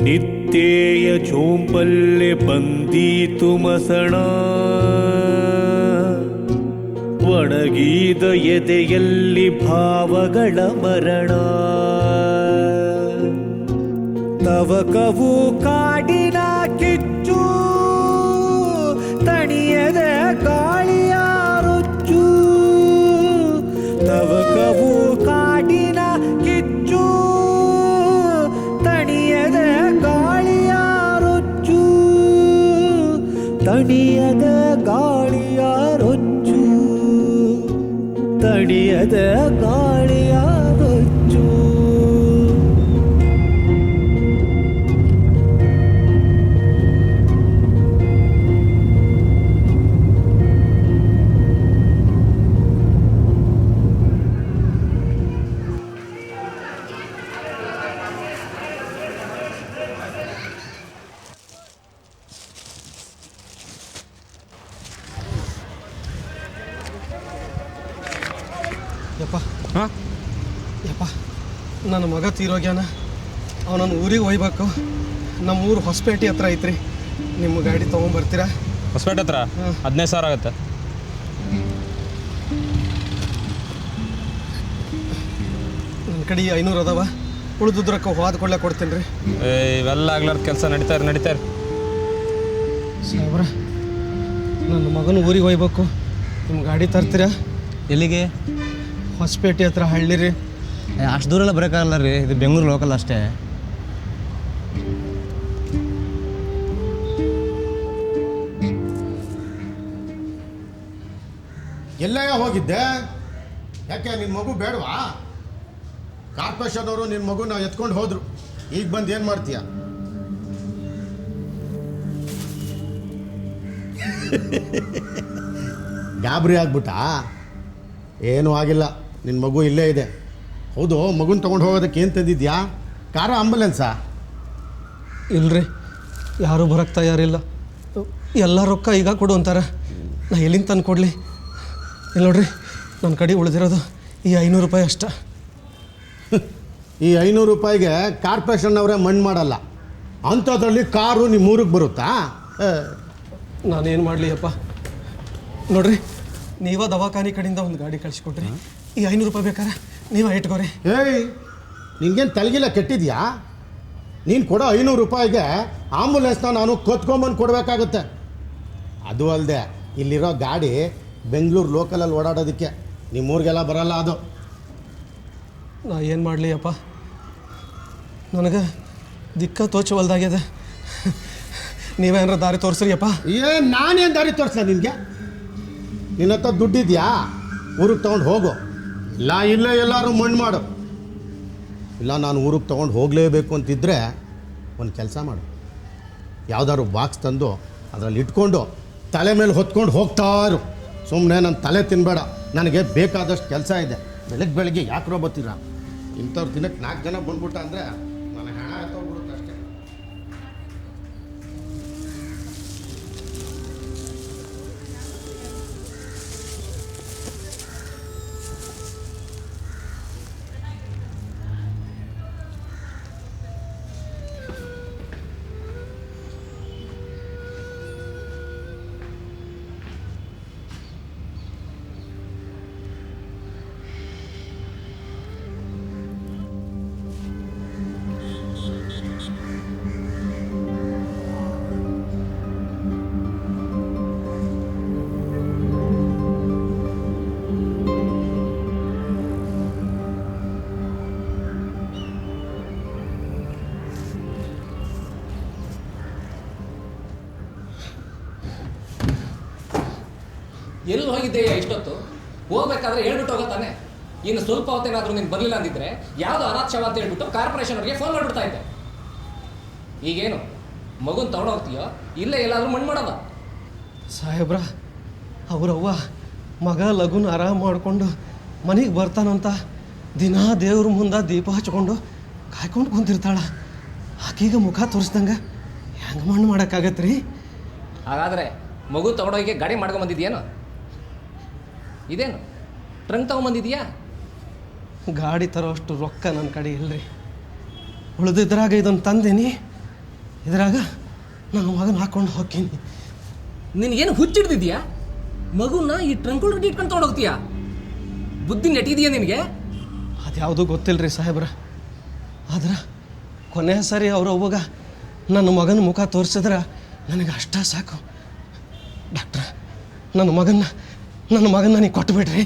ನಿತ್ಯೆಯ ಚೋಂಪಲ್ಲೆ ಬಂದೀತು ಮಸಣ, ಒಣಗಿದ ಎದೆಯಲ್ಲಿ ಭಾವಗಳ ಮರಣ. ತವಕವು ಕಾಡಿನ ಕಿಚ್ಚು, ತಣಿಯದ ಗಾಳಿಯ ರೊಚ್ಚು. ತವಕವು ಕಾಡಿನ ಕಿಚ್ಚು, ತಣಿಯದ ಗಾಳಿಯ ರೊಚ್ಚು. ತಣಿಯದ ಗಾಳಿಯ ರೊಚ್ಚು, ತಣಿಯದ ಗಾಳಿಯ ರೊಚ್ಚು. ಯಪ್ಪ ಯಪ್ಪ, ನನ್ನ ಮಗ ತೀರೋಗ್ಯಾನ. ಅವನನ್ನು ಊರಿಗೆ ಒಯ್ಬೇಕು. ನಮ್ಮ ಊರು ಹೊಸಪೇಟೆ ಹತ್ರ ಐತ್ರಿ. ನಿಮ್ಮ ಗಾಡಿ ತೊಗೊಂಬರ್ತೀರಾ? ಹೊಸಪೇಟೆ ಹತ್ರ 15,000 ಆಗುತ್ತೆ. ನನ್ನ ಕಡೆ 500 ಅದಾವ. ಉಳಿದುದ್ರಕ್ಕೆ ಹೋದ ಕೊಳ್ಳೆ ಕೊಡ್ತೀನಿ ರೀ. ಇವೆಲ್ಲ ಆಗ್ಲಾರ್ದ ಕೆಲಸ ನಡೀತಾರೆ. ಸಾಬ್ರ, ನನ್ನ ಮಗನ ಊರಿಗೆ ಒಯ್ಬೇಕು. ನಿಮ್ಮ ಗಾಡಿ ತರ್ತೀರಾ? ಎಲ್ಲಿಗೆ? ಹೊಸಪೇಟೆ ಹತ್ರ ಹಳ್ಳಿ ರೀ. ಅಷ್ಟು ದೂರ ಎಲ್ಲ ಬರೋಕ್ಕಾಗಲ್ಲ ರೀ, ಇದು ಬೆಂಗಳೂರು ಲೋಕಲ್ ಅಷ್ಟೇ. ಎಲ್ಲೇ ಹೋಗಿದ್ದೆ? ಯಾಕೆ ನಿನ್ನ ಮಗು ಬೇಡವಾ? ಕಾರ್ಪೊರೇಷನ್ ಅವರು ನಿನ್ನ ಮಗುನ ಎತ್ಕೊಂಡು ಹೋದ್ರು. ಈಗ ಬಂದು ಏನು ಮಾಡ್ತೀಯ? ಗಾಬರಿ ಆಗ್ಬಿಟ್ಟಾ? ಏನೂ ಆಗಿಲ್ಲ, ನಿನ್ನ ಮಗು ಇಲ್ಲೇ ಇದೆ. ಹೌದು, ಮಗುನ ತೊಗೊಂಡು ಹೋಗೋದಕ್ಕೆ ಏನು ತಂದಿದ್ಯಾ? ಕಾರ ಆಂಬುಲೆನ್ಸಾ? ಇಲ್ರಿ, ಯಾರೂ ಬರೋಕ್ಕೆ ತಯಾರಿಲ್ಲ. ಎಲ್ಲ ರೊಕ್ಕ ಈಗ ಕೊಡು ಅಂತಾರೆ. ನಾ ಎಲ್ಲಿಂದ ತಂದು ಕೊಡಲಿ? ಇಲ್ಲ ನೋಡ್ರಿ, ನನ್ನ ಕಡೆ ಉಳಿದಿರೋದು ಈ 500 ರೂಪಾಯಿ ಅಷ್ಟ. ಈ 500 ರೂಪಾಯಿಗೆ ಕಾರ್ಪೊರೇಷನ್ನವರೇ ಮಣ್ಣು ಮಾಡಲ್ಲ. ಅಂಥದ್ರಲ್ಲಿ ಕಾರು ನಿಮ್ಮ ಊರಿಗೆ ಬರುತ್ತಾ? ನಾನೇನು ಮಾಡಲಿ ಅಪ್ಪ? ನೋಡ್ರಿ, ನೀವ ದವಾಖಾನೆ ಕಡೆಯಿಂದ ಒಂದು ಗಾಡಿ ಕಳಿಸ್ಕೊಟ್ರಿ. ಈ 500 ರೂಪಾಯಿ ಬೇಕಾರೆ ನೀವೇ ಇಟ್ಕೋರಿ. ಏಯ್, ನಿಂಗೇನು ತಲೆಗಿಲ್ಲ ಕೆಟ್ಟಿದ್ಯಾ? ನೀನು ಕೊಡೋ 500 ರೂಪಾಯಿಗೆ ಆಂಬುಲೆನ್ಸ್ನ ನಾನು ಕೊತ್ಕೊಂಬಂದು ಕೊಡಬೇಕಾಗುತ್ತೆ. ಅದು ಅಲ್ಲದೆ ಇಲ್ಲಿರೋ ಗಾಡಿ ಬೆಂಗಳೂರು ಲೋಕಲಲ್ಲಿ ಓಡಾಡೋದಕ್ಕೆ, ನಿಮ್ಮೂರಿಗೆಲ್ಲ ಬರಲ್ಲ ಅದು. ನಾ ಏನು ಮಾಡಲಿ ಅಪ್ಪ? ನನಗೆ ದಿಕ್ಕ ತೋಚವಲ್ದಾಗ್ಯದ. ನೀವೇನಾರ ದಾರಿ ತೋರಿಸ್ರಿ ಅಪ್ಪ. ನಾನೇನು ದಾರಿ ತೋರಿಸ್ಲ ನಿನಗೆ? ನಿನ್ನ ಹತ್ರ ದುಡ್ಡಿದ್ಯಾ? ಊರಿಗೆ ತೊಗೊಂಡು ಹೋಗು. ಇಲ್ಲ ಇಲ್ಲೇ ಎಲ್ಲರೂ ಮಣ್ಣು ಮಾಡು. ಇಲ್ಲ ನಾನು ಊರಿಗೆ ತೊಗೊಂಡು ಹೋಗಲೇಬೇಕು ಅಂತಿದ್ದರೆ ಒಂದು ಕೆಲಸ ಮಾಡು. ಯಾವುದಾದ್ರು ಬಾಕ್ಸ್ ತಂದು ಅದರಲ್ಲಿ ಇಟ್ಕೊಂಡು ತಲೆ ಮೇಲೆ ಹೊತ್ಕೊಂಡು ಹೋಗ್ತಾರು. ಸುಮ್ಮನೆ ನನ್ನ ತಲೆ ತಿನ್ನಬೇಡ. ನನಗೆ ಬೇಕಾದಷ್ಟು ಕೆಲಸ ಇದೆ. ಬೆಳಗ್ಗೆ ಯಾಕ್ರೋ ಬರ್ತೀರಾ? ಇಂಥವ್ರು ದಿನಕ್ಕೆ 4 ಜನ ಬಂದ್ಬಿಟ್ಟ ಅಂದರೆ ನನಗೆ ಹಣ ಎತ್ತೋಗ್ಬಿಡುತ್ತೆ ಅಷ್ಟೇ. ಎಲ್ಲಿ ಹೋಗಿದ್ದೆಯಾ ಇಷ್ಟೊತ್ತು? ಹೋಗ್ಬೇಕಾದ್ರೆ ಹೇಳ್ಬಿಟ್ಟು ಹೋಗತ್ತಾನೆ. ಇನ್ನು ಸ್ವಲ್ಪ ಹೊತ್ತೇನಾದರೂ ನೀನು ಬರಲಿಲ್ಲ ಅಂದಿದ್ರೆ ಯಾವುದೋ ಅನಾಥಶವ ಅಂತ ಹೇಳ್ಬಿಟ್ಟು ಕಾರ್ಪೊರೇಷನ್ ಅವ್ರಿಗೆ ಫೋನ್ ಮಾಡಿಬಿಡ್ತಾ ಇದ್ದೆ. ಈಗೇನು ಮಗುನ ತೊಗೊಂಡೋಗ್ತೀಯೋ ಇಲ್ಲೇ ಎಲ್ಲಾದರೂ ಮಣ್ಣು ಮಾಡೋದ? ಸಾಹೇಬ್ರ, ಅವ್ರವ್ವ ಮಗ ಲಗುನ ಆರಾಮ ಮಾಡಿಕೊಂಡು ಮನೆಗೆ ಬರ್ತಾನಂತ ದಿನಾ ದೇವ್ರ ಮುಂದೆ ದೀಪ ಹಚ್ಕೊಂಡು ಕಾಯ್ಕೊಂಡು ಕುಂತಿರ್ತಾಳ. ಆಕೀಗ ಮುಖ ತೋರಿಸ್ದಂಗೆ ಹೆಂಗೆ ಮಣ್ಣು ಮಾಡೋಕ್ಕಾಗತ್ತೆ? ಹಾಗಾದರೆ ಮಗು ತೊಗೊಂಡೋಗಿ ಗಾಡಿ ಮಾಡ್ಕೊಂಬಂದಿದ್ಯೇನು? ಇದೇನು ಟ್ರಂಕ್ ತೊಗೊಂಬಂದಿದ್ಯಾ? ಗಾಡಿ ತರೋಷ್ಟು ರೊಕ್ಕ ನನ್ನ ಕಡೆ ಇಲ್ಲರಿ. ಉಳಿದಿದ್ರಾಗ ಇದನ್ನು ತಂದೇನಿ, ಇದ್ರಾಗ ನನ್ನ ಮಗನ ಹಾಕ್ಕೊಂಡು ಹೋಗ್ತೀನಿ. ನಿನಗೇನು ಹುಚ್ಚಿಡ್ದಿದ್ಯಾ? ಮಗುನ ಈ ಟ್ರಂಕ್ ಒಳಗೆ ಇಟ್ಕೊಂಡು ತೊಗೊಂಡೋಗ್ತೀಯಾ? ಬುದ್ಧಿ ನೆಟ್ಟಿದೆಯಾ ನಿನಗೆ? ಅದ್ಯಾವುದೂ ಗೊತ್ತಿಲ್ಲ ರೀ ಸಾಹೇಬ್ರ. ಆದ್ರೆ ಕೊನೆ ಸರಿ ಅವ್ರವ್ವಾಗ ನನ್ನ ಮಗನ ಮುಖ ತೋರಿಸಿದ್ರೆ ನನಗೆ ಅಷ್ಟ ಸಾಕು. ಡಾಕ್ಟ್ರ, ನನ್ನ ಮಗನ್ನ ನೀವು ಕೊಟ್ಟುಬಿಡ್ರಿ.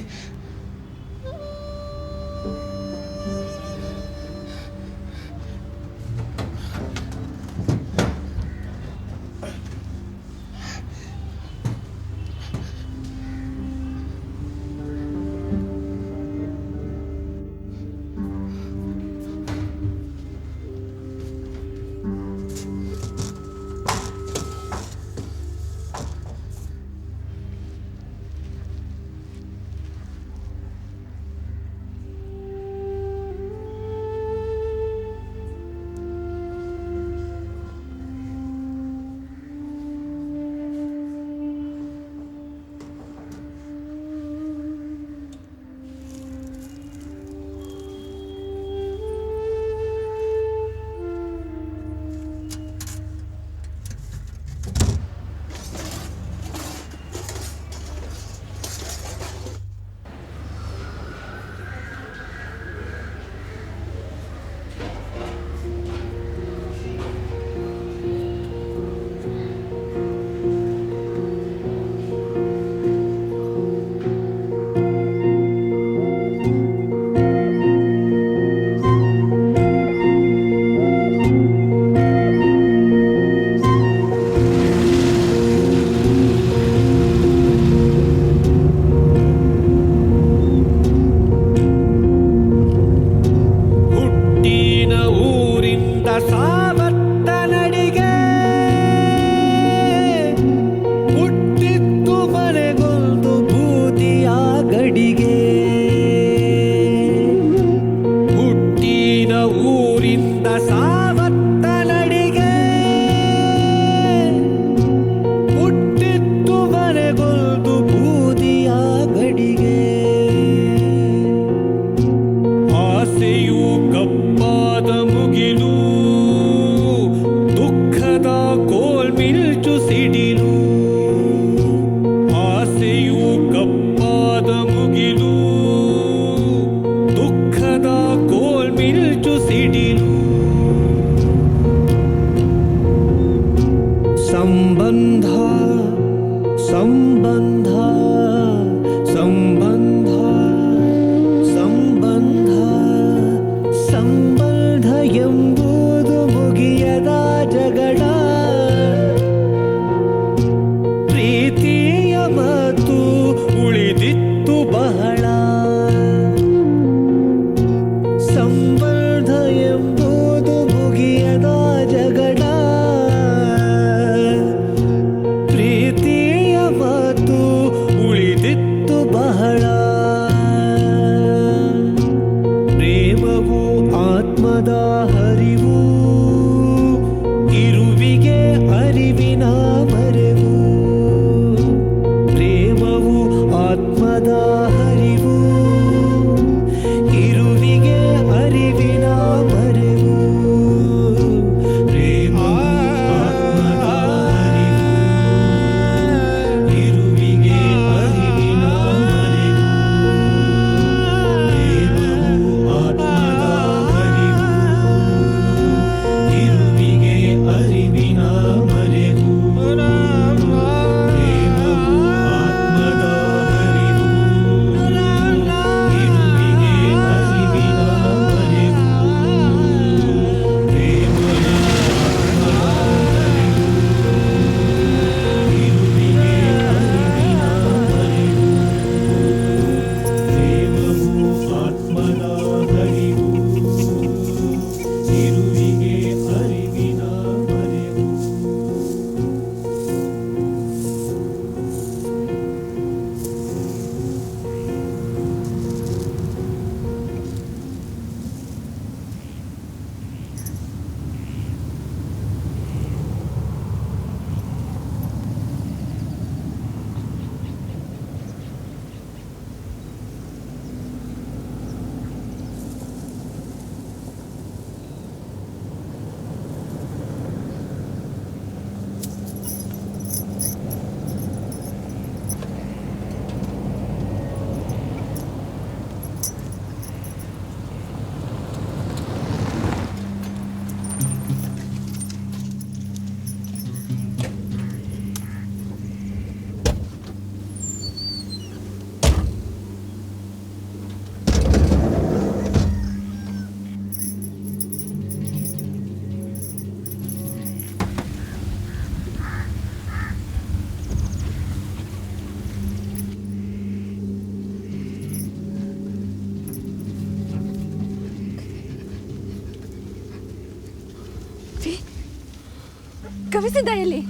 ಕವಿಸಿದ್ದ ಎಲ್ಲಿ?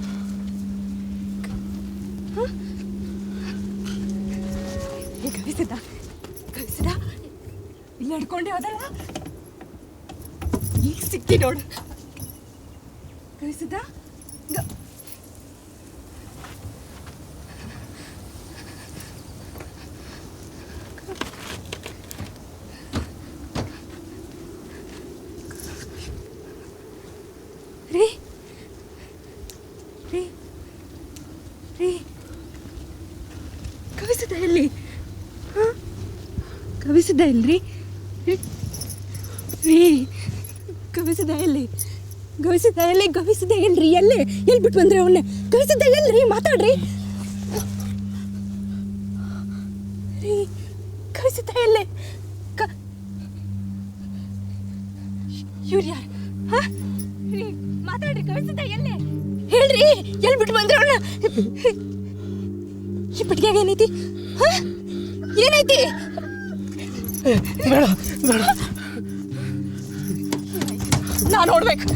ಕವಿಸಿದ್ದ ಕವಿಸಿದ ಇಲ್ಲಿ ನಡ್ಕೊಂಡೆ ಹೋದಲ್ಲ, ಈಗ ಸಿಕ್ತಿ ನೋಡು. ಕವಿಸಿದ್ದ ರೀ ರೀ ರೀ ಕವಿಸಿದ್ದ ಎಲ್ಲಿ? ಕವಿಸಿದ್ದ ಇಲ್ರಿ? ರೀ ಕವಿಸಿದ್ದ ಎಲ್ಲಿ? ಗವಿಸಿದ್ದ ಎಲ್ಲಿ? ಗವಿಸಿದ್ದ ಇಲ್ರಿ? ಎಲ್ಲಿ ಎಲ್ಲಿ ಬಿಟ್ಟು ಬಂದ್ರಿ ಅವನ್ನ? ಕವಿಸಿದ್ದ ಎಲ್ರಿ? ಮಾತಾಡ್ರಿ ರೀ. ಕವಿಸಿದ್ದ ಎಲ್ಲಿ? ಇವ್ರು ಯಾರು? ರೀ ಮಾತಾಡ್ರಿ. ಕವಿಸಿದ್ದ ಎಲ್ಲಿ ಹೇಳ್ರಿ? ಎಲ್ಲಿ ಬಿಟ್ಟು ಬಂದ್ರಿ ಅವನ್ನ? ಈ ಪೆಟ್ಟಿಗೆಯಾಗ ಏನೈತಿ? ಏನೈತಿ? ಬೇಡ ಬೇಡ, ನಾ ನೋಡ್ಬೇಕು.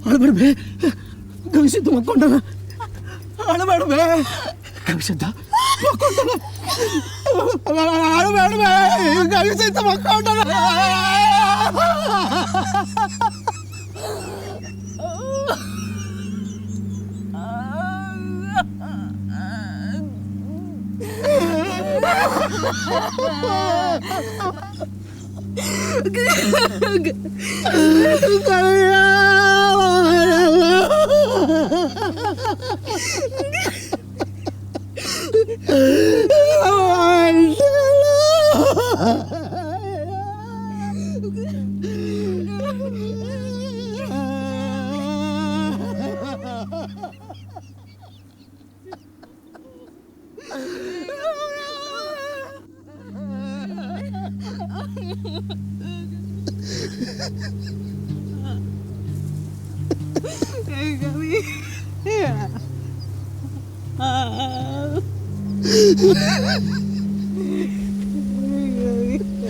ಅಳಬೇಡ್ಬೇ, ಗವಿಸಿದ್ದ ಮಕ್ಕೊಂಡನ. ಅಳಬೇಡ್ಬೇ, ಗವಿಸಿದ್ದ ಮಕ್ಕೊಂಡನ. ಅಳಬೇಡ್ಬೇ, ಗವಿಸಿದ್ದ ಮಕ್ಕೊಂಡನ.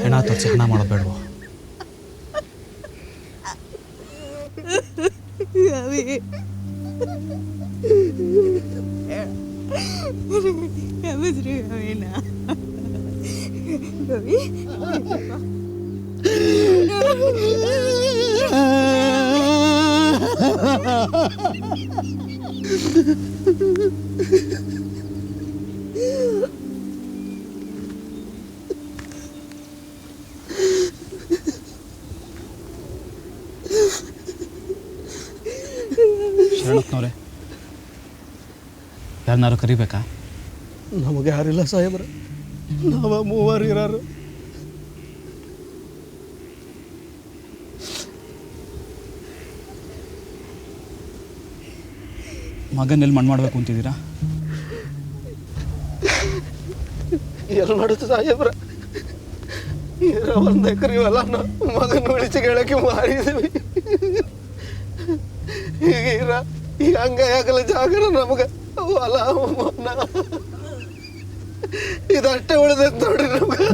ಹೆಣ ತೋರಿಸಿ ಹಣ ಮಾಡೋದು ಬೇಡವೋ? ಶರಣಪ್ಪನವ್ರೆ, ಯಾರನ್ನಾರು ಕರಿಬೇಕಾ? ನಮಗೆ ಯಾರಿಲ್ಲ ಸಾಹೇಬ್ರ, ನಾವ ಮೂವರು ಇರೋರು. ಮಗನೆಲ್ಲಿ ಮಣ್ಣು ಮಾಡಬೇಕು ಅಂತಿದ್ದೀರಾ? ಎಲ್ಲಿ ಮಾಡುತ್ತೆ ಸಾಹೇಬ್ರ? ಇರೋ 1 ಎಕರೆ ಹೊಲ ಮಗನ ಉಳಿಸಿ ಹೇಳಕ್ಕೆ ಮಾರಿದ್ದೀವಿ. ಈಗ ಹಂಗಾಗಲ್ಲ ಜಾಗರ ನಮ್ಗೆ ಹೊಲ ಇದಷ್ಟೇ ಉಳಿದೈತೆ ನೋಡ್ರಿ ನಮ್ಗೆ.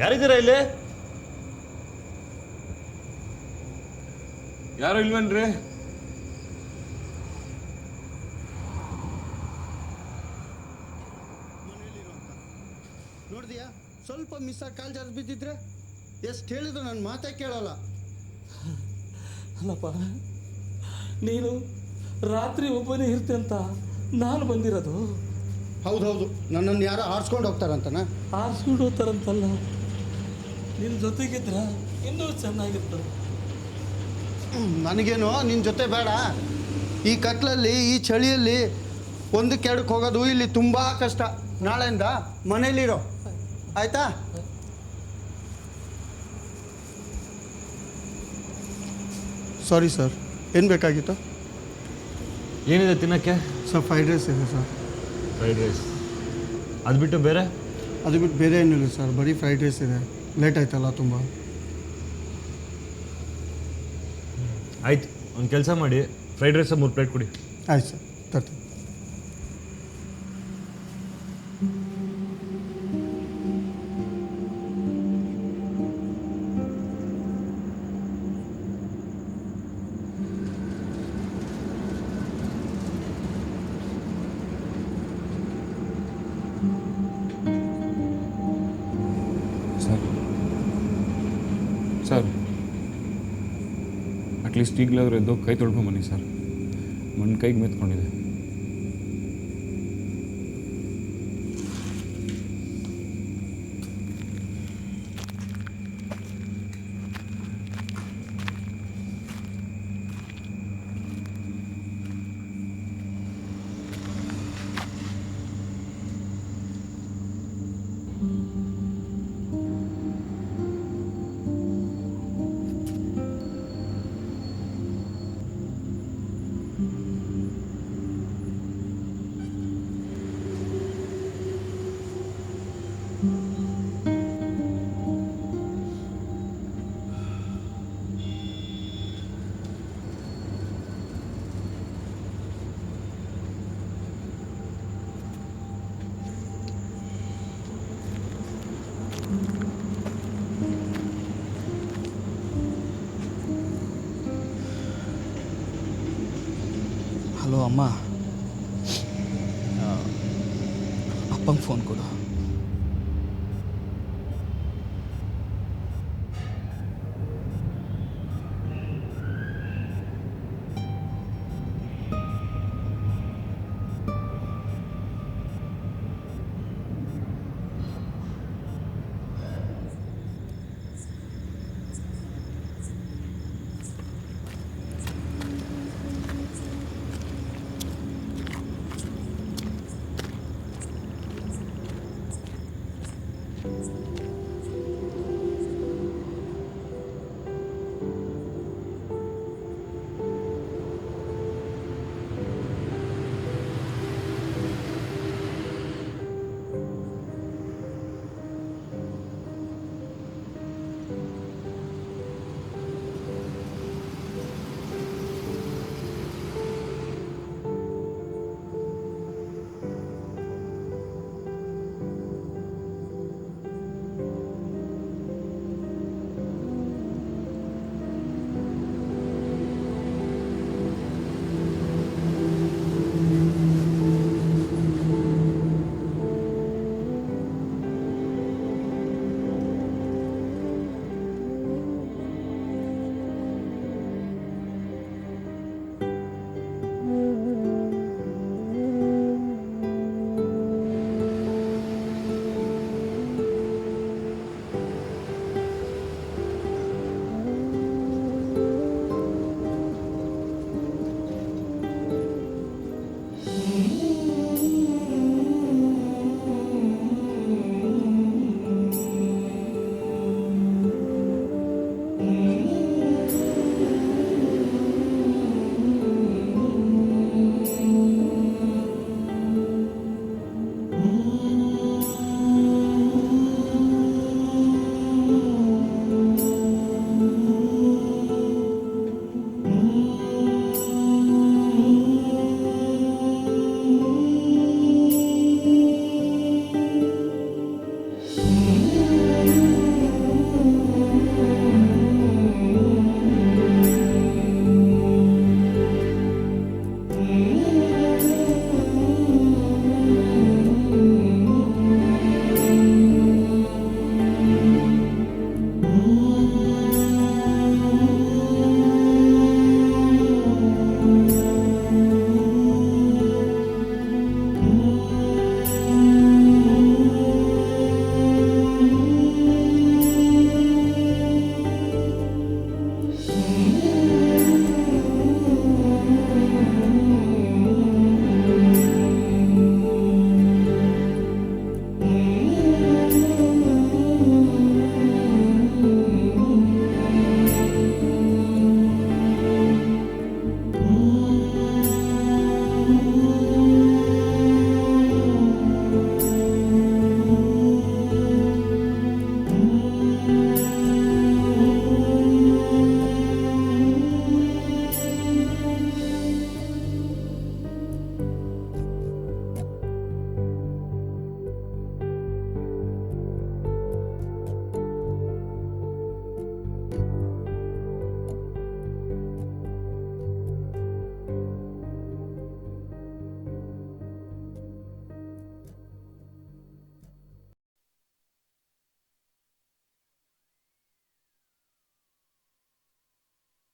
ಯಾರಿದ್ದೀರಾ ಇಲ್ಲಿ? ಯಾರು ಇಲ್ವೇನ್ರಿ? ನೋಡಿದ್ಯಾ, ಸ್ವಲ್ಪ ಮಿಸ್ ಆಗಿ ಕಾಲ್ ಜಾರಿ ಬಿದ್ದಿದ್ರೆ ಎಷ್ಟು ಹೇಳಿದ್ರು ನನ್ನ ಮಾತೇ ಕೇಳಲ್ಲ. ಅಲ್ಲಪ್ಪ, ನೀನು ರಾತ್ರಿ ಒಬ್ಬನೇ ಇರ್ತೆ ಅಂತ ನಾನು ಬಂದಿರೋದು. ಹೌದೌದು, ನನ್ನನ್ನು ಯಾರೋ ಆರಿಸ್ಕೊಂಡು ಹೋಗ್ತಾರಂತನ? ಆರಿಸ್ಕೊಂಡು ಹೋಗ್ತಾರಂತಲ್ಲ, ನಿನ್ನ ಜೊತೆಗಿದ್ರ ಇನ್ನೂ ಚೆನ್ನಾಗಿತ್ತು. ನನಗೇನು ನಿನ್ನ ಜೊತೆ ಬೇಡ. ಈ ಕತ್ಲಲ್ಲಿ, ಈ ಚಳಿಯಲ್ಲಿ ಒಂದಕ್ಕೆ ಎರಡಕ್ಕೆ ಹೋಗೋದು ಇಲ್ಲಿ ತುಂಬ ಕಷ್ಟ. ನಾಳೆಯಿಂದ ಮನೇಲಿರೋ, ಆಯಿತಾ? ಸಾರಿ ಸರ್, ಏನು ಬೇಕಾಗಿತ್ತು? ಏನಿದೆ ತಿನ್ನಕ್ಕೆ? ಸರ್ ಫ್ರೈಡ್ ರೈಸ್ ಇದೆ ಸರ್. ಫ್ರೈಡ್ ರೈಸ್ ಅದು ಬಿಟ್ಟು ಬೇರೆ ಏನಿಲ್ಲ ಸರ್, ಬರೀ ಫ್ರೈಡ್ ರೈಸ್ ಇದೆ. ಲೇಟ್ ಆಯ್ತಲ್ಲ ತುಂಬ. ಆಯ್ತು, ಒಂದು ಕೆಲಸ ಮಾಡಿ, ಫ್ರೈಡ್ ರೈಸ್ 3 ಪ್ಲೇಟ್ ಕೊಡಿ. ಆಯ್ತು ಸರ್, ತರ್ತೀನಿ. ಸರ್, ಅಟ್ಲೀಸ್ಟ್ ಈಗಲಾದರೂ ಎದ್ದು ಕೈ ತೊಳ್ಕೊಂಬನ್ನಿ ಸರ್. ಮಣ್ಣು ಕೈಗೆ ಮೆತ್ಕೊಂಡಿದೆ. ಹಲೋ ಅಮ್ಮ, ಅಪ್ಪಂಗೆ ಫೋನ್ ಕೊಡು.